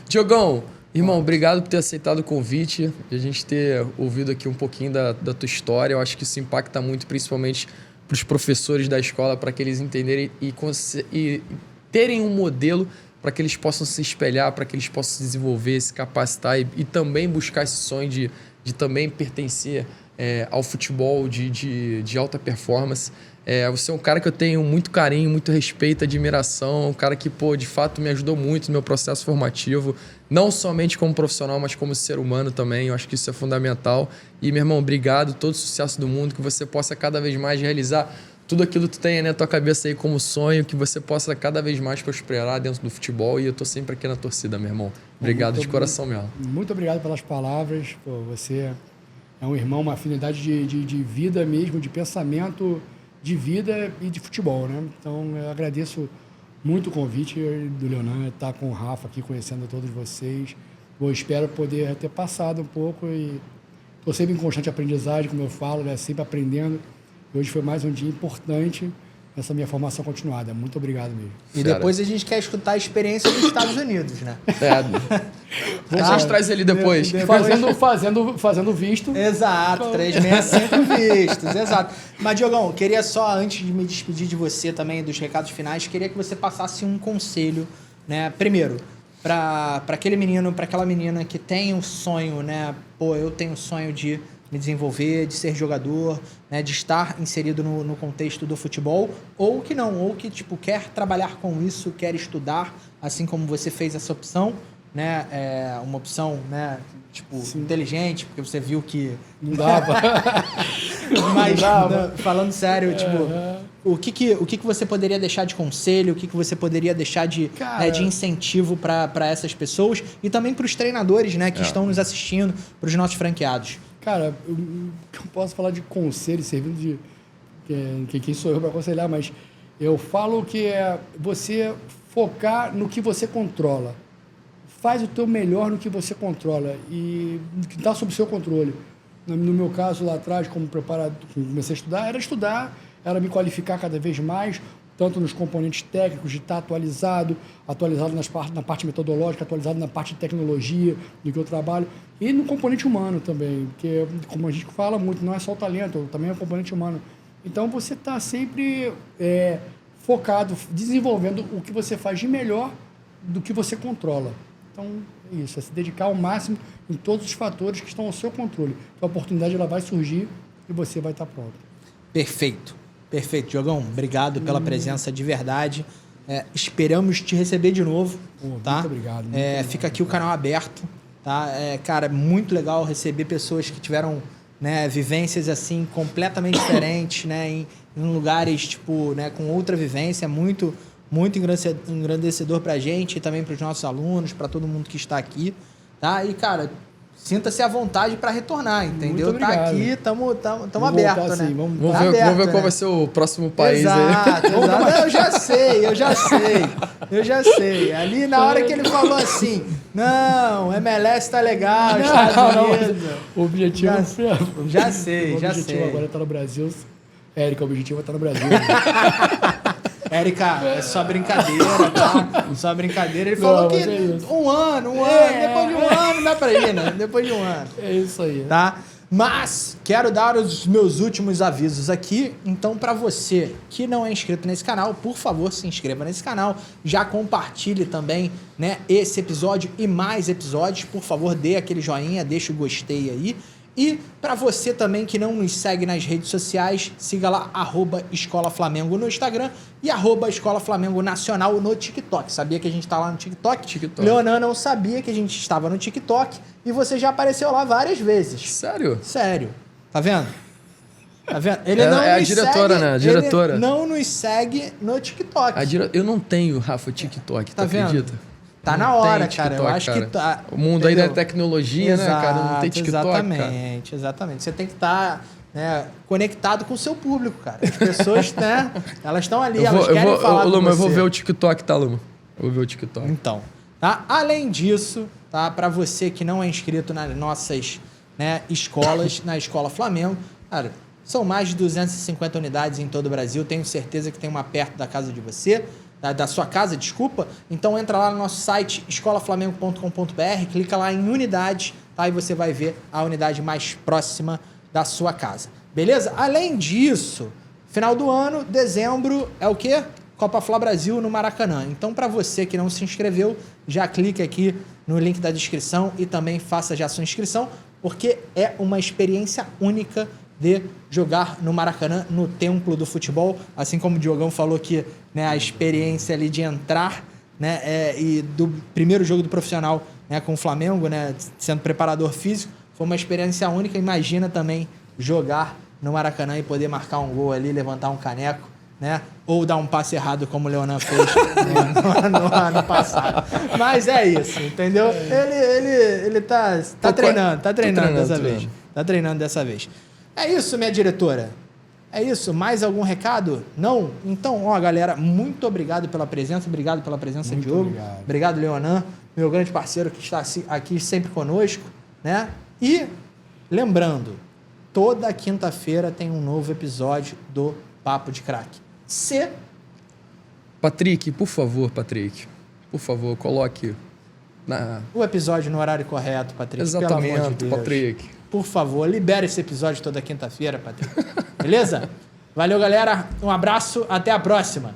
Diogão, Irmão, obrigado por ter aceitado o convite, de a gente ter ouvido aqui um pouquinho da tua história. Eu acho que isso impacta muito, principalmente para os professores da escola, para que eles entenderem e terem um modelo para que eles possam se espelhar, para que eles possam se desenvolver, se capacitar e também buscar esse sonho de também pertencer ao futebol de alta performance. Você é um cara que eu tenho muito carinho, muito respeito, admiração, um cara que, de fato me ajudou muito no meu processo formativo, não somente como profissional, mas como ser humano também. Eu acho que isso é fundamental. E, meu irmão, obrigado, todo o sucesso do mundo, que você possa cada vez mais realizar tudo aquilo que tu tem na tua cabeça aí como sonho, que você possa cada vez mais prosperar dentro do futebol. E eu tô sempre aqui na torcida, meu irmão. Obrigado de coração mesmo. Muito obrigado pelas palavras. Você é um irmão, uma afinidade de vida mesmo, de pensamento, de vida e de futebol, né? Então, eu agradeço muito o convite do Leonan, estar com o Rafa aqui, conhecendo todos vocês. Eu espero poder ter passado um pouco e estou sempre em constante aprendizagem, como eu falo, né? Sempre aprendendo. E hoje foi mais um dia importante nessa minha formação continuada. Muito obrigado mesmo. E depois a gente quer escutar a experiência dos Estados Unidos, né? A gente traz ele depois. Fazendo visto. Exato, 365 vistos, exato. Mas, Diogão, queria só, antes de me despedir de você também, dos recados finais, queria que você passasse um conselho, né? Primeiro, para aquele menino, para aquela menina que tem um sonho, né? Eu tenho um sonho de me desenvolver, de ser jogador, né, de estar inserido no contexto do futebol, ou que não, ou que quer trabalhar com isso, quer estudar, assim como você fez essa opção, né, uma opção, né, inteligente, porque você viu que não dava. Mas, não dava. Falando sério, o que você poderia deixar de conselho, o que você poderia deixar de incentivo para essas pessoas e também para os treinadores, né, que estão nos assistindo, para os nossos franqueados? Cara, eu posso falar de conselho, servindo de quem sou eu para aconselhar, mas eu falo que é você focar no que você controla. Faz o teu melhor no que você controla e no que está sob o seu controle. No meu caso, lá atrás, como preparado, comecei a estudar, era me qualificar cada vez mais, tanto nos componentes técnicos, de estar atualizado na parte metodológica, atualizado na parte de tecnologia do que eu trabalho, e no componente humano também, porque, como a gente fala muito, não é só o talento, também é o componente humano. Então, você está sempre focado, desenvolvendo o que você faz de melhor do que você controla. Então, é isso, é se dedicar ao máximo em todos os fatores que estão ao seu controle. Então, a oportunidade ela vai surgir e você vai estar pronto. Perfeito, Diogão. Obrigado pela presença de verdade. Esperamos te receber de novo. Tá? Muito obrigado. Fica aqui o canal aberto. Tá? Cara, muito legal receber pessoas que tiveram, né, vivências assim completamente diferentes, né, em lugares né, com outra vivência. Muito engrandecedor pra gente e também para os nossos alunos, para todo mundo que está aqui. Tá? E, cara, sinta-se à vontade para retornar, entendeu? Muito obrigado. Tá aqui, estamos abertos, né? Assim, vamos ver qual vai ser o próximo país. Exato. Eu já sei. Ali na hora que ele falou assim, não, MLS tá legal, Estados Unidos. O objetivo... Já sei. O objetivo agora é estar no Brasil. Érica, o objetivo é estar no Brasil. Érica, é só brincadeira, tá? Só brincadeira. Ele falou que um ano, depois de um ano dá pra ir, né? Depois de um ano. É isso aí. Tá? Mas quero dar os meus últimos avisos aqui. Então, para você que não é inscrito nesse canal, por favor, se inscreva nesse canal. Já compartilhe também, né, esse episódio e mais episódios. Por favor, dê aquele joinha, deixa o gostei aí. E para você também que não nos segue nas redes sociais, siga lá @Escola Flamengo no Instagram e @Escola Flamengo Nacional no TikTok. Sabia que a gente tá lá no TikTok? Leonan não sabia que a gente estava no TikTok e você já apareceu lá várias vezes. Sério. Tá vendo? Ele não a diretora, segue, né? A diretora. Ele não nos segue no TikTok. Eu não tenho, Rafa, TikTok, tá vendo? Acredita? Tá na hora, cara. Eu acho que tá. O mundo aí da tecnologia, né, cara? Não tem TikTok. Exatamente. Você tem que estar, né, conectado com o seu público, cara. As pessoas, né? Elas estão ali, elas querem falar com você. Luma, eu vou ver o TikTok, tá, Luma? Eu vou ver o TikTok. Então, tá? Além disso, tá? Para você que não é inscrito nas nossas, né, escolas, na Escola Flamengo, cara, são mais de 250 unidades em todo o Brasil. Tenho certeza que tem uma perto da casa de você. da sua casa, desculpa, então entra lá no nosso site escolaflamengo.com.br, clica lá em unidade, tá? E você vai ver a unidade mais próxima da sua casa. Beleza? Além disso, final do ano, dezembro, é o quê? Copa Fla Brasil no Maracanã. Então, para você que não se inscreveu, já clique aqui no link da descrição e também faça já sua inscrição, porque é uma experiência única de jogar no Maracanã, no templo do futebol. Assim como o Diogão falou que, né, a experiência ali de entrar, né, e do primeiro jogo do profissional, né, com o Flamengo, né, sendo preparador físico, foi uma experiência única. Imagina também jogar no Maracanã e poder marcar um gol ali, levantar um caneco, né? Ou dar um passe errado como o Leonan fez no ano passado. Mas é isso, entendeu? Ele tá treinando dessa vez. Tá treinando dessa vez. É isso, minha diretora. É isso. Mais algum recado? Não? Então, ó, galera, muito obrigado pela presença. Obrigado pela presença, Muito Diogo. obrigado. Obrigado, Leonan, meu grande parceiro que está aqui sempre conosco, né? E, lembrando, toda quinta-feira tem um novo episódio do Papo de Craque. Patrick, por favor, coloque O episódio no horário correto, Patrick. Exatamente, pelo amor de Deus. Patrick. Por favor, libere esse episódio toda quinta-feira, Patrick. Beleza? Valeu, galera. Um abraço. Até a próxima.